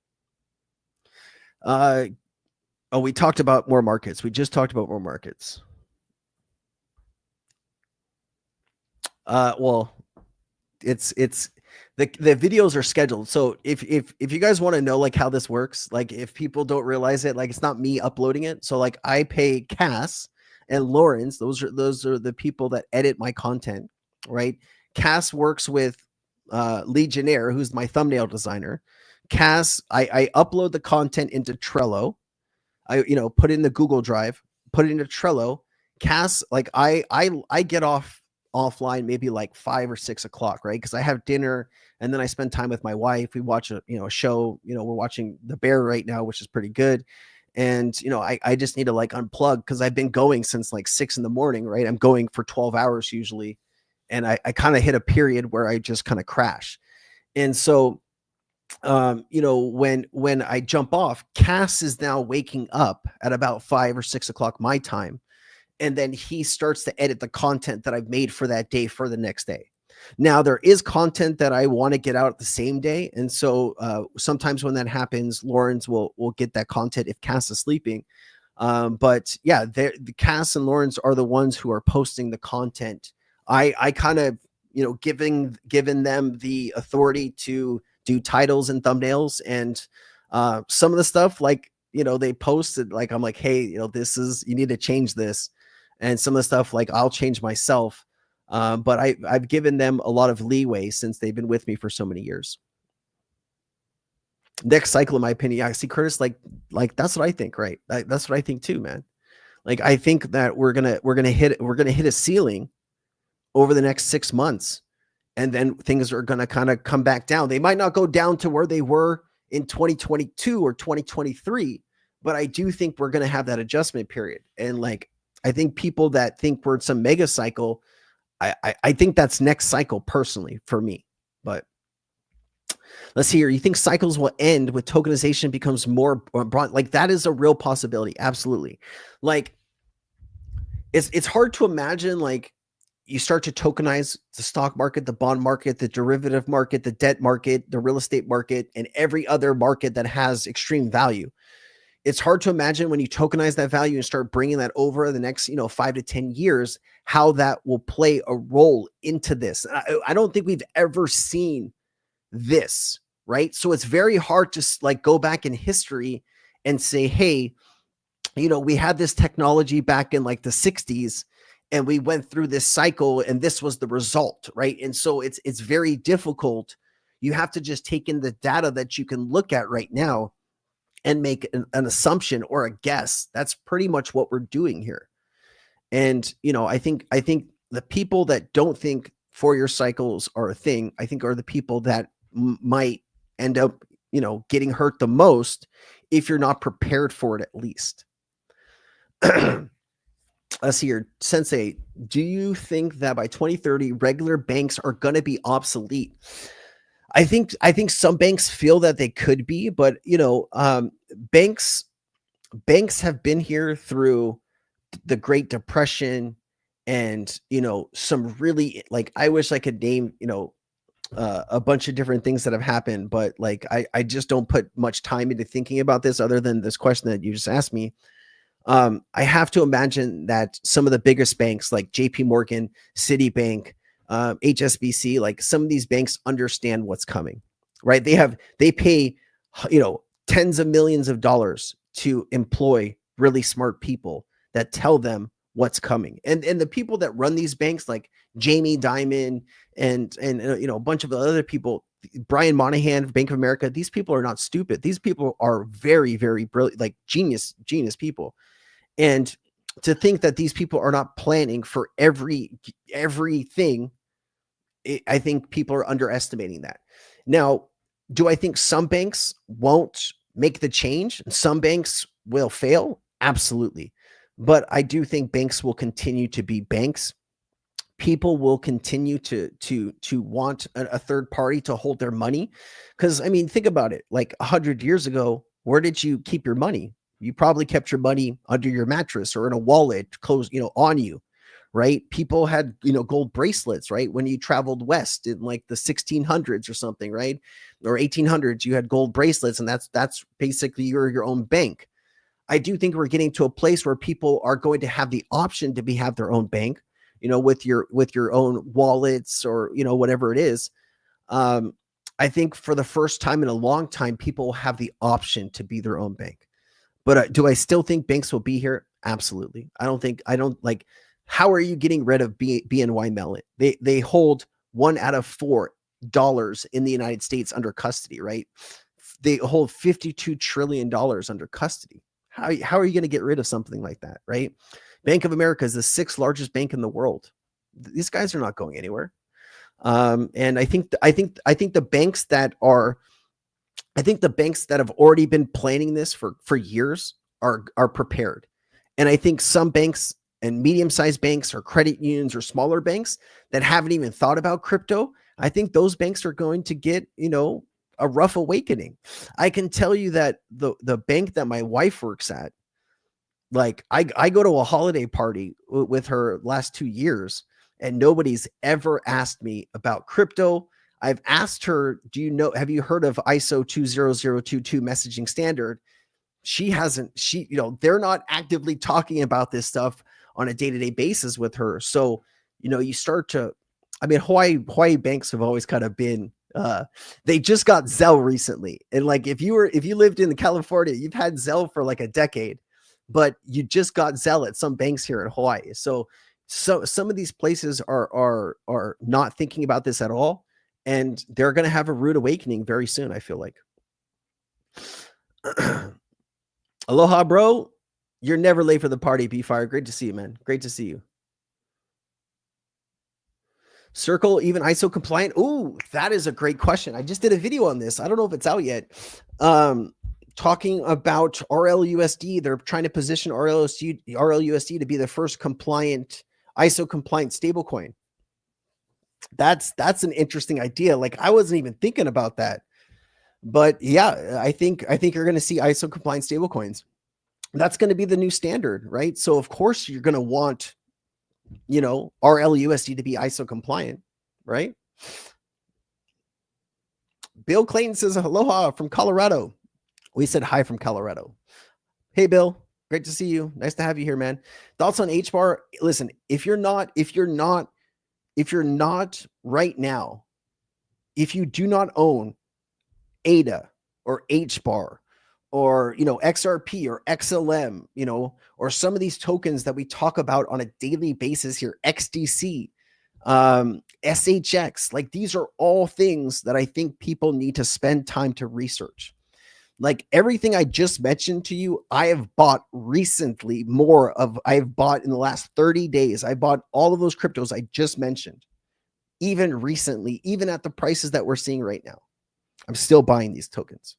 We talked about more markets. We just talked about more markets. Well, it's the videos are scheduled. So if you guys want to know how this works, if people don't realize it, it's not me uploading it. So I pay Cass and Lawrence. Those are the people that edit my content, right? Cass works with Legionnaire, who's my thumbnail designer. Cass, I upload the content into Trello. I put it in the Google Drive, put it into Trello. Cass, I get offline maybe 5 or 6 o'clock, right? Because I have dinner and then I spend time with my wife. We watch a show. We're watching The Bear right now, which is pretty good. And I just need to unplug because I've been going since 6 in the morning, right? I'm going for 12 hours usually, and I kind of hit a period where I just kind of crash. And so you know, when I jump off, Cass is now waking up at about 5 or 6 o'clock my time, and then he starts to edit the content that I've made for that day for the next day. Now there is content that I want to get out the same day, and so sometimes when that happens, Lawrence will get that content if Cass is sleeping. But yeah, the Cass and Lawrence are the ones who are posting the content. I kind of, you know, given them the authority to do titles and thumbnails, and some of the stuff, like, you know, they posted, like, I'm like, hey, you know, this is, you need to change this, and some of the stuff, like, I'll change myself. But I've given them a lot of leeway since they've been with me for so many years. Next cycle, in my opinion, I see Curtis, like that's what I think, right? That's what I think too, man. Like, I think that we're gonna hit a ceiling over the next 6 months, and then things are gonna kind of come back down. They might not go down to where they were in 2022 or 2023, but I do think we're gonna have that adjustment period. And like, I think people that think we're in some mega cycle, I think that's next cycle personally for me. But let's see here. You think cycles will end with tokenization becomes more broad? Like, that is a real possibility. Absolutely. Like, it's hard to imagine, like, you start to tokenize the stock market, the bond market, the derivative market, the debt market, the real estate market, and every other market that has extreme value. It's hard to imagine when you tokenize that value and start bringing that over the next, you know, 5 to 10 years, how that will play a role into this. I don't think we've ever seen this, right? So it's very hard to like go back in history and say, hey, you know, we had this technology back in like the 60s, and we went through this cycle, and this was the result, right? And so it's very difficult. You have to just take in the data that you can look at right now and make an assumption or a guess. That's pretty much what we're doing here. And, you know, I think the people that don't think 4-year cycles are a thing, I think are the people that might end up, you know, getting hurt the most if you're not prepared for it, at least. Let's see here. Sensei, do you think that by 2030 regular banks are going to be obsolete? I think some banks feel that they could be, but, you know, banks have been here through the Great Depression, and, you know, some really, like, I wish I could name, you know, a bunch of different things that have happened, but like, I just don't put much time into thinking about this other than this question that you just asked me. I have to imagine that some of the biggest banks like JP Morgan, Citibank, HSBC, like some of these banks understand what's coming, right? They pay, you know, tens of millions of dollars to employ really smart people that tell them what's coming. And the people that run these banks, like Jamie Dimon and you know, a bunch of other people, Brian Monahan, Bank of America, these people are not stupid. These people are very, very brilliant, like genius people. And to think that these people are not planning for everything, I think people are underestimating that. Now, do I think some banks won't make the change? Some banks will fail? Absolutely. But I do think banks will continue to be banks. People will continue to want a third party to hold their money. Because, I mean, think about it. Like 100 years ago, where did you keep your money? You probably kept your money under your mattress or in a wallet closed, you know, on you, right? People had, you know, gold bracelets, right? When you traveled west in like the 1600s or something, right? Or 1800s, you had gold bracelets, and that's basically your own bank. I do think we're getting to a place where people are going to have the option to have their own bank, you know, with your own wallets or, you know, whatever it is. I think for the first time in a long time, people have the option to be their own bank. But do I still think banks will be here? Absolutely. I don't like, how are you getting rid of BNY Mellon? They hold $1 out of $4 in the United States under custody, right? They hold $52 trillion under custody. How are you going to get rid of something like that, right? Bank of America is the 6th largest bank in the world. These guys are not going anywhere. And I think the banks that have already been planning this for years are prepared. And I think some banks and medium-sized banks or credit unions or smaller banks that haven't even thought about crypto, I think those banks are going to get, you know, a rough awakening. I can tell you that the bank that my wife works at, like I go to a holiday party with her last 2 years, and nobody's ever asked me about crypto. I've asked her, have you heard of ISO 20022 messaging standard? She hasn't, they're not actively talking about this stuff on a day-to-day basis with her. So, you start to, I mean, Hawaii banks have always kind of been, they just got Zelle recently. And like, if you lived in California, you've had Zelle for like a decade, but you just got Zelle at some banks here in Hawaii. So some of these places are not thinking about this at all. And they're going to have a rude awakening very soon, I feel like. Aloha, bro. You're never late for the party, B-Fire. Great to see you, man. Great to see you. Circle even ISO compliant? Ooh, that is a great question. I just did a video on this. I don't know if it's out yet. Talking about RLUSD. They're trying to position RLUSD to be the first compliant, ISO compliant stablecoin. That's an interesting idea. Like, I wasn't even thinking about that. But yeah, I think you're going to see ISO compliant stablecoins. That's going to be the new standard, right? So of course you're going to want, RLUSD to be ISO compliant, right? Bill Clayton says aloha from Colorado. We said hi from Colorado. Hey, Bill, great to see you. Nice to have you here, man. Thoughts on HBAR? Listen, if you're not right now, if you do not own ADA or HBAR or, XRP or XLM, or some of these tokens that we talk about on a daily basis here, XDC, SHX, like these are all things that I think people need to spend time to research. Like everything I just mentioned to you, I have bought recently I've bought in the last 30 days. I bought all of those cryptos I just mentioned, even recently, even at the prices that we're seeing right now. I'm still buying these tokens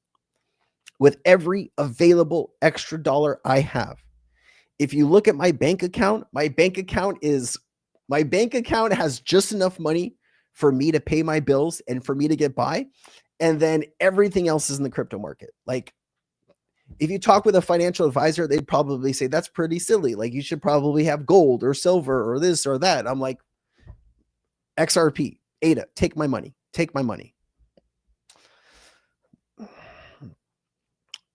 with every available extra dollar I have. If you look at my bank account, my bank account has just enough money for me to pay my bills and for me to get by. And then everything else is in the crypto market. Like if you talk with a financial advisor, they'd probably say that's pretty silly. Like you should probably have gold or silver or this or that. I'm like, XRP, ADA, take my money. Take my money.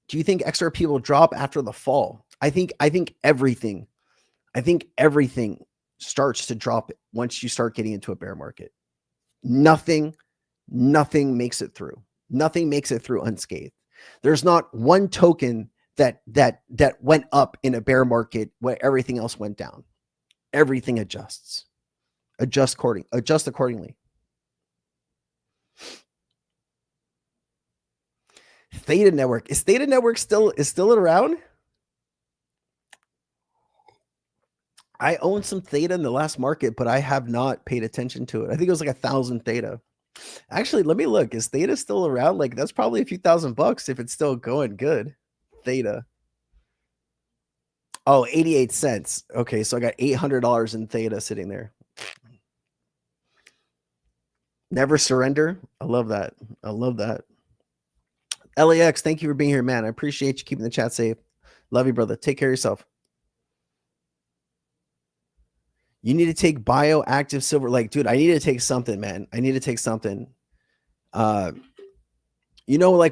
Do you think XRP will drop after the fall? I think everything starts to drop once you start getting into a bear market. Nothing makes it through. Nothing makes it through unscathed. There's not one token that went up in a bear market where everything else went down. Everything adjusts. Adjust accordingly. Theta Network. Is Theta Network still around? I owned some Theta in the last market, but I have not paid attention to it. I think it was like 1,000 Theta. Actually, let me look. Is Theta still around? Like that's probably a few $1,000 if it's still going good. Theta. Oh, 88 cents. Okay, so I got $800 in Theta sitting there. Never surrender. I love that. I love that. LAX, thank you for being here, man. I appreciate you keeping the chat safe. Love you, brother. Take care of yourself. You need to take bioactive silver. Like, dude, I need to take something, man. I need to take something. Like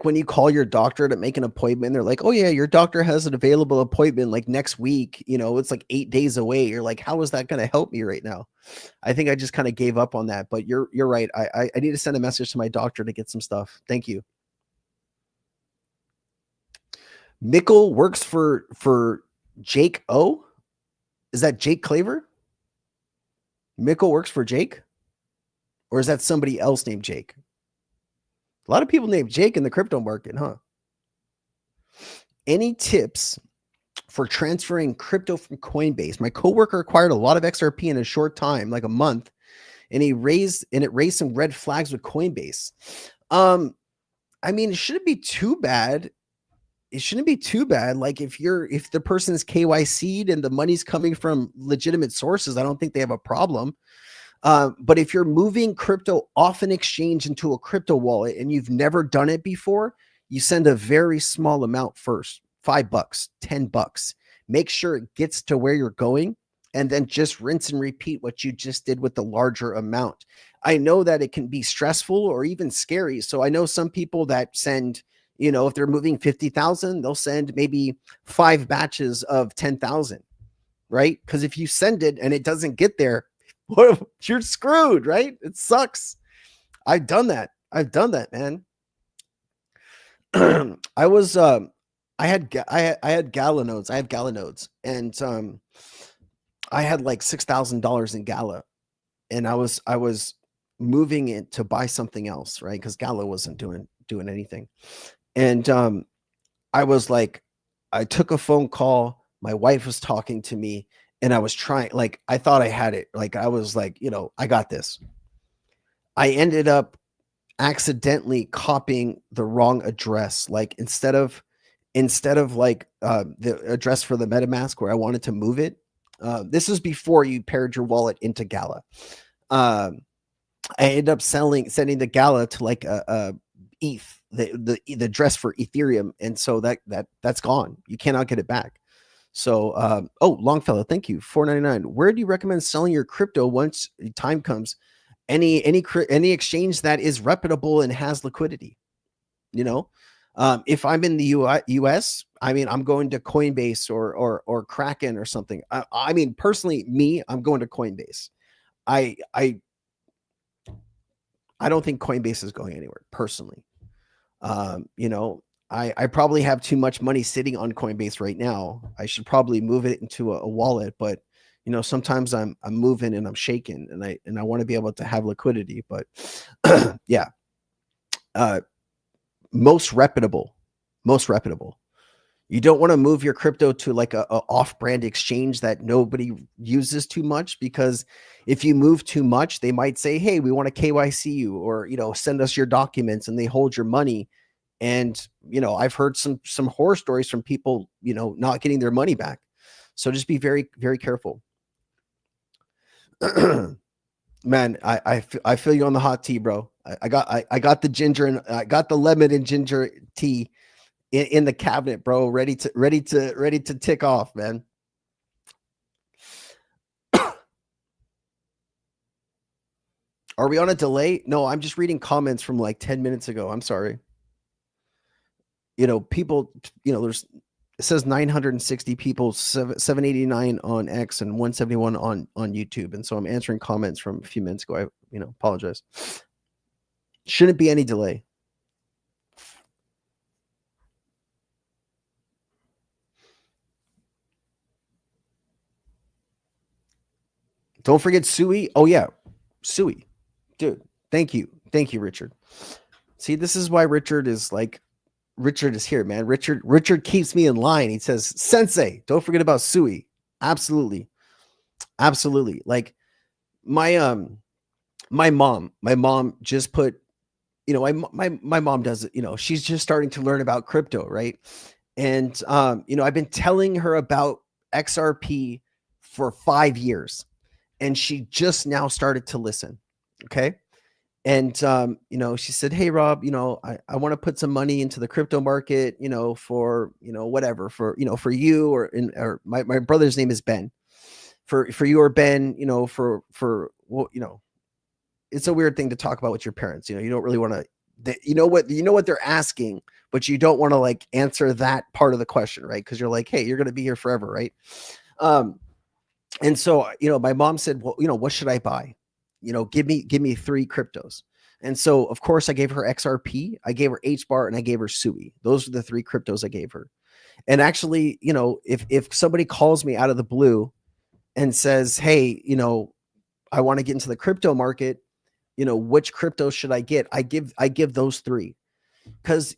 when you call your doctor to make an appointment, they're like, oh yeah, your doctor has an available appointment like next week. It's like 8 days away. You're like, how is that going to help me right now? I think I just kind of gave up on that, but you're right. I need to send a message to my doctor to get some stuff. Thank you. Mickle works for Jake O. Is that Jake Claver? Mickle works for Jake? Or is that somebody else named Jake? A lot of people named Jake in the crypto market, huh? Any tips for transferring crypto from Coinbase? My coworker acquired a lot of XRP in a short time, like a month, and it raised some red flags with Coinbase. I mean, it shouldn't be too bad. It shouldn't be too bad. Like if the person's KYC'd and the money's coming from legitimate sources, I don't think they have a problem. But if you're moving crypto off an exchange into a crypto wallet and you've never done it before, you send a very small amount first, $5, $10. Make sure it gets to where you're going, and then just rinse and repeat what you just did with the larger amount. I know that it can be stressful or even scary. So I know some people that send, if they're moving 50,000, they'll send maybe 5 batches of 10,000, right? Because if you send it and it doesn't get there, you're screwed, right? It sucks. I've done that, man. I had Gala nodes. I have Gala nodes, and I had like $6,000 in Gala, and I was moving it to buy something else, right? Because Gala wasn't doing anything, and I was like, I took a phone call. My wife was talking to me, and I was trying, like, I thought I had it. Like, I was like, I got this. I ended up accidentally copying the wrong address. Like, instead of like the address for the MetaMask where I wanted to move it. This is before you paired your wallet into Gala. I ended up sending the Gala to like a ETH, the address for Ethereum, and so that's gone. You cannot get it back. So, Longfellow, thank you. $4.99. Where do you recommend selling your crypto once time comes? Any exchange that is reputable and has liquidity. If I'm in the US, I mean, I'm going to Coinbase or Kraken or something. I mean, personally, I'm going to Coinbase. I don't think Coinbase is going anywhere personally. I probably have too much money sitting on Coinbase right now. I should probably move it into a wallet, but sometimes I'm moving and I'm shaking, and I want to be able to have liquidity, but yeah. Most reputable. You don't want to move your crypto to like a off-brand exchange that nobody uses too much, because if you move too much, they might say, hey, we want to KYC you, or send us your documents, and they hold your money. And I've heard some horror stories from people not getting their money back. So just be very, very careful. Man, I feel you on the hot tea, bro. I got the ginger, and I got the lemon and ginger tea in the cabinet, bro, ready to tick off, man. Are we on a delay? No, I'm just reading comments from like 10 minutes ago. I'm sorry. People, it says 960 people, 789 on X and 171 on YouTube. And so I'm answering comments from a few minutes ago. I, apologize. Shouldn't be any delay. Don't forget Sui. Oh yeah. Sui, dude. Thank you, Richard. See, this is why Richard is here, man. Richard keeps me in line. He says, Sensei, don't forget about Sui. Absolutely. Like my mom just put, my mom does it, she's just starting to learn about crypto, right? And I've been telling her about XRP for 5 years, and she just now started to listen. Okay. And, she said, hey, Rob, I want to put some money into the crypto market, for, whatever, for you, or my brother's name is Ben, for you or Ben, for, well, it's a weird thing to talk about with your parents. You don't really want to, what they're asking, but you don't want to like answer that part of the question, right? Because you're like, hey, you're going to be here forever, right? And so, my mom said, well, what should I buy? Give me 3 cryptos. And so, of course, I gave her XRP, I gave her HBAR, and I gave her Sui. Those are the 3 cryptos I gave her. And actually, if somebody calls me out of the blue and says, hey, I want to get into the crypto market, which crypto should I get? I give those 3. Because,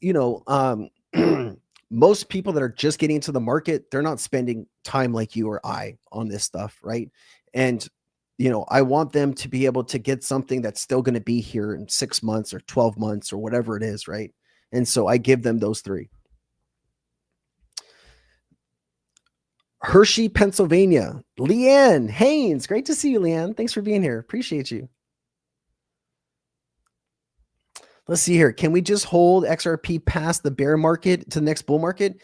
most people that are just getting into the market, they're not spending time like you or I on this stuff, right? And I want them to be able to get something that's still going to be here in 6 months or 12 months or whatever it is, right? And so I give them those 3. Hershey, Pennsylvania. Leanne Haynes. Great to see you, Leanne. Thanks for being here. Appreciate you. Let's see here. Can we just hold XRP past the bear market to the next bull market?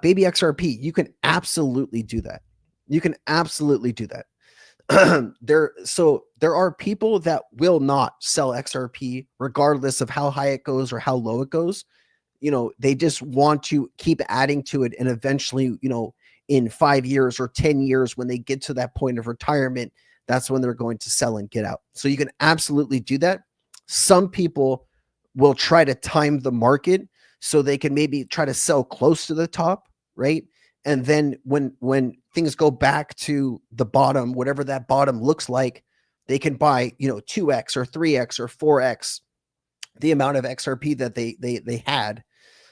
Baby XRP, you can absolutely do that. You can absolutely do that. There are people that will not sell XRP regardless of how high it goes or how low it goes. You know, they just want to keep adding to it, and eventually, you know, in 5 years or 10 years, when they get to that point of retirement, that's when they're going to sell and get out. So you can absolutely do that. Some people will try to time the market so they can maybe try to sell close to the top, right? And then when things go back to the bottom, whatever that bottom looks like, they can buy, you know, 2x or 3x or 4x the amount of XRP that they had.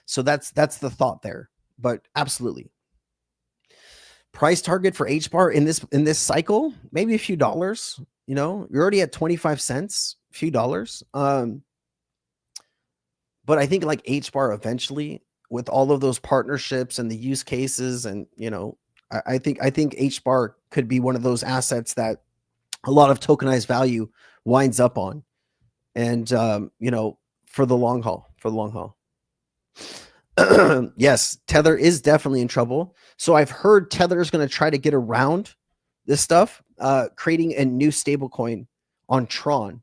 So that's the thought there. But absolutely. Price target for HBAR in this cycle, maybe a few dollars. You know, you're already at 25 cents, a few dollars. But I think like HBAR eventually, with all of those partnerships and the use cases, and you know, I think HBAR could be one of those assets that a lot of tokenized value winds up on, and you know, for the long haul. Yes, Tether is definitely in trouble. So I've heard Tether is going to try to get around this stuff, creating a new stablecoin on Tron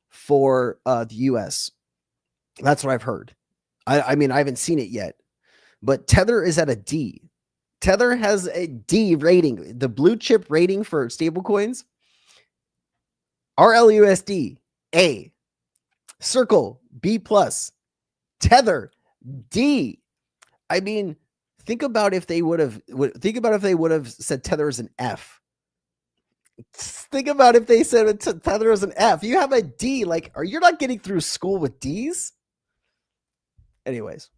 for the US. That's what I've heard. I mean, I haven't seen it yet, but Tether is at a D. Tether has a D rating. The blue chip rating for stablecoins: RLUSD A, Circle B plus, Tether D. I mean, think about if they would have said Tether is an F. Think about if they said Tether is an F. You have a D. Like, you're not getting through school with D's. Anyways.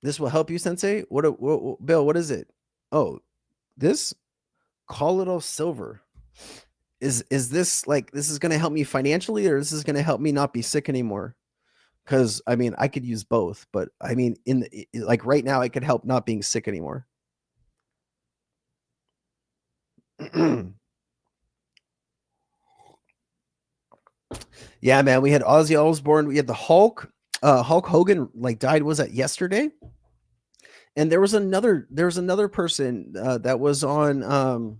This will help you, Sensei. What Bill, what is it? Oh, this Colloidal silver. Is this like, this is going to help me financially, or this is going to help me not be sick anymore? Because I mean, I could use both, but I mean, like right now, I could help not being sick anymore. Yeah, man, we had Ozzy Osbourne, we had the Hulk. Hulk Hogan like died, was that yesterday? And there was another person that was on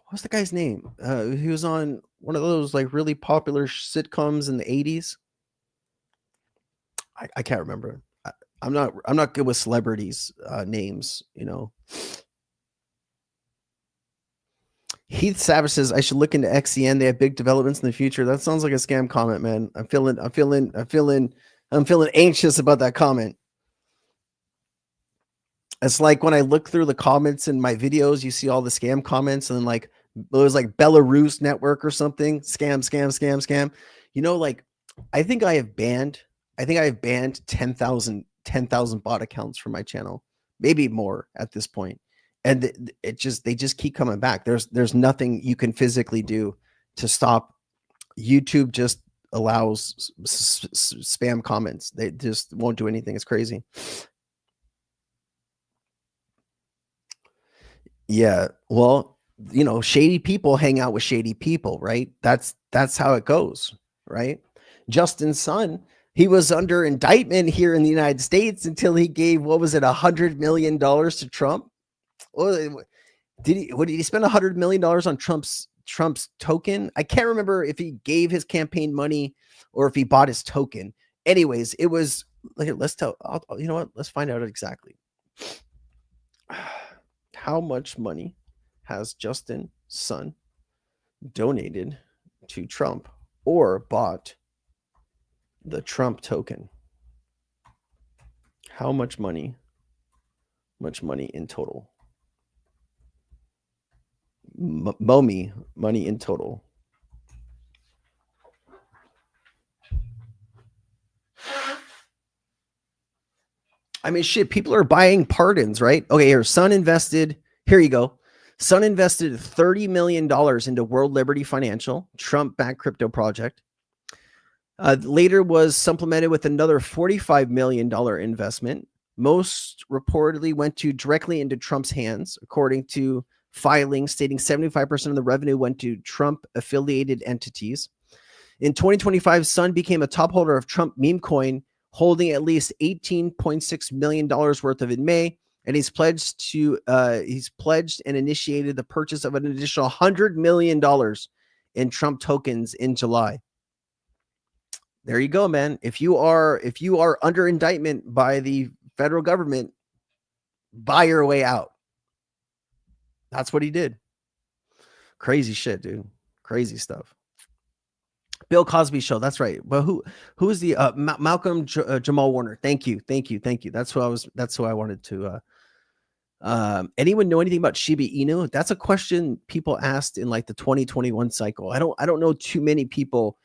what's the guy's name? He was on one of those like really popular sitcoms in the 80s. I can't remember. I'm not good with celebrities names, you know. Heath Savage says I should look into XCN. They have big developments in the future. That sounds like a scam comment, man. I'm feeling anxious about that comment. It's like when I look through the comments in my videos, you see all the scam comments, and then like it was like Belarus network or something. Scam. You know, like I think I have banned 10,000 bot accounts from my channel, maybe more at this point. And they just keep coming back. There's nothing you can physically do to stop. YouTube just allows spam comments. They just won't do anything. It's crazy. Yeah. Well, you know, shady people hang out with shady people, right? That's how it goes, right? Justin Sun, he was under indictment here in the United States until he gave, what was it, $100 million to Trump? Well, did he spend $100 million on Trump's token? I can't remember if he gave his campaign money or if he bought his token. Anyways, it was like, you know what? Let's find out exactly. How much money has Justin Sun donated to Trump or bought the Trump token? How much money? Much money in total. Money in total. I mean, shit, people are buying pardons, right? Okay, here, Sun invested, here you go. Sun invested $30 million into World Liberty Financial, Trump-backed crypto project. Later was supplemented with another $45 million investment. Most reportedly went directly into Trump's hands, according to filings stating 75% of the revenue went to Trump-affiliated entities. In 2025, Sun became a top holder of Trump meme coin, holding at least $18.6 million worth of it in May, and he's pledged and initiated the purchase of an additional $100 million in Trump tokens in July. There you go, man. If you are under indictment by the federal government, buy your way out. That's what he did. Crazy shit, dude. Crazy stuff. Bill Cosby show. That's right. But who is the Malcolm Jamal Warner? Thank you. That's who I wanted to. Anyone know anything about Shiba Inu? That's a question people asked in like the 2021 cycle. I don't know too many people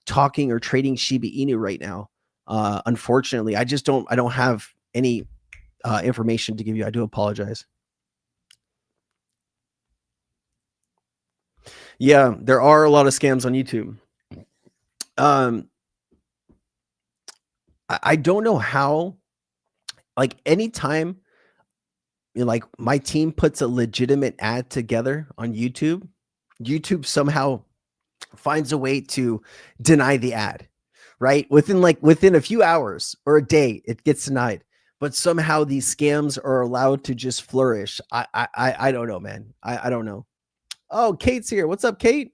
talking or trading Shiba Inu right now. Unfortunately, I don't have any information to give you. I do apologize. Yeah, there are a lot of scams on YouTube. I don't know how, like anytime like my team puts a legitimate ad together on YouTube somehow finds a way to deny the ad, right? Within a few hours or a day, it gets denied. But somehow these scams are allowed to just flourish. I don't know, man. I don't know. Oh, Kate's here. What's up, Kate?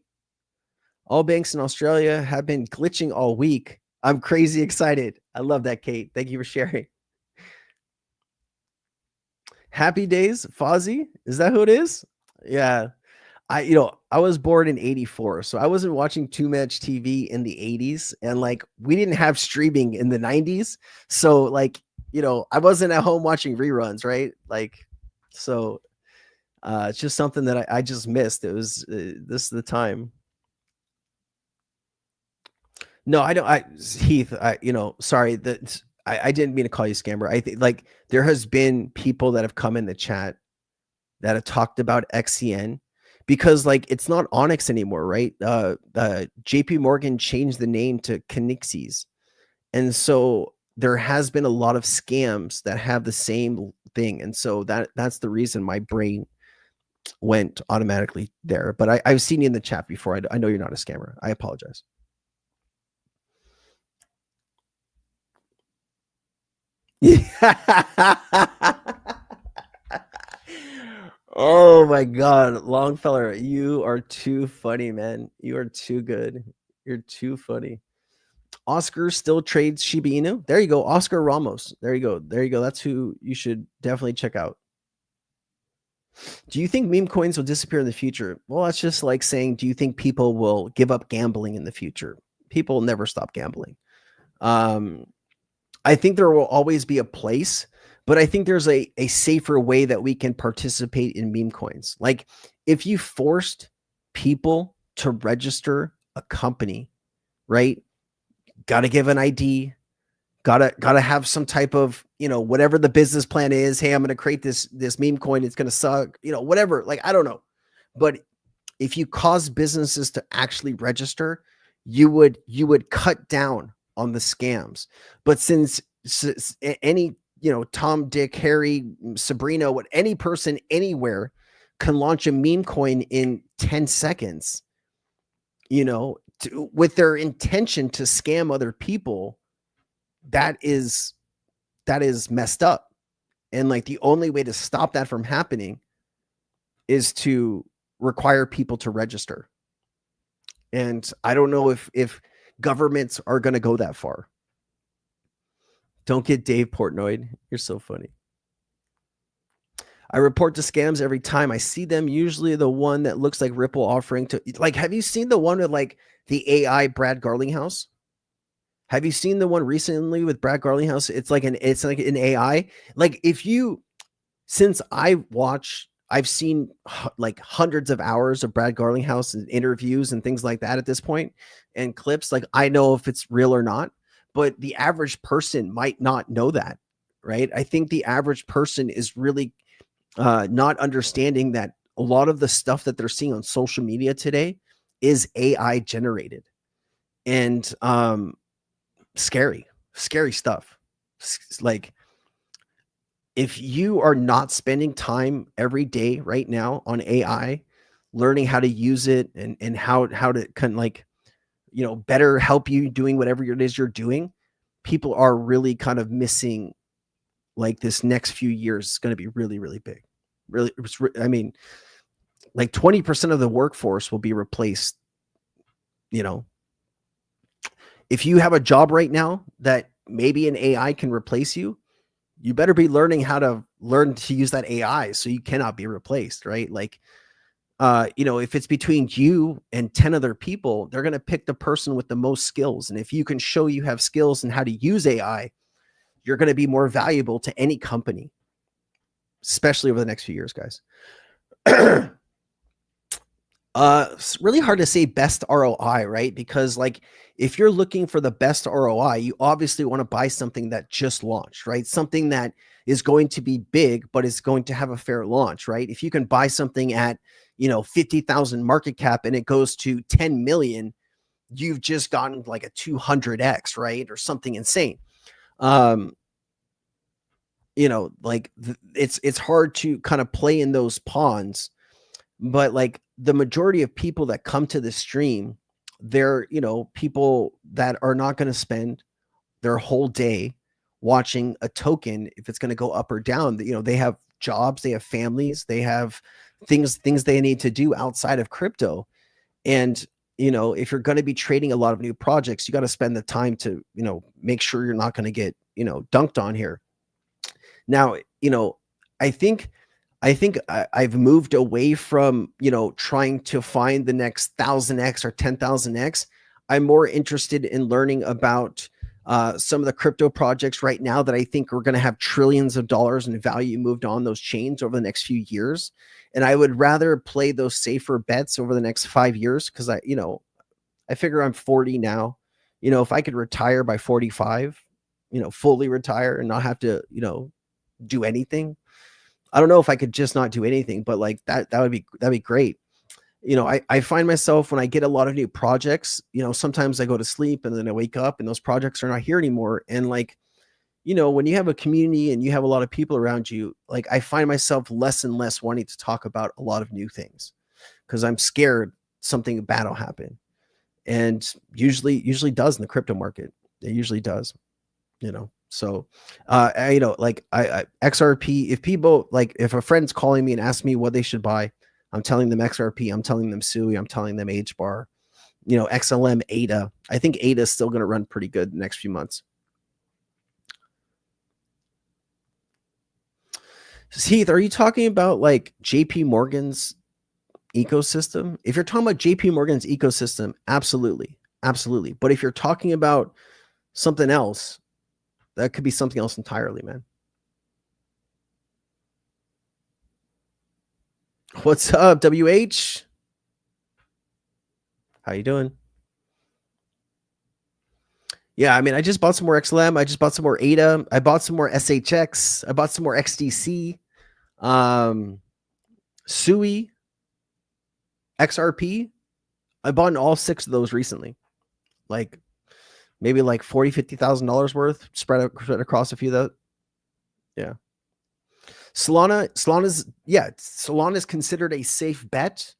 All banks in Australia have been glitching all week. I'm crazy excited. I love that, Kate. Thank you for sharing. Happy Days, Fozzie. Is that who it is? Yeah. I was born in 84, so I wasn't watching too much TV in the 80s, and like we didn't have streaming in the 90s. So like, I wasn't at home watching reruns, right? Like, so it's just something that I just missed. It was this is the time. No, I don't. Heath, sorry that I didn't mean to call you scammer. I think like there has been people that have come in the chat that have talked about XCN because like it's not Onyx anymore, right? JP Morgan changed the name to Knixies. And so there has been a lot of scams that have the same thing. And so that's the reason my brain went automatically there. But I've seen you in the chat before. I know you're not a scammer. I apologize. Oh my God, Longfellow, you are too funny, man. You are too good. You're too funny. Oscar still trades Shiba Inu. There you go, Oscar Ramos. There you go. That's who you should definitely check out. Do you think meme coins will disappear in the future? Well, that's just like saying, do you think people will give up gambling in the future? People never stop gambling. I think there will always be a place, but I think there's a safer way that we can participate in meme coins. Like if you forced people to register a company, right? Got to give an ID, got to have some type of, whatever the business plan is. Hey, I'm going to create this meme coin. It's going to suck, whatever. Like, I don't know. But if you cause businesses to actually register, you would cut down on the scams. But since any, Tom, Dick, Harry, Sabrina, any person anywhere can launch a meme coin in 10 seconds, with their intention to scam other people, that is messed up. And like the only way to stop that from happening is to require people to register. And I don't know if governments are going to go that far. Don't get Dave Portnoy. You're so funny. I report to scams every time I see them. Usually the one that looks like Ripple offering to, like, have you seen the one with like the AI Brad Garlinghouse? Have you seen the one recently with Brad Garlinghouse? It's like an AI. Like since I've seen like hundreds of hours of Brad Garlinghouse and interviews and things like that at this point and clips. Like I know if it's real or not, but the average person might not know that, right? I think the average person is really not understanding that a lot of the stuff that they're seeing on social media today is AI generated. And scary stuff. Like, if you are not spending time every day right now on AI, learning how to use it and how to kind of like, better help you doing whatever it is you're doing, people are really kind of missing, like, this next few years is going to be really, really big. Really, I mean, like 20% of the workforce will be replaced. If you have a job right now that maybe an AI can replace you, you better be learning how to use that AI so you cannot be replaced, right? Like, if it's between you and 10 other people, they're going to pick the person with the most skills. And if you can show you have skills and how to use AI, you're going to be more valuable to any company, especially over the next few years, guys. It's really hard to say best ROI, right? Because, like, if you're looking for the best ROI, you obviously want to buy something that just launched, right? Something that is going to be big, but is going to have a fair launch, right? If you can buy something at, 50,000 market cap and it goes to 10 million, you've just gotten like a 200x, right? Or something insane. It's hard to kind of play in those ponds, but like the majority of people that come to the stream, they're, people that are not going to spend their whole day watching a token if it's going to go up or down. They have jobs, they have families, they have things they need to do outside of crypto. And, if you're going to be trading a lot of new projects, you got to spend the time to, make sure you're not going to get, dunked on here. Now, I think I've moved away from, trying to find the next 1000x or 10,000x. I'm more interested in learning about some of the crypto projects right now that I think are going to have trillions of dollars in value moved on those chains over the next few years. And I would rather play those safer bets over the next 5 years, because I figure I'm 40 now. If I could retire by 45, fully retire and not have to, do anything. I don't know if I could just not do anything, but like that'd be great. I find myself, when I get a lot of new projects, sometimes I go to sleep and then I wake up and those projects are not here anymore. And like, when you have a community and you have a lot of people around you, like, I find myself less and less wanting to talk about a lot of new things because I'm scared something bad will happen. And usually does in the crypto market. It usually does, So, like I XRP, if a friend's calling me and asks me what they should buy, I'm telling them XRP, I'm telling them SUI, I'm telling them HBAR, XLM, ADA. I think ADA is still going to run pretty good the next few months. Heath, are you talking about like JP Morgan's ecosystem? If you're talking about JP Morgan's ecosystem, absolutely. But if you're talking about something else, that could be something else entirely, man. What's up, WH? How you doing? Yeah, I mean, I just bought some more XLM. I just bought some more ADA. I bought some more SHX. I bought some more XDC. SUI, XRP. I bought all 6 of those recently. Like, maybe like $40,000, $50,000 worth spread across a few of those. Yeah. Solana is considered a safe bet.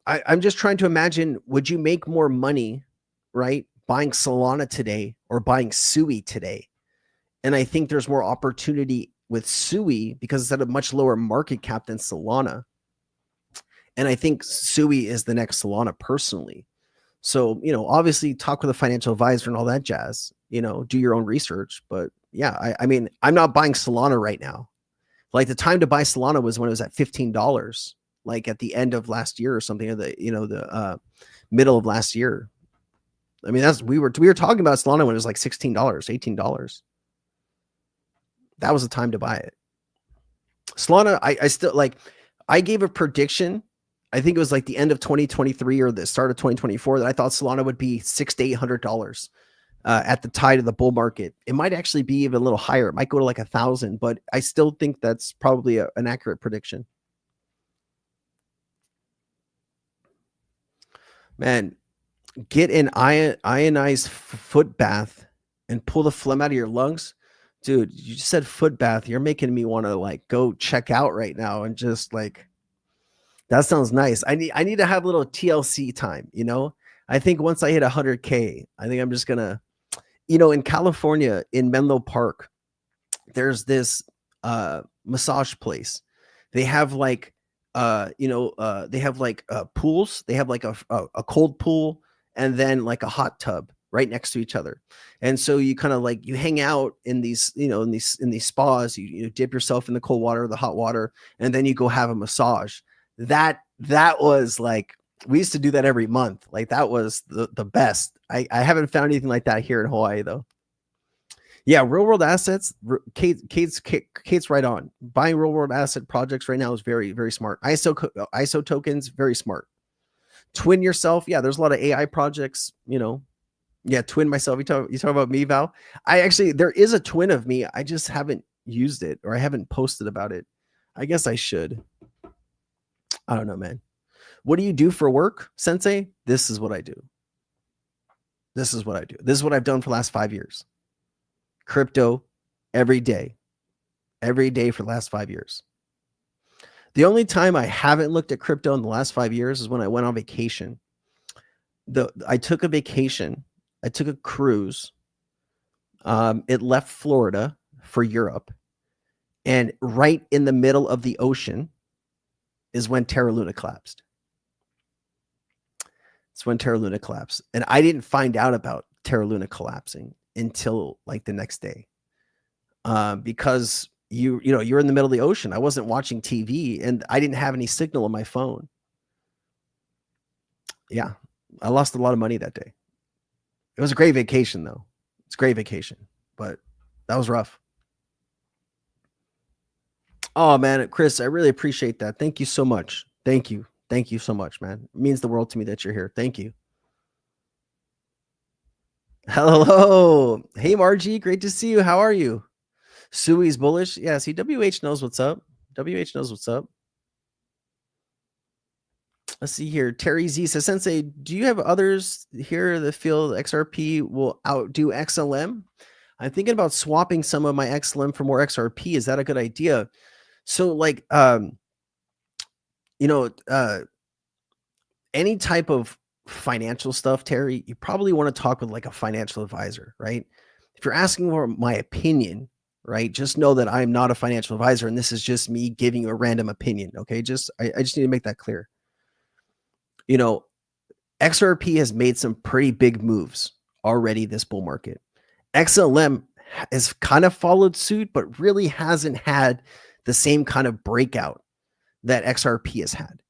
I'm just trying to imagine, would you make more money, right, buying Solana today or buying SUI today? And I think there's more opportunity with SUI because it's at a much lower market cap than Solana. And I think SUI is the next Solana personally. So, obviously talk with a financial advisor and all that jazz, do your own research. But yeah, I mean, I'm not buying Solana right now. Like, the time to buy Solana was when it was at $15, like at the end of last year or something, or the middle of last year. I mean, we were talking about Solana when it was like $16, $18. That was the time to buy it. Solana, I still like, I gave a prediction. I think it was like the end of 2023 or the start of 2024 that I thought Solana would be $600 to $800 at the tide of the bull market. It might actually be even a little higher. It might go to like 1,000, but I still think that's probably an accurate prediction. Man, get an ionized foot bath and pull the phlegm out of your lungs. Dude, you just said foot bath. You're making me want to like go check out right now and just like, that sounds nice. I need to have a little TLC time, you know? I think once I hit 100K, I think I'm just gonna, in California, in Menlo Park, there's this massage place. They have like they have like pools. They have like a cold pool and then like a hot tub right next to each other. And so you kind of like you hang out in these, in these spas, you dip yourself in the cold water, the hot water, and then you go have a massage. That was like, we used to do that every month. Like that was the best. I haven't found anything like that here in Hawaii though. Yeah, real world assets. Kate's right on. Buying real world asset projects right now is very, very smart. ISO tokens, very smart. Twin yourself. Yeah, there's a lot of AI projects. Yeah, twin myself. You talk about me, Val. There is a twin of me. I just haven't used it or I haven't posted about it. I guess I should. I don't know, man. What do you do for work, Sensei? This is what I do. This is what I do. This is what I've done for the last 5 years. Crypto every day for the last 5 years. The only time I haven't looked at crypto in the last 5 years is when I went on vacation. I took a vacation. I took a cruise. It left Florida for Europe. And right in the middle of the ocean is when Terra Luna collapsed. It's when Terra Luna collapsed. And I didn't find out about Terra Luna collapsing until like the next day. Because you're in the middle of the ocean. I wasn't watching TV and I didn't have any signal on my phone. Yeah, I lost a lot of money that day. It was a great vacation though. It's a great vacation, but that was rough. Oh man, Chris, I really appreciate that. Thank you so much. Thank you. Thank you so much, man. It means the world to me that you're here. Thank you. Hello. Hey, Margie. Great to see you. How are you? Sui's bullish. Yeah, see, WH knows what's up. WH knows what's up. Let's see here. Terry Z says, Sensei, do you have others here that feel XRP will outdo XLM? I'm thinking about swapping some of my XLM for more XRP. Is that a good idea? So like, any type of financial stuff, Terry, you probably want to talk with like a financial advisor, right? If you're asking for my opinion, right, just know that I'm not a financial advisor and this is just me giving you a random opinion. Okay. I just need to make that clear. XRP has made some pretty big moves already this bull market. XLM has kind of followed suit, but really hasn't had the same kind of breakout that XRP has had.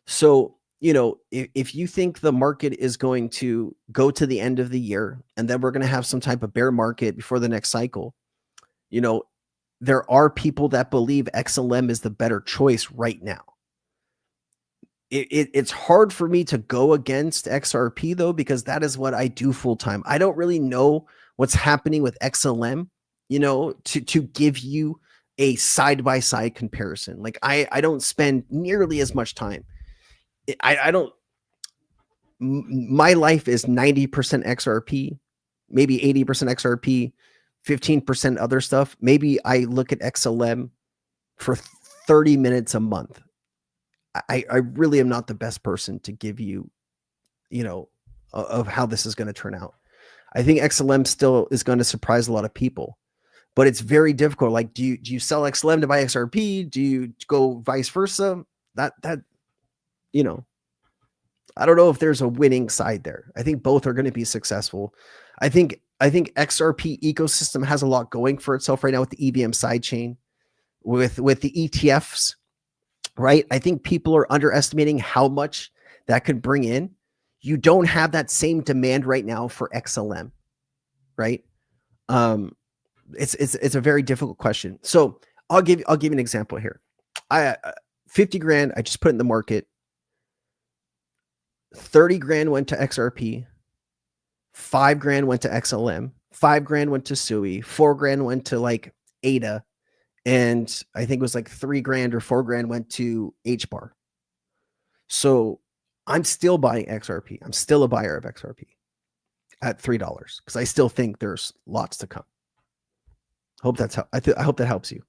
So, if you think the market is going to go to the end of the year and then we're going to have some type of bear market before the next cycle, there are people that believe XLM is the better choice right now. It's hard for me to go against XRP though, because that is what I do full time. I don't really know what's happening with XLM, to give you a side-by-side comparison. Like I don't spend nearly as much time. My life is 90% XRP, maybe 80% XRP, 15% other stuff. Maybe I look at XLM for 30 minutes a month. I really am not the best person to give you, of how this is going to turn out. I think XLM still is going to surprise a lot of people, but it's very difficult. Like, do you sell XLM to buy XRP? Do you go vice versa? I don't know if there's a winning side there. I think both are going to be successful. I think XRP ecosystem has a lot going for itself right now with the EVM sidechain, with the ETFs, right? I think people are underestimating how much that could bring in. You don't have that same demand right now for XLM, right? It's a very difficult question. So I'll give you an example here. 50 grand, I just put in the market. 30 grand went to XRP, 5 grand went to XLM, 5 grand went to SUI, 4 grand went to like ADA, and I think it was like 3 grand or 4 grand went to HBAR. So I'm still buying XRP. I'm still a buyer of XRP at $3 because I still think there's lots to come. Hope that's I hope that helps you.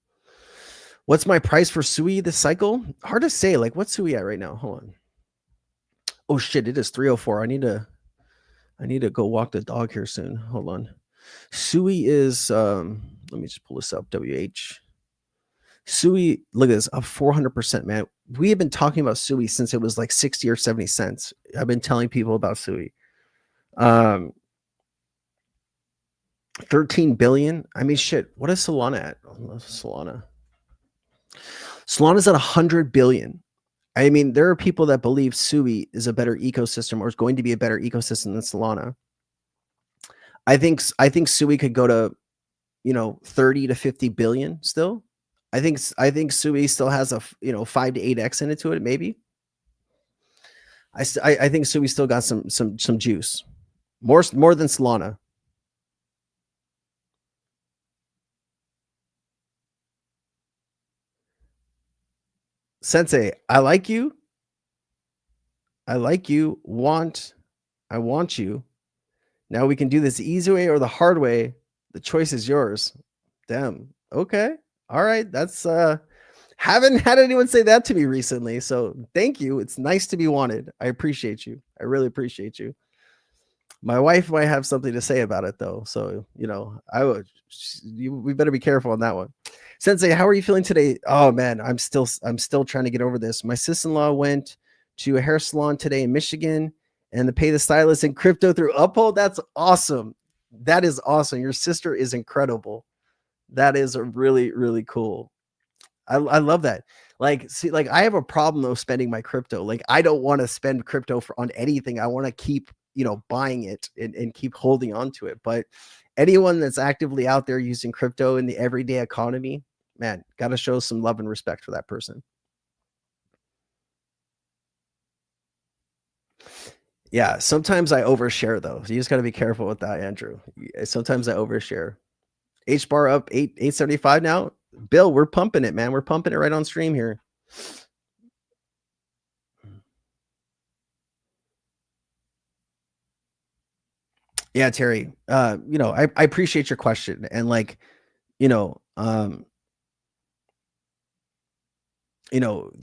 What's my price for Sui this cycle? Hard to say. Like, what's Sui at right now? Hold on. Oh shit, it is 3:04. I need to go walk the dog here soon. Hold on. Sui is let me just pull this up. WH. Sui, look at this, up 400%, man. We have been talking about Sui since it was like 60 or 70 cents. I've been telling people about Sui. 13 billion. I mean, shit. What is Solana at? Solana's at 100 billion. I mean, there are people that believe Sui is a better ecosystem or is going to be a better ecosystem than Solana. I think Sui could go to, 30 to 50 billion still. I think Sui still has a 5 to 8x into it, maybe. I think Sui still got some juice, more than Solana. Sensei, I like you. I want you. Now we can do this the easy way or the hard way. The choice is yours. Damn. Okay. All right. That's haven't had anyone say that to me recently. So thank you. It's nice to be wanted. I appreciate you. I really appreciate you. My wife might have something to say about it though. So, we better be careful on that one. Sensei, how are you feeling today? Oh man, I'm still trying to get over this. My sister-in-law went to a hair salon today in Michigan and to pay the stylist in crypto through Uphold. That's awesome. That is awesome. Your sister is incredible. That is a really, really cool. I love that. Like, see, like I have a problem though spending my crypto. Like I don't want to spend crypto on anything. I want to keep, buying it and keep holding on to it. But anyone that's actively out there using crypto in the everyday economy, man, got to show some love and respect for that person. Yeah, sometimes I overshare though. So you just got to be careful with that, Andrew. Sometimes I overshare. H bar up 875 now. Bill, we're pumping it, man. We're pumping it right on stream here. Yeah, Terry. I appreciate your question. And like, the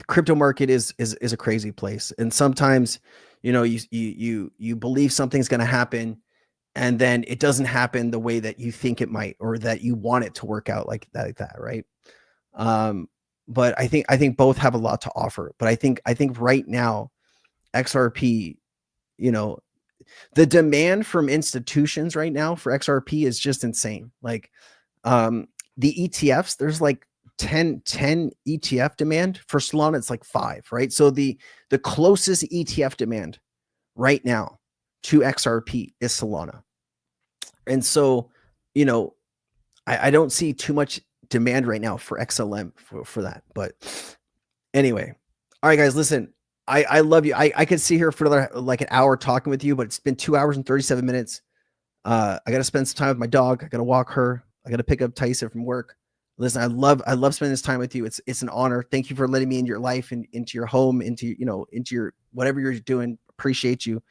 crypto market is a crazy place. And sometimes, you believe something's going to happen and then it doesn't happen the way that you think it might, or that you want it to work out like that. Right. But I think both have a lot to offer, but I think right now, XRP, the demand from institutions right now for XRP is just insane. Like, the ETFs, there's like 10 ETF demand. For Solana, it's like 5, right? So the closest ETF demand right now to XRP is Solana. And so, I don't see too much demand right now for XLM for that. But anyway, all right, guys, listen, I love you. I could sit here for another like an hour talking with you, but it's been 2 hours and 37 minutes. I got to spend some time with my dog. I got to walk her. I got to pick up Tyson from work. Listen, I love spending this time with you. It's an honor. Thank you for letting me into your life and into your home, into your whatever you're doing. Appreciate you.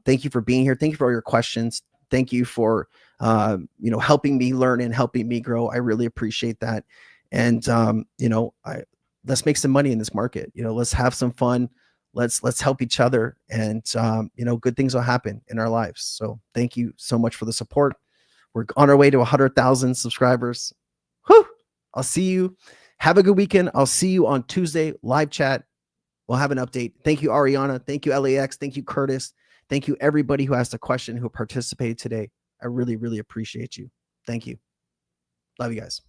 Thank you for being here. Thank you for all your questions. Thank you for helping me learn and helping me grow. I really appreciate that. And let's make some money in this market. Let's have some fun. Let's help each other, and good things will happen in our lives. So thank you so much for the support. We're on our way to 100,000 subscribers. Whew! I'll see you. Have a good weekend. I'll see you on Tuesday, live chat. We'll have an update. Thank you, Ariana. Thank you, LAX. Thank you, Curtis. Thank you, everybody who asked a question, who participated today. I really, really appreciate you. Thank you. Love you guys.